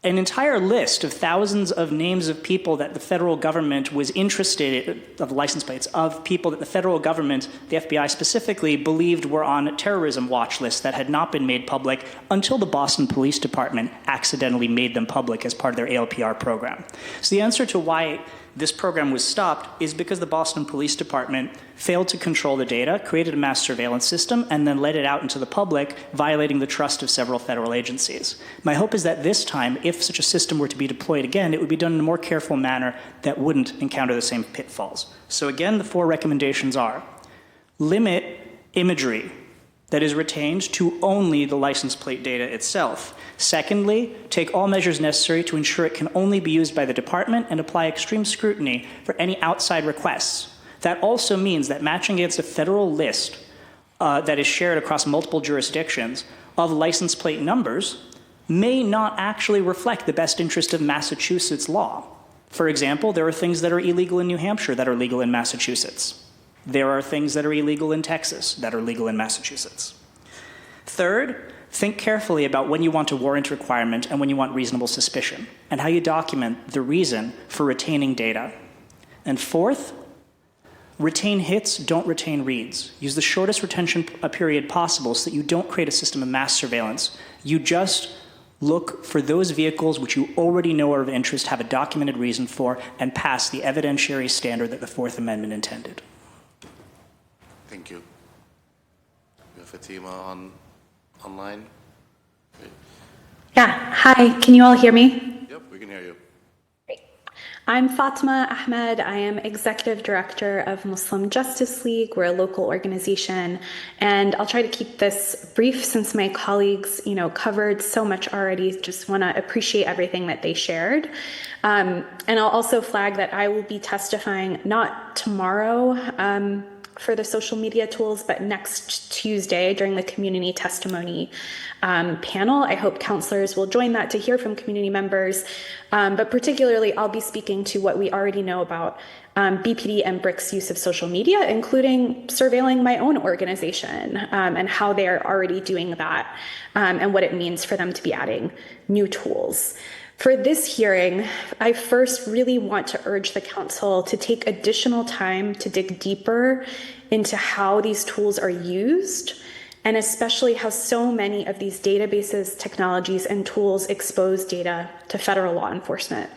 an entire list of thousands of names of people that the federal government was interested in, of license plates, of people that the federal government, the FBI specifically, believed were on terrorism watch lists that had not been made public until the Boston Police Department accidentally made them public as part of their ALPR program. So the answer to why this program was stopped is because the Boston Police Department failed to control the data, created a mass surveillance system, and then let it out into the public, violating the trust of several federal agencies. My hope is that this time, if such a system were to be deployed again, it would be done in a more careful manner that wouldn't encounter the same pitfalls. So again, the 4 recommendations are: limit imagery that is retained to only the license plate data itself. Secondly, take all measures necessary to ensure it can only be used by the department, and apply extreme scrutiny for any outside requests. That also means that matching against a federal list that is shared across multiple jurisdictions of license plate numbers may not actually reflect the best interest of Massachusetts law. For example, there are things that are illegal in New Hampshire that are legal in Massachusetts. There are things that are illegal in Texas that are legal in Massachusetts. Third, think carefully about when you want a warrant requirement and when you want reasonable suspicion, and how you document the reason for retaining data. And fourth, retain hits, don't retain reads. Use the shortest retention period possible so that you don't create a system of mass surveillance. You just look for those vehicles which you already know are of interest, have a documented reason for, and pass the evidentiary standard that the Fourth Amendment intended. Thank you. We have Fatima online. Okay. Yeah, hi, can you all hear me? Yep, we can hear you. Great. I'm Fatima Ahmed. I am Executive Director of Muslim Justice League. We're a local organization, and I'll try to keep this brief since my colleagues, covered so much already. Just want to appreciate everything that they shared. And I'll also flag that I will be testifying not tomorrow, for the social media tools, but next Tuesday during the community testimony panel. I hope counselors will join that to hear from community members, but particularly I'll be speaking to what we already know about BPD and BRIC's use of social media, including surveilling my own organization and how they're already doing that and what it means for them to be adding new tools. For this hearing, I first really want to urge the council to take additional time to dig deeper into how these tools are used, and especially how so many of these databases, technologies, and tools expose data to federal law enforcement.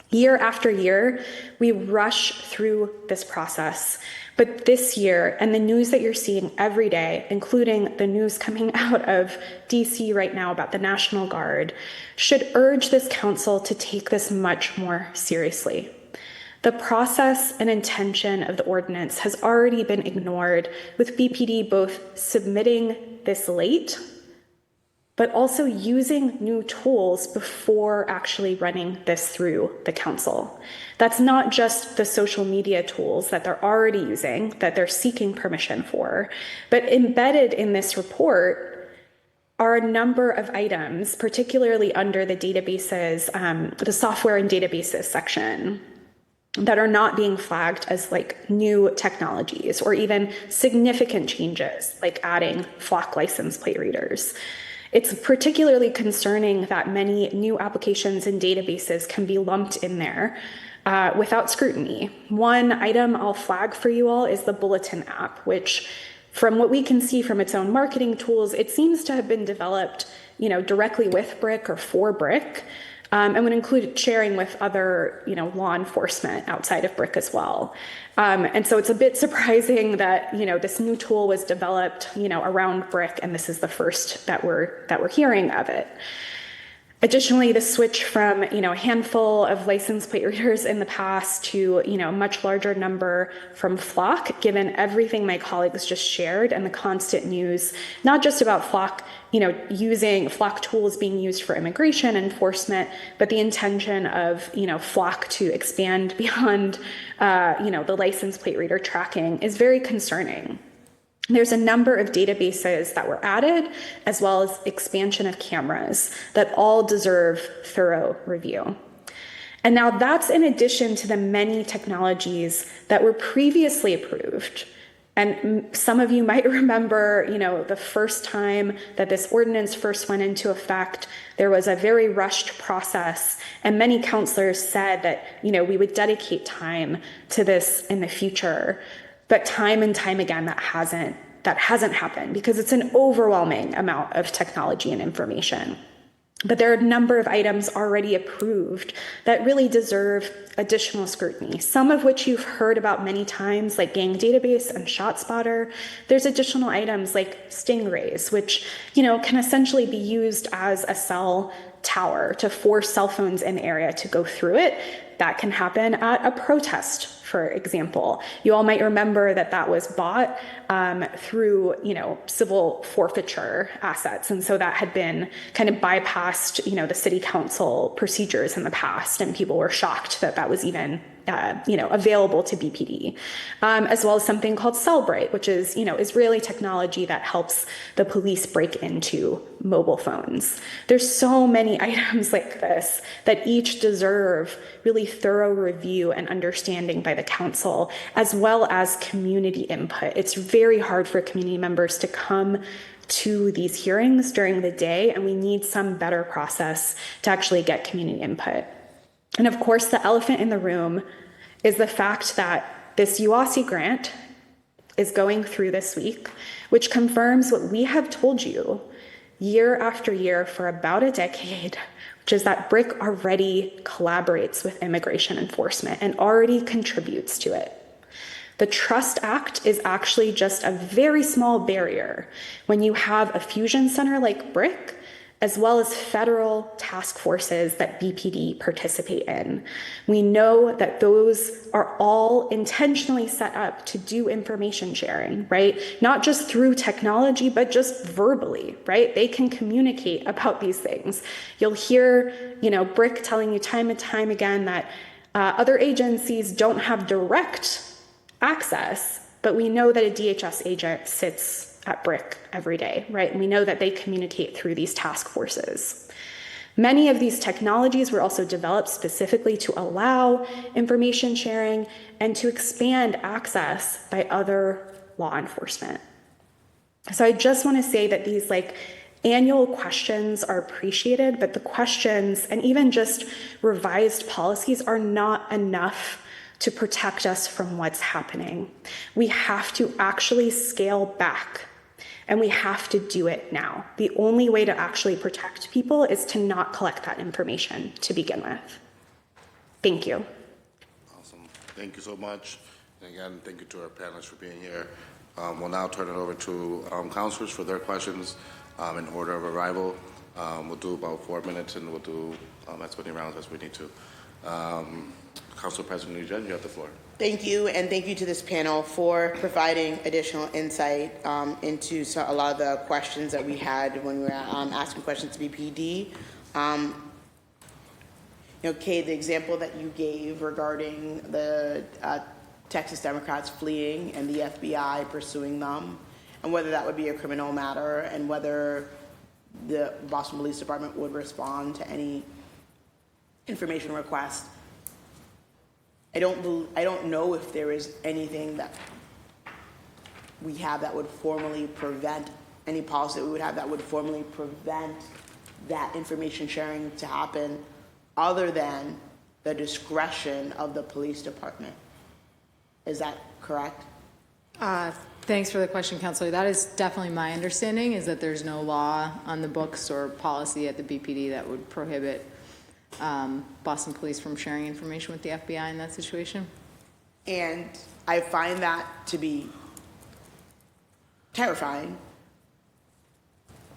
Year after year, we rush through this process. But this year, and the news that you're seeing every day, including the news coming out of DC right now about the National Guard, should urge this council to take this much more seriously. The process and intention of the ordinance has already been ignored, with BPD both submitting this late, but also using new tools before actually running this through the council. That's not just the social media tools that they're already using, that they're seeking permission for, but embedded in this report are a number of items, particularly under the databases, the software and databases section, that are not being flagged as like new technologies or even significant changes, like adding flock license plate readers. It's particularly concerning that many new applications and databases can be lumped in there without scrutiny. One item I'll flag for you all is the Bulletin app, which, from what we can see from its own marketing tools, it seems to have been developed, directly with BRIC or for BRIC, and would include sharing with other, law enforcement outside of BRIC as well. And so it's a bit surprising that, this new tool was developed, around BRIC, and this is the first that we're hearing of it. Additionally, the switch from, a handful of license plate readers in the past to, a much larger number from Flock, given everything my colleagues just shared and the constant news, not just about Flock, using Flock tools being used for immigration enforcement, but the intention of, Flock to expand beyond, the license plate reader tracking is very concerning. There's a number of databases that were added, as well as expansion of cameras that all deserve thorough review. And now that's in addition to the many technologies that were previously approved. And some of you might remember, the first time that this ordinance first went into effect, there was a very rushed process, and many counselors said that, we would dedicate time to this in the future. But time and time again, that hasn't happened because it's an overwhelming amount of technology and information. But there are a number of items already approved that really deserve additional scrutiny, some of which you've heard about many times, like Gang Database and ShotSpotter. There's additional items like Stingrays, which, can essentially be used as a cell tower to force cell phones in the area to go through it. That can happen at a protest, for example. You all might remember that was bought through, civil forfeiture assets. And so that had been kind of bypassed, the city council procedures in the past. And people were shocked that was even available to BPD, as well as something called Cellbrite, which is, Israeli technology that helps the police break into mobile phones. There's so many items like this that each deserve really thorough review and understanding by the council, as well as community input. It's very hard for community members to come to these hearings during the day, and we need some better process to actually get community input. And of course, the elephant in the room is the fact that this UASI grant is going through this week, which confirms what we have told you year after year for about a decade, which is that BRIC already collaborates with immigration enforcement and already contributes to it. The Trust Act is actually just a very small barrier when you have a fusion center like BRIC, as well as federal task forces that BPD participate in. We know that those are all intentionally set up to do information sharing, right? Not just through technology, but just verbally, right? They can communicate about these things. You'll hear, BRIC telling you time and time again that other agencies don't have direct access, but we know that a DHS agent sits at BRIC every day, right? And we know that they communicate through these task forces. Many of these technologies were also developed specifically to allow information sharing and to expand access by other law enforcement. So I just want to say that these annual questions are appreciated, but the questions and even just revised policies are not enough to protect us from what's happening. We have to actually scale back, and we have to do it now. The only way to actually protect people is to not collect that information to begin with. Thank you. Awesome. Thank you so much. And again, thank you to our panelists for being here. We'll now turn it over to counselors for their questions in order of arrival. We'll do about 4 minutes, and we'll do as many rounds as we need to. Council President Nugent, you have the floor. Thank you, and thank you to this panel for providing additional insight into a lot of the questions that we had when we were asking questions to BPD. Kay, the example that you gave regarding the Texas Democrats fleeing and the FBI pursuing them, and whether that would be a criminal matter, and whether the Boston Police Department would respond to any information request. I don't know if there is anything that we have that would formally prevent, any policy that we would have that would formally prevent that information sharing to happen, other than the discretion of the police department. Is that correct? Thanks for the question, Counselor. That is definitely my understanding, is that there's no law on the books or policy at the BPD that would prohibit Boston Police from sharing information with the FBI in that situation. And I find that to be terrifying.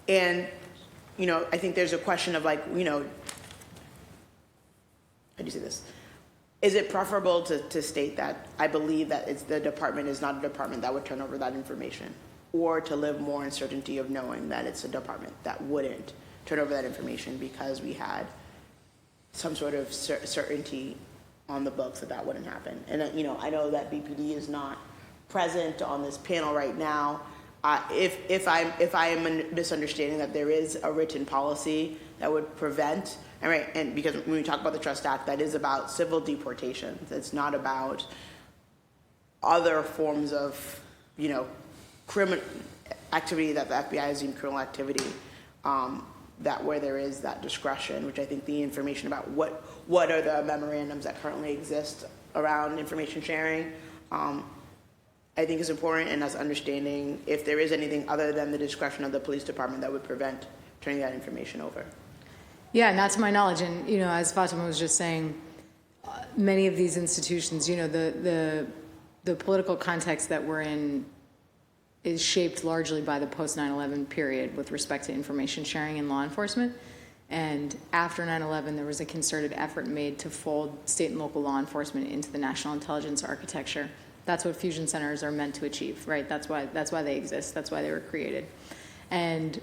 And, I think there's a question of how do you say this? Is it preferable to state that I believe that the department is not a department that would turn over that information, or to live more in certainty of knowing that it's a department that wouldn't turn over that information because we had some sort of certainty on the books that wouldn't happen? And I know that BPD is not present on this panel right now. If I am misunderstanding that there is a written policy that would prevent, and because when we talk about the Trust Act, that is about civil deportations. It's not about other forms of, criminal activity that the FBI has deemed criminal activity. That where there is that discretion, which I think the information about what are the memorandums that currently exist around information sharing, I think is important, and us understanding if there is anything other than the discretion of the police department that would prevent turning that information over. Yeah, not to my knowledge. And, as Fatima was just saying, many of these institutions, the political context that we're in is shaped largely by the post 9/11 period with respect to information sharing in law enforcement. And after 9/11, there was a concerted effort made to fold state and local law enforcement into the national intelligence architecture. That's what fusion centers are meant to achieve, right? That's why they exist. That's why they were created. And,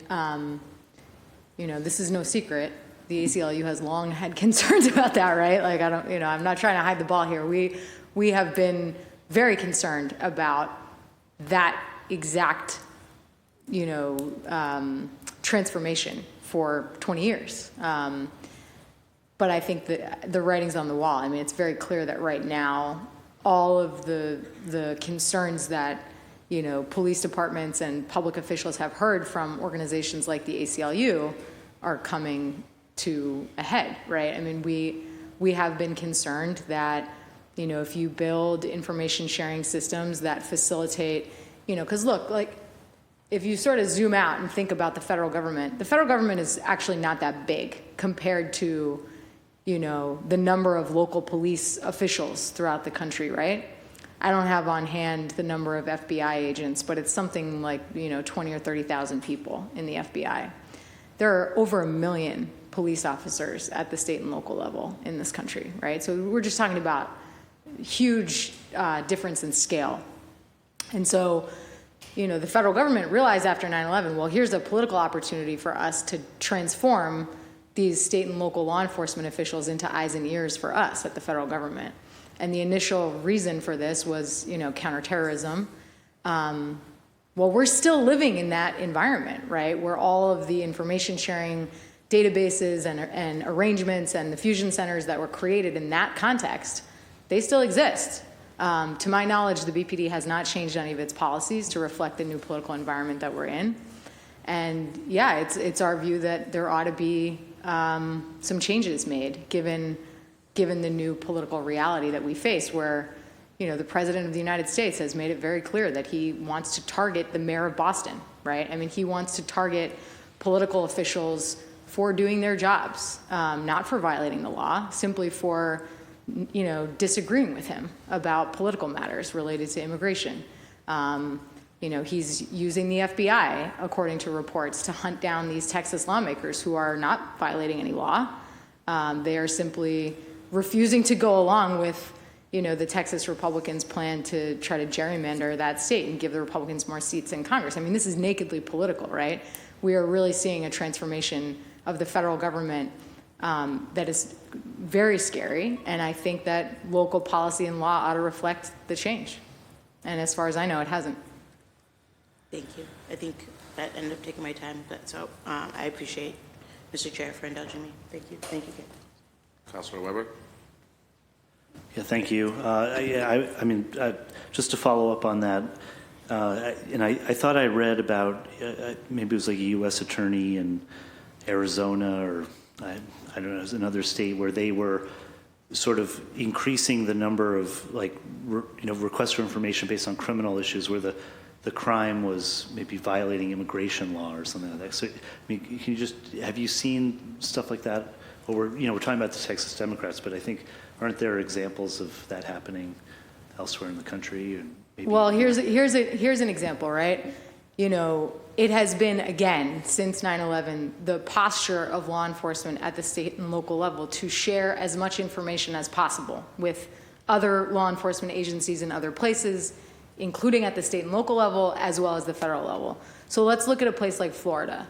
this is no secret. The ACLU has long had concerns about that, right? I'm not trying to hide the ball here. We have been very concerned about that exact, transformation for 20 years. But I think that the writing's on the wall. I mean, it's very clear that right now, all of the concerns that, police departments and public officials have heard from organizations like the ACLU are coming to a head, right? I mean, we have been concerned that, if you build information sharing systems that facilitate, because look, if you sort of zoom out and think about the federal government is actually not that big compared to, the number of local police officials throughout the country, right? I don't have on hand the number of FBI agents, but it's something like, 20 or 30,000 people in the FBI. There are over 1 million police officers at the state and local level in this country, right? So we're just talking about huge difference in scale. And so, the federal government realized after 9/11, well, here's a political opportunity for us to transform these state and local law enforcement officials into eyes and ears for us at the federal government. And the initial reason for this was, counterterrorism. Well, we're still living in that environment, right? Where all of the information sharing databases and arrangements and the fusion centers that were created in that context, they still exist. To my knowledge, the BPD has not changed any of its policies to reflect the new political environment that we're in. And yeah, it's our view that there ought to be some changes made given the new political reality that we face, where the President of the United States has made it very clear that he wants to target the mayor of Boston, right? I mean, he wants to target political officials for doing their jobs, not for violating the law, simply for disagreeing with him about political matters related to immigration. He's using the FBI, according to reports, to hunt down these Texas lawmakers who are not violating any law. They are simply refusing to go along with, the Texas Republicans' plan to try to gerrymander that state and give the Republicans more seats in Congress. I mean, this is nakedly political, right? We are really seeing a transformation of the federal government that is very scary, and I think that local policy and law ought to reflect the change. And as far as I know, it hasn't. Thank you. I think that ended up taking my time, but so I appreciate Mr. Chair for indulging me. Thank you. Thank you. Councilor Weber? Yeah, thank you. I mean, just to follow up on that, and I thought I read about, maybe it was like a U.S. attorney in Arizona or I don't know, it was another state where they were sort of increasing the number of requests for information based on criminal issues where the crime was maybe violating immigration law or something like that. So, I mean, can you just, have you seen stuff like that? Well, we're talking about the Texas Democrats, but I think, aren't there examples of that happening elsewhere in the country? And maybe, well, here's an example, right? It has been, again, since 9/11, the posture of law enforcement at the state and local level to share as much information as possible with other law enforcement agencies in other places, including at the state and local level, as well as the federal level. So let's look at a place like Florida.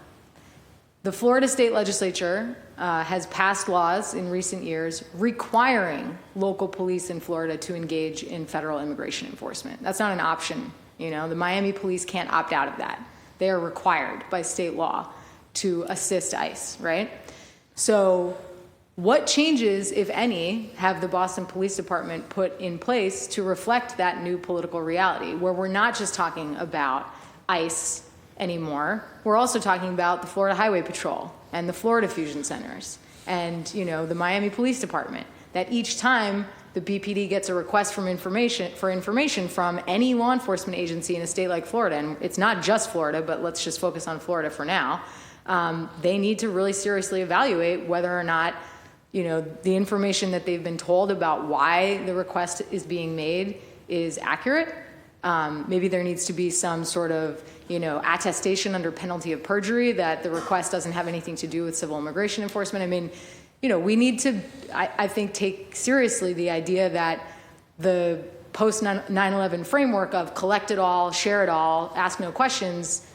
The Florida state legislature has passed laws in recent years requiring local police in Florida to engage in federal immigration enforcement. That's not an option. The Miami police can't opt out of that. They are required by state law to assist ICE, right? So what changes, if any, have the Boston Police Department put in place to reflect that new political reality, where we're not just talking about ICE anymore, we're also talking about the Florida Highway Patrol and the Florida Fusion Centers and, the Miami Police Department, that each time the BPD gets a request for information from any law enforcement agency in a state like Florida, and it's not just Florida, but let's just focus on Florida for now, they need to really seriously evaluate whether or not, the information that they've been told about why the request is being made is accurate. Maybe there needs to be some sort of, attestation under penalty of perjury that the request doesn't have anything to do with civil immigration enforcement. I mean, we need to, I think, take seriously the idea that the post 9/11 framework of collect it all, share it all, ask no questions,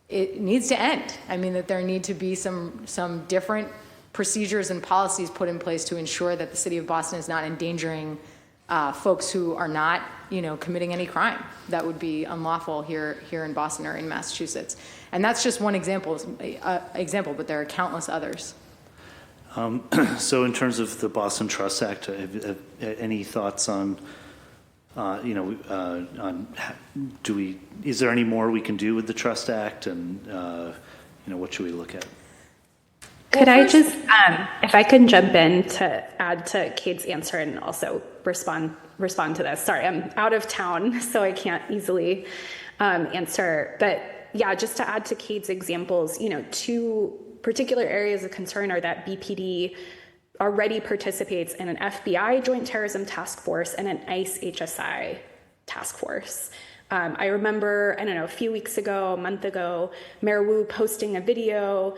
it needs to end. I mean, that there need to be some different procedures and policies put in place to ensure that the city of Boston is not endangering folks who are not, committing any crime that would be unlawful here in Boston or in Massachusetts. And that's just one example, but there are countless others. So in terms of the Boston Trust Act, any thoughts on, is there any more we can do with the Trust Act, and, what should we look at? Could I just, if I can jump in to add to Kate's answer and also respond to this. Sorry, I'm out of town, so I can't easily answer. But yeah, just to add to Kate's examples, two particular areas of concern are that BPD already participates in an FBI Joint Terrorism Task Force and an ICE HSI task force. I remember, a few weeks ago, a month ago, Mayor Wu posting a video,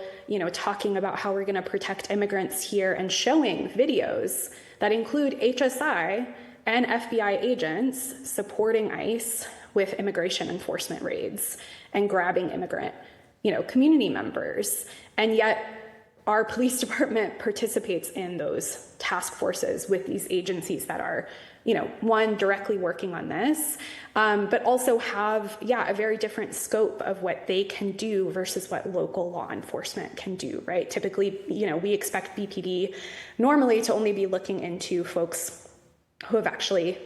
talking about how we're going to protect immigrants here and showing videos that include HSI and FBI agents supporting ICE with immigration enforcement raids and grabbing immigrant, community members. And yet our police department participates in those task forces with these agencies that are, one, directly working on this, but also have, a very different scope of what they can do versus what local law enforcement can do, right? Typically, we expect BPD normally to only be looking into folks who have actually,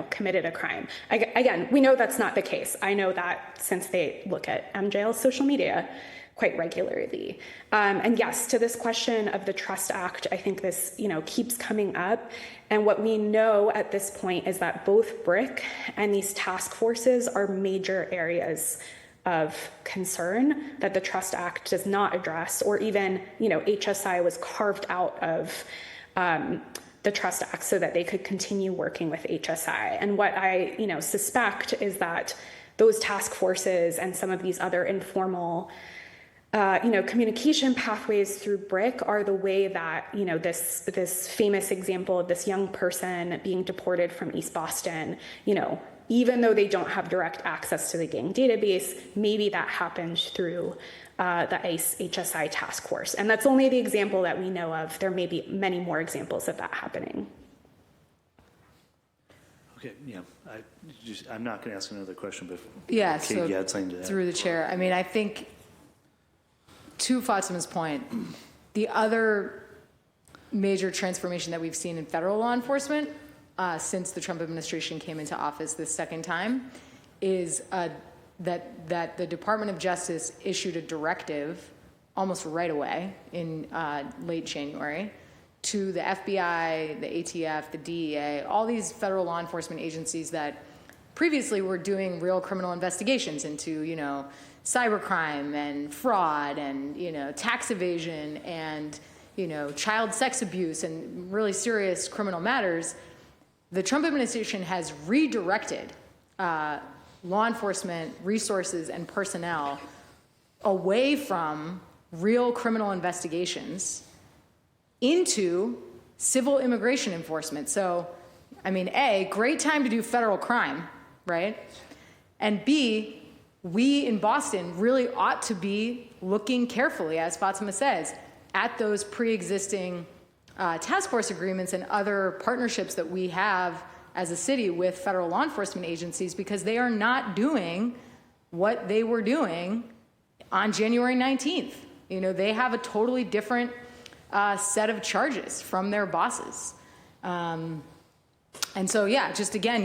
committed a crime. Again, we know that's not the case. I know that since they look at MJL's social media quite regularly. And yes, to this question of the Trust Act, I think this, keeps coming up. And what we know at this point is that both BRIC and these task forces are major areas of concern that the Trust Act does not address, or even, HSI was carved out of the Trust Act so that they could continue working with HSI. And what I, suspect is that those task forces and some of these other informal communication pathways through BRIC are the way that, this famous example of this young person being deported from East Boston, even though they don't have direct access to the gang database, maybe that happened through the ICE HSI task force. And that's only the example that we know of. There may be many more examples of that happening. Okay, yeah, I'm not going to ask another question, but Yeah, Kate, so you had something to add. through the chair, I mean, I think to Fatima's point, the other major transformation that we've seen in federal law enforcement since the Trump administration came into office this second time is that the Department of Justice issued a directive almost right away in late January to the FBI, the ATF, the DEA, all these federal law enforcement agencies that previously were doing real criminal investigations into, cybercrime and fraud and, tax evasion and, child sex abuse and really serious criminal matters. The Trump administration has redirected law enforcement resources and personnel away from real criminal investigations into civil immigration enforcement. So, I mean, A, great time to do federal crime, right? And B, we in Boston really ought to be looking carefully, as Fatima says, at those pre-existing task force agreements and other partnerships that we have as a city with federal law enforcement agencies, because they are not doing what they were doing on January 19th. They have a totally different set of charges from their bosses. And so, yeah, just again,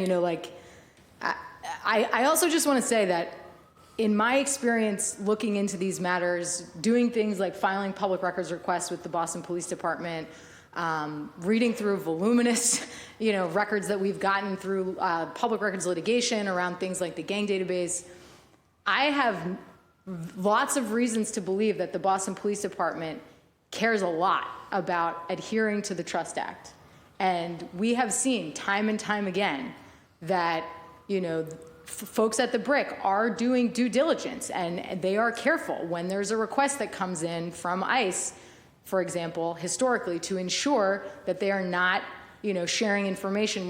I also just want to say that in my experience looking into these matters, doing things like filing public records requests with the Boston Police Department, reading through voluminous, records that we've gotten through public records litigation around things like the gang database, I have lots of reasons to believe that the Boston Police Department cares a lot about adhering to the Trust Act. And we have seen time and time again that, folks at the BRIC are doing due diligence and they are careful when there's a request that comes in from ICE, for example, historically, to ensure that they are not, sharing information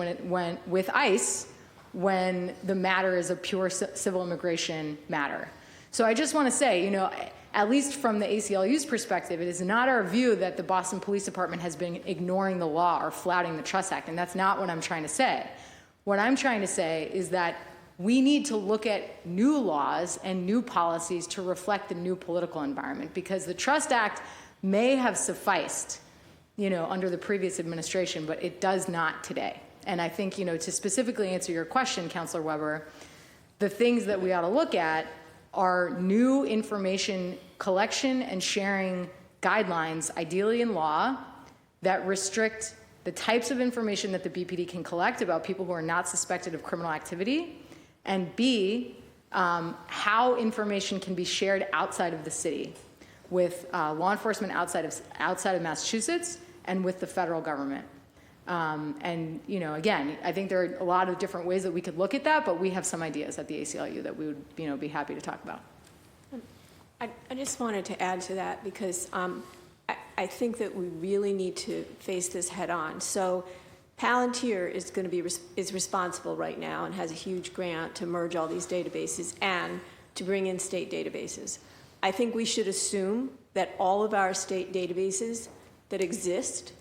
with ICE when the matter is a pure civil immigration matter. So I just want to say, at least from the ACLU's perspective, it is not our view that the Boston Police Department has been ignoring the law or flouting the Trust Act, and that's not what I'm trying to say. What I'm trying to say is that we need to look at new laws and new policies to reflect the new political environment, because the Trust Act may have sufficed, under the previous administration, but it does not today. And I think, to specifically answer your question, Councilor Weber, the things that we ought to look at are new information collection and sharing guidelines, ideally in law, that restrict the types of information that the BPD can collect about people who are not suspected of criminal activity, and B, how information can be shared outside of the city with law enforcement outside of Massachusetts and with the federal government. And, again, I think there are a lot of different ways that we could look at that, but we have some ideas at the ACLU that we would, be happy to talk about. I just wanted to add to that because I think that we really need to face this head on. So Palantir is responsible right now and has a huge grant to merge all these databases and to bring in state databases. I think we should assume that all of our state databases that exist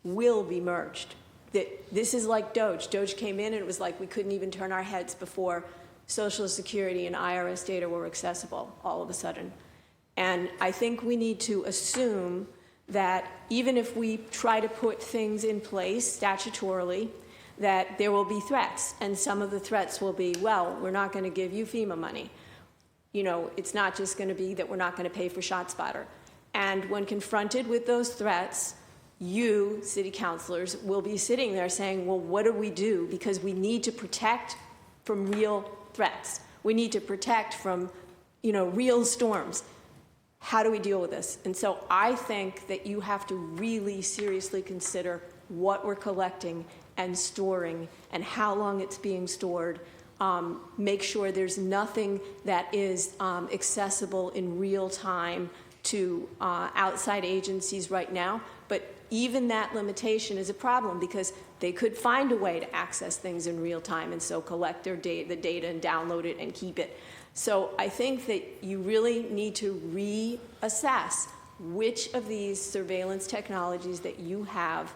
will be merged. That this is like Doge. Doge came in and it was like we couldn't even turn our heads before Social Security and IRS data were accessible all of a sudden. And I think we need to assume that even if we try to put things in place statutorily, that there will be threats. And some of the threats will be, well, we're not going to give you FEMA money. It's not just going to be that we're not going to pay for ShotSpotter. And when confronted with those threats, you, city councilors, will be sitting there saying, well, what do we do? Because we need to protect from real threats. We need to protect from, real storms. How do we deal with this? And so I think that you have to really seriously consider what we're collecting and storing and how long it's being stored, make sure there's nothing that is accessible in real time to outside agencies right now. But even that limitation is a problem because they could find a way to access things in real time and so collect their the data and download it and keep it. So I think that you really need to reassess which of these surveillance technologies that you have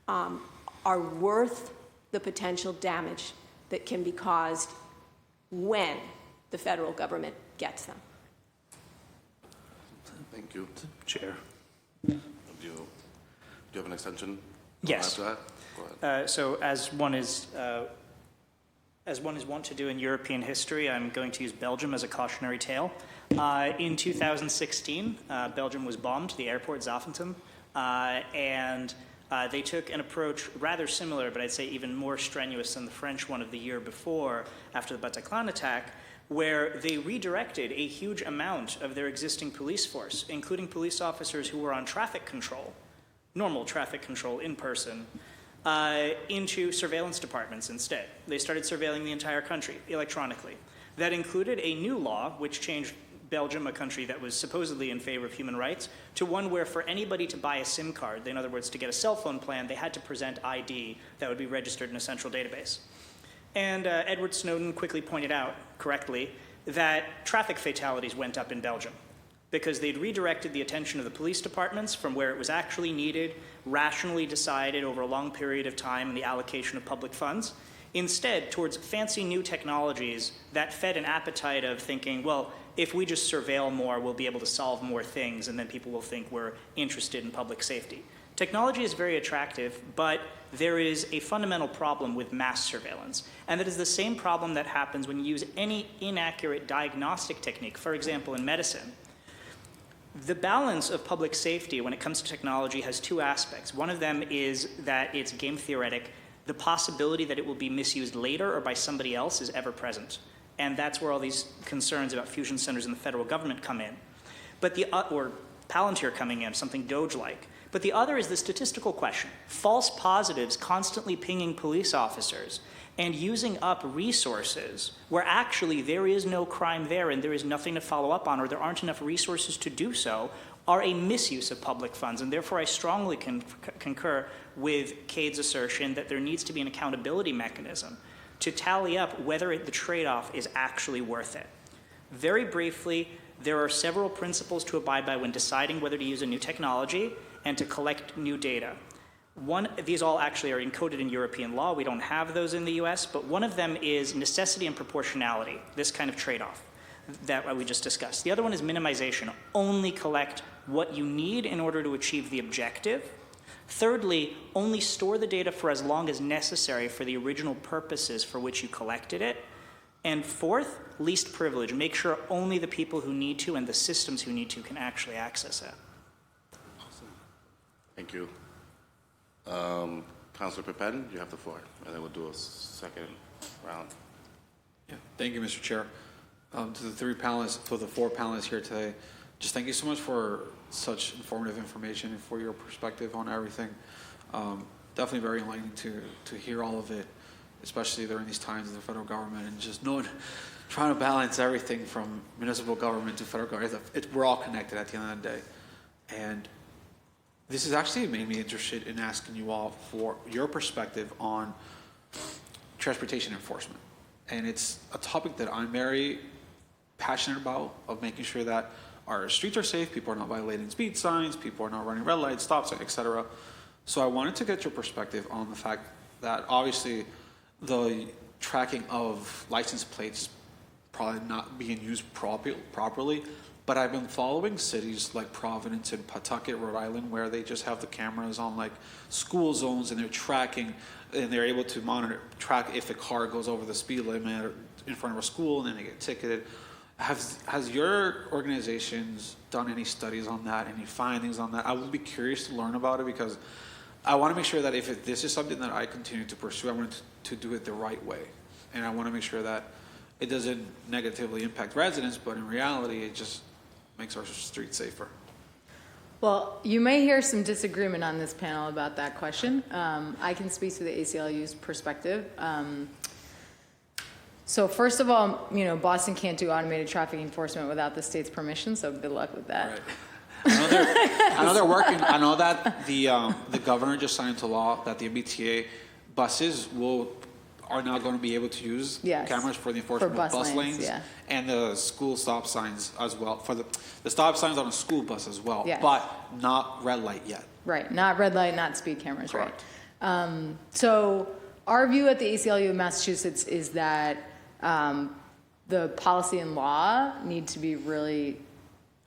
are worth the potential damage that can be caused when the federal government gets them. Thank you. Chair. Do you have an extension? Yes. After that? Go ahead. So as one is wont to do in European history, I'm going to use Belgium as a cautionary tale. In 2016, Belgium was bombed, the airport Zaventem, and they took an approach rather similar, but I'd say even more strenuous than the French one of the year before, after the Bataclan attack, where they redirected a huge amount of their existing police force, including police officers who were on traffic control, normal traffic control in person, into surveillance departments instead. They started surveilling the entire country electronically. That included a new law which changed Belgium, a country that was supposedly in favor of human rights, to one where for anybody to buy a SIM card, in other words, to get a cell phone plan, they had to present ID that would be registered in a central database. And Edward Snowden quickly pointed out, correctly, that traffic fatalities went up in Belgium because they'd redirected the attention of the police departments from where it was actually needed, rationally decided over a long period of time in the allocation of public funds, instead towards fancy new technologies that fed an appetite of thinking, well, if we just surveil more, we'll be able to solve more things, and then people will think we're interested in public safety. Technology is very attractive, but there is a fundamental problem with mass surveillance, and that is the same problem that happens when you use any inaccurate diagnostic technique, for example, in medicine. The balance of public safety when it comes to technology has two aspects. One of them is that it's game theoretic. The possibility that it will be misused later or by somebody else is ever present. And that's where all these concerns about fusion centers in the federal government come in. But or Palantir coming in, something Doge-like. But the other is the statistical question. False positives constantly pinging police officers and using up resources where actually there is no crime there and there is nothing to follow up on, or there aren't enough resources to do so, are a misuse of public funds. And therefore I strongly concur with Cade's assertion that there needs to be an accountability mechanism to tally up whether the trade-off is actually worth it. Very briefly, there are several principles to abide by when deciding whether to use a new technology and to collect new data. These all actually are encoded in European law. We don't have those in the US, but one of them is necessity and proportionality, this kind of trade-off that we just discussed. The other one is minimization. Only collect what you need in order to achieve the objective. Thirdly, only store the data for as long as necessary for the original purposes for which you collected it. And fourth, least privilege. Make sure only the people who need to and the systems who need to can actually access it. Awesome. Thank you. Councilor Pepin, you have the floor, and then we'll do a second round. Yeah, thank you, Mr. Chair. To the three panelists, for the four panelists here today, just thank you so much for such informative information and for your perspective on everything. Definitely very enlightening to hear all of it, especially during these times of the federal government and just trying to balance everything from municipal government to federal government. We're all connected at the end of the day. And this has actually made me interested in asking you all for your perspective on transportation enforcement. And it's a topic that I'm very passionate about, of making sure that our streets are safe, people are not violating speed signs, people are not running red lights, stop signs, etc. So I wanted to get your perspective on the fact that obviously the tracking of license plates probably not being used properly, but I've been following cities like Providence and Pawtucket, Rhode Island, where they just have the cameras on like school zones and they're tracking and they're able to track if a car goes over the speed limit in front of a school and then they get ticketed. Has your organizations done any studies on that, any findings on that? I would be curious to learn about it because I want to make sure that if this is something that I continue to pursue, I want to do it the right way. And I want to make sure that it doesn't negatively impact residents, but in reality, it just makes our streets safer. Well, you may hear some disagreement on this panel about that question. I can speak to the ACLU's perspective. So first of all, Boston can't do automated traffic enforcement without the state's permission, so good luck with that. Right. I know they're working. I know that the governor just signed into law that the MBTA buses are now going to be able to use cameras for the enforcement of bus lanes and the school stop signs as well, for the stop signs on a school bus as well, but not red light yet. Right, not red light, not speed cameras, Correct. right. So our view at the ACLU of Massachusetts is that the policy and law need to be really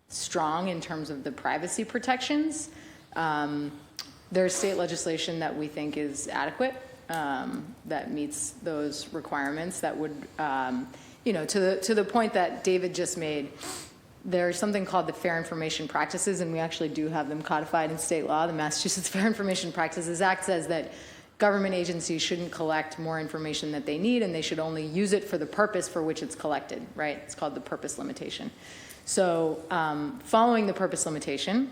strong in terms of the privacy protections. There's state legislation that we think is adequate, that meets those requirements, that would, to the point that David just made, there's something called the Fair Information Practices, and we actually do have them codified in state law. The Massachusetts Fair Information Practices Act says that government agencies shouldn't collect more information that they need, and they should only use it for the purpose for which it's collected, right? It's called the purpose limitation. So following the purpose limitation,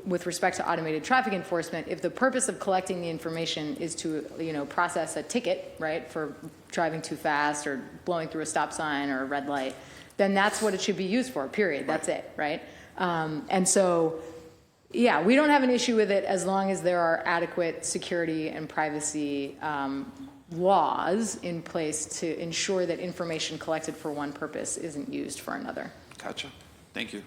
with respect to automated traffic enforcement, if the purpose of collecting the information is to, process a ticket, right, for driving too fast or blowing through a stop sign or a red light, then that's what it should be used for, period. That's it, right? And so, yeah, we don't have an issue with it as long as there are adequate security and privacy laws in place to ensure that information collected for one purpose isn't used for another. Gotcha. Thank you.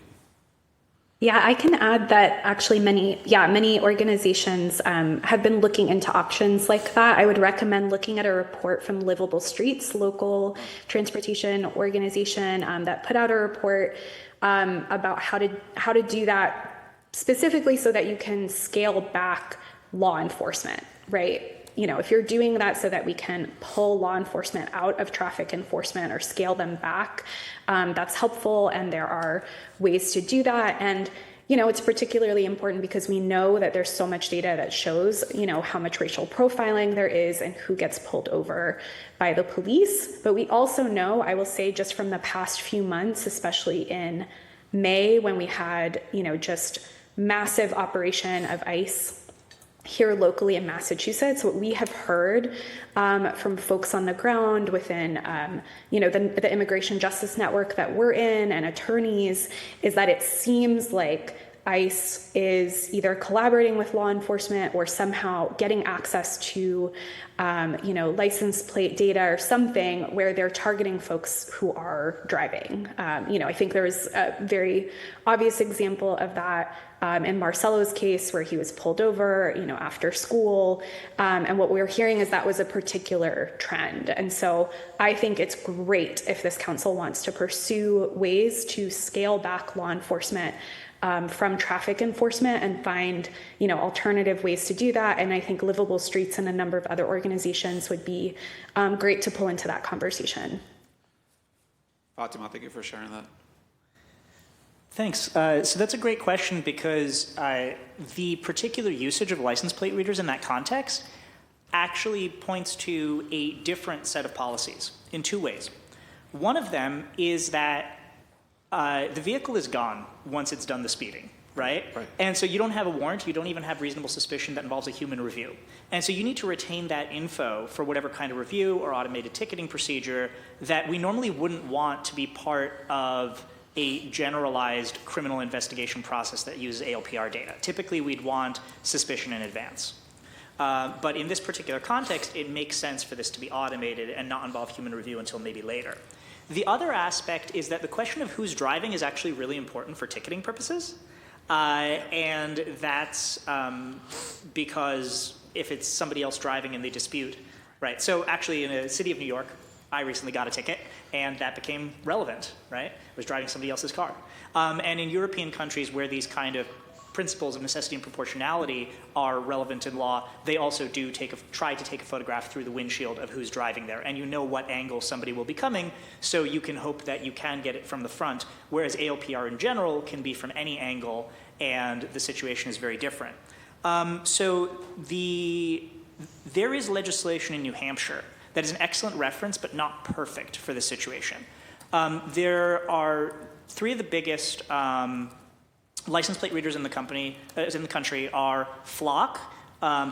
Yeah, I can add that actually many organizations have been looking into options like that. I would recommend looking at a report from Livable Streets, local transportation organization that put out a report about how to do that specifically so that you can scale back law enforcement, right? If you're doing that so that we can pull law enforcement out of traffic enforcement or scale them back, that's helpful, and there are ways to do that. And, it's particularly important because we know that there's so much data that shows, how much racial profiling there is and who gets pulled over by the police. But we also know, I will say, just from the past few months, especially in May, when we had, just massive operation of ICE here locally in Massachusetts, what we have heard from folks on the ground within, the immigration justice network that we're in and attorneys is that it seems like ICE is either collaborating with law enforcement or somehow getting access to, license plate data or something where they're targeting folks who are driving. I think there was a very obvious example of that in Marcelo's case, where he was pulled over, after school. And what we're hearing is that was a particular trend. And so I think it's great if this council wants to pursue ways to scale back law enforcement from traffic enforcement and find, alternative ways to do that. And I think Livable Streets and a number of other organizations would be great to pull into that conversation. Fatima, thank you for sharing that. Thanks. So that's a great question because the particular usage of license plate readers in that context actually points to a different set of policies in two ways. One of them is that the vehicle is gone once it's done the speeding, right? And so you don't have a warrant, you don't even have reasonable suspicion that involves a human review. And so you need to retain that info for whatever kind of review or automated ticketing procedure that we normally wouldn't want to be part of a generalized criminal investigation process that uses ALPR data. Typically, we'd want suspicion in advance. But in this particular context, it makes sense for this to be automated and not involve human review until maybe later. The other aspect is that the question of who's driving is actually really important for ticketing purposes. And that's because if it's somebody else driving and they dispute, right? So actually in the city of New York, I recently got a ticket and that became relevant, right? I was driving somebody else's car. And in European countries where these kind of principles of necessity and proportionality are relevant in law, they also do try to take a photograph through the windshield of who's driving there. And you know what angle somebody will be coming, so you can hope that you can get it from the front, whereas ALPR in general can be from any angle, and the situation is very different. There is legislation in New Hampshire that is an excellent reference, but not perfect for this situation. There are three of the biggest license plate readers in the country are Flock,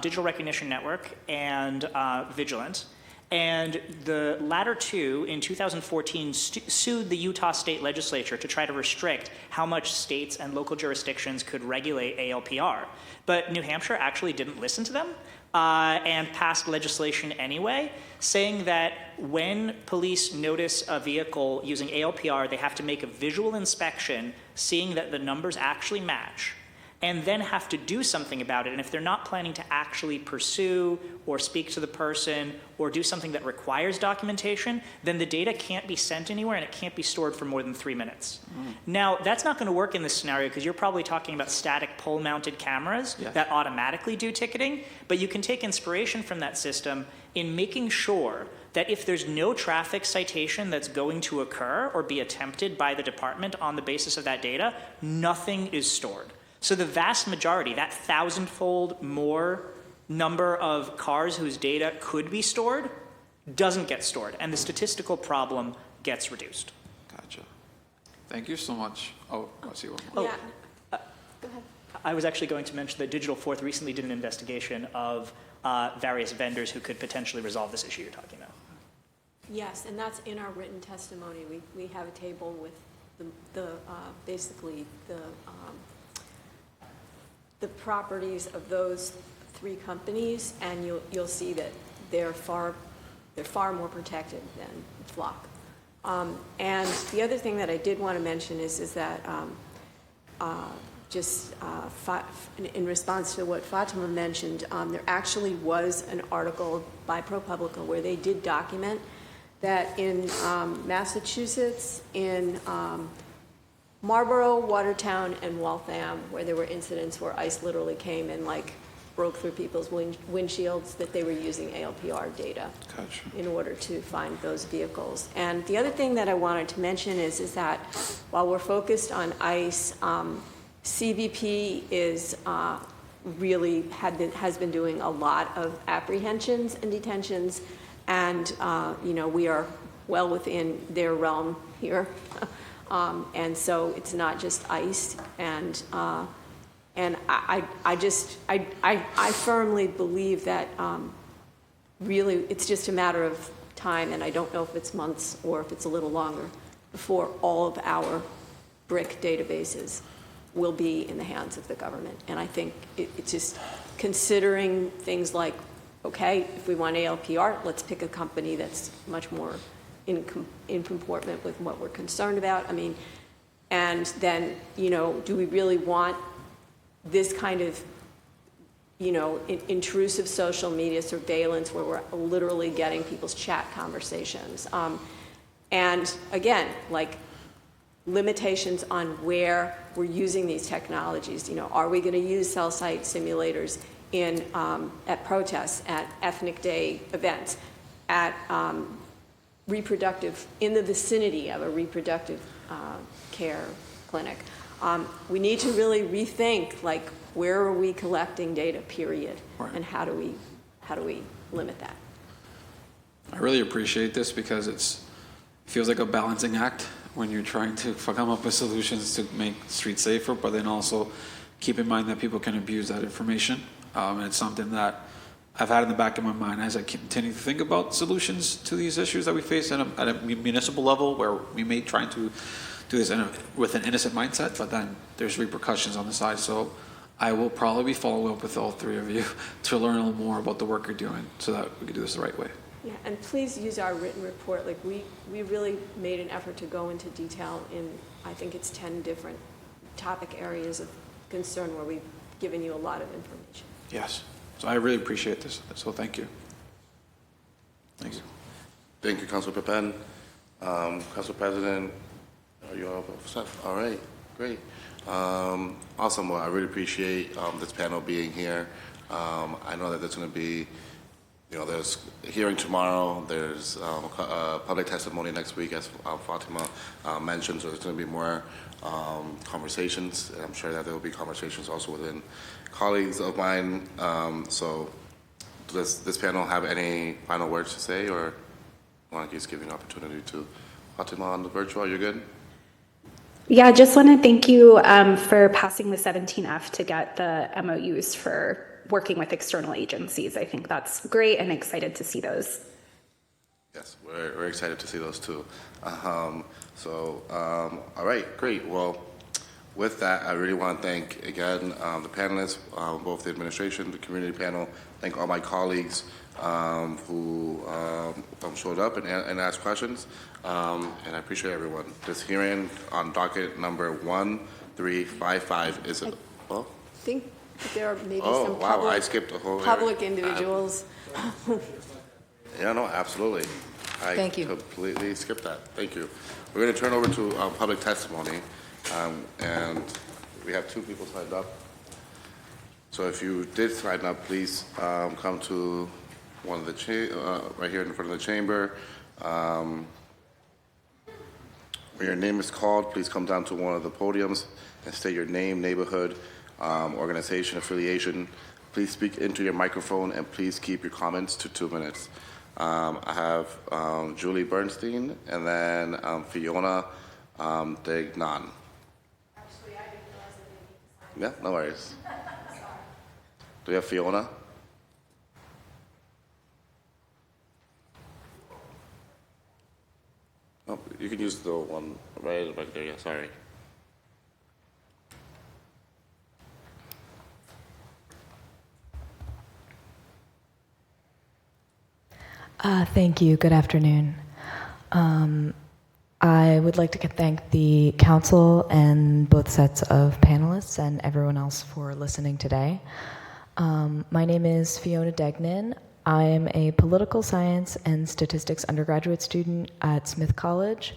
Digital Recognition Network, and Vigilant. And the latter two, in 2014, sued the Utah state legislature to try to restrict how much states and local jurisdictions could regulate ALPR. But New Hampshire actually didn't listen to them and passed legislation anyway, saying that when police notice a vehicle using ALPR, they have to make a visual inspection, seeing that the numbers actually match, and then have to do something about it. And if they're not planning to actually pursue or speak to the person or do something that requires documentation, then the data can't be sent anywhere and it can't be stored for more than 3 minutes. Now, that's not going to work in this scenario because you're probably talking about static pole-mounted cameras that automatically do ticketing, but you can take inspiration from that system in making sure that if there's no traffic citation that's going to occur or be attempted by the department on the basis of that data, nothing is stored. So the vast majority, that 1,000-fold more number of cars whose data could be stored, doesn't get stored, and the statistical problem gets reduced. Gotcha. Thank you so much. Oh, I see one more. Yeah. Go ahead. I was actually going to mention that Digital Fourth recently did an investigation of various vendors who could potentially resolve this issue you're talking about. Yes, and that's in our written testimony. We have a table with basically the properties of those 3 companies, and you'll see that they're far more protected than Flock. And the other thing that I did want to mention is that in response to what Fatima mentioned, there actually was an article by ProPublica where they did document that in Massachusetts, in Marlborough, Watertown, and Waltham, where there were incidents where ICE literally came and broke through people's windshields, that they were using ALPR data in order to find those vehicles. And the other thing that I wanted to mention is that while we're focused on ICE, CBP is really has been doing a lot of apprehensions and detentions, and we are well within their realm here. And so it's not just ICE, and I firmly believe that really it's just a matter of time, and I don't know if it's months or if it's a little longer before all of our BRIC databases will be in the hands of the government. And I think it's just considering things like, okay, if we want ALPR, let's pick a company that's much more in comportment with what we're concerned about. I mean, and then, do we really want this kind of, intrusive social media surveillance where we're literally getting people's chat conversations? And again, limitations on where we're using these technologies. Are we going to use cell site simulators at protests, at ethnic day events, at in the vicinity of a reproductive care clinic? We need to really rethink, where are we collecting data, period, and how do we limit that? I really appreciate this because it feels like a balancing act when you're trying to come up with solutions to make streets safer, but then also keep in mind that people can abuse that information. And it's something that I've had in the back of my mind as I continue to think about solutions to these issues that we face at a municipal level, where we may try to do this with an innocent mindset, but then there's repercussions on the side. So I will probably be following up with all 3 of you to learn a little more about the work you're doing so that we can do this the right way. Yeah, and please use our written report. We really made an effort to go into detail in, I think it's 10 different topic areas of concern where we've given you a lot of information. Yes. So I really appreciate this. So thank you. Thanks. Thank you, Councilor Pepen. Council President, are you all set? All right, great. Awesome. Well, I really appreciate this panel being here. I know that there's going to be, there's a hearing tomorrow. There's public testimony next week, as Fatima mentioned. So there's going to be more conversations. And I'm sure that there will be conversations also within colleagues of mine. So does this panel have any final words to say, or want to just give you an opportunity to Fatima on the virtual? You're good? Yeah, I just want to thank you for passing the 17F to get the MOUs for working with external agencies. I think that's great and excited to see those. Yes, we're excited to see those too. All right, great. Well, with that, I really want to thank, again, the panelists, both the administration, the community panel, thank all my colleagues who showed up and asked questions, and I appreciate everyone. This hearing on docket number 1355 is it? I think there are maybe Oh, some wow, public, I skipped a whole public individuals. Yeah, no, absolutely. Thank you. I completely skipped that. Thank you. We're going to turn over to public testimony, and we have 2 people signed up. So if you did sign up, please come to one of the right here in front of the chamber. When your name is called, please come down to one of the podiums and state your name, neighborhood, organization, affiliation. Please speak into your microphone, and please keep your comments to 2 minutes. I have Julie Bernstein, and then Fiona Degnan. Actually, I didn't realize that they Yeah, no worries. Do we have Fiona? Oh, you can use the one right there. Yeah, sorry. Thank you. Good afternoon. I would like to thank the council and both sets of panelists and everyone else for listening today. My name is Fiona Degnan. I am a political science and statistics undergraduate student at Smith College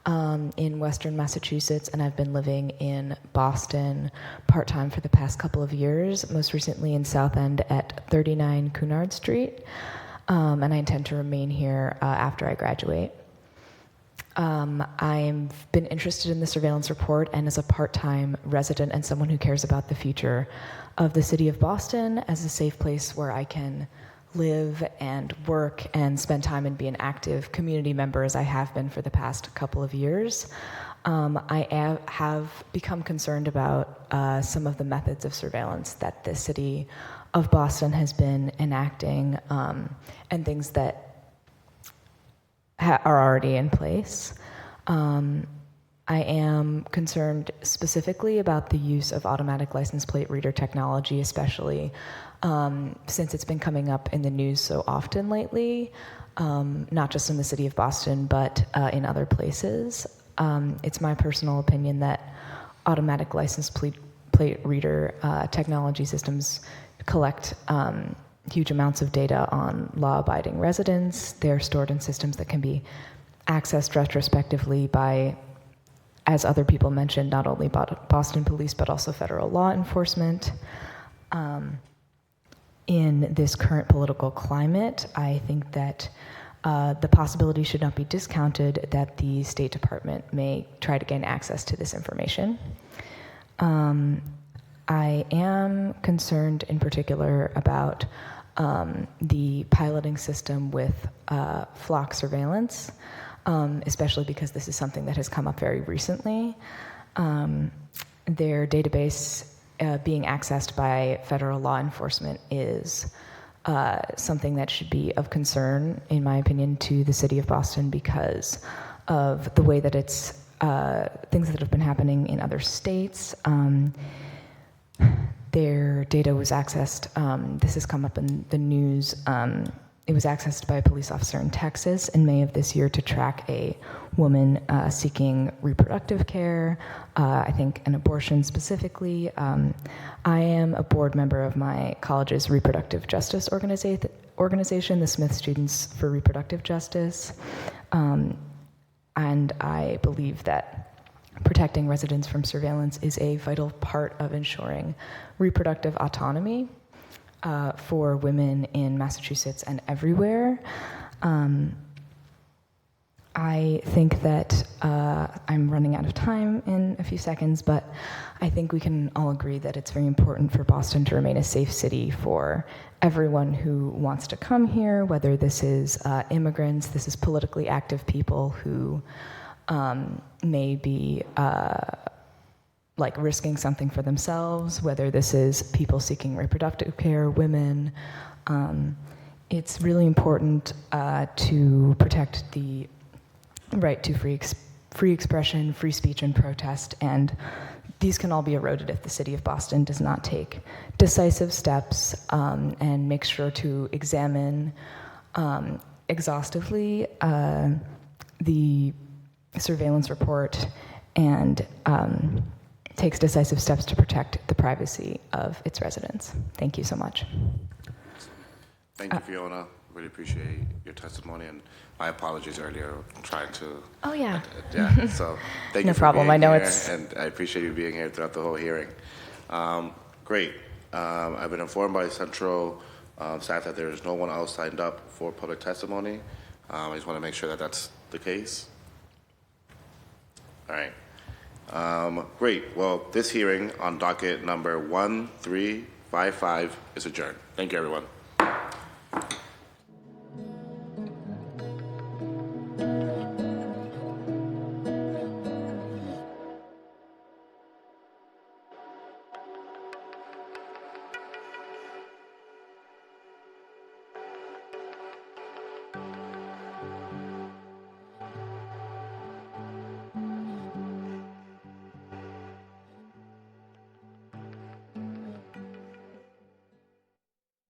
in Western Massachusetts, and I've been living in Boston part-time for the past couple of years, most recently in South End at 39 Cunard Street. And I intend to remain here after I graduate. I've been interested in the surveillance report, and as a part-time resident and someone who cares about the future of the city of Boston as a safe place where I can live and work and spend time and be an active community member as I have been for the past couple of years, I have become concerned about some of the methods of surveillance that the city of Boston has been enacting, and things that are already in place. I am concerned specifically about the use of automatic license plate reader technology, especially since it's been coming up in the news so often lately, not just in the city of Boston, but in other places. It's my personal opinion that automatic license plate reader technology systems collect huge amounts of data on law-abiding residents. They're stored in systems that can be accessed retrospectively by, as other people mentioned, not only Boston police, but also federal law enforcement. In this current political climate, I think that the possibility should not be discounted that the State Department may try to gain access to this information. I am concerned in particular about the piloting system with flock surveillance, especially because this is something that has come up very recently. Their database being accessed by federal law enforcement is something that should be of concern, in my opinion, to the city of Boston because of the way that it's things that have been happening in other states. Their data was accessed, this has come up in the news, it was accessed by a police officer in Texas in May of this year to track a woman seeking reproductive care, I think an abortion specifically. I am a board member of my college's reproductive justice organization, the Smith Students for Reproductive Justice, and I believe that protecting residents from surveillance is a vital part of ensuring reproductive autonomy for women in Massachusetts and everywhere. I think that I'm running out of time in a few seconds, but I think we can all agree that it's very important for Boston to remain a safe city for everyone who wants to come here, whether this is immigrants, this is politically active people who may be like risking something for themselves, whether this is people seeking reproductive care, women, it's really important to protect the right to free expression, free speech, and protest, and these can all be eroded if the City of Boston does not take decisive steps and make sure to examine exhaustively the surveillance report and takes decisive steps to protect the privacy of its residents. Thank you so much. Thank you, Fiona. Really appreciate your testimony, and my apologies earlier trying to. Oh yeah. Yeah. So thank No you for problem. being I know here, it's. and I appreciate you being here throughout the whole hearing. Great. I've been informed by Central staff that there is no one else signed up for public testimony. I just want to make sure that that's the case. All right. Great. Well, this hearing on docket number 1355 is adjourned. Thank you, everyone.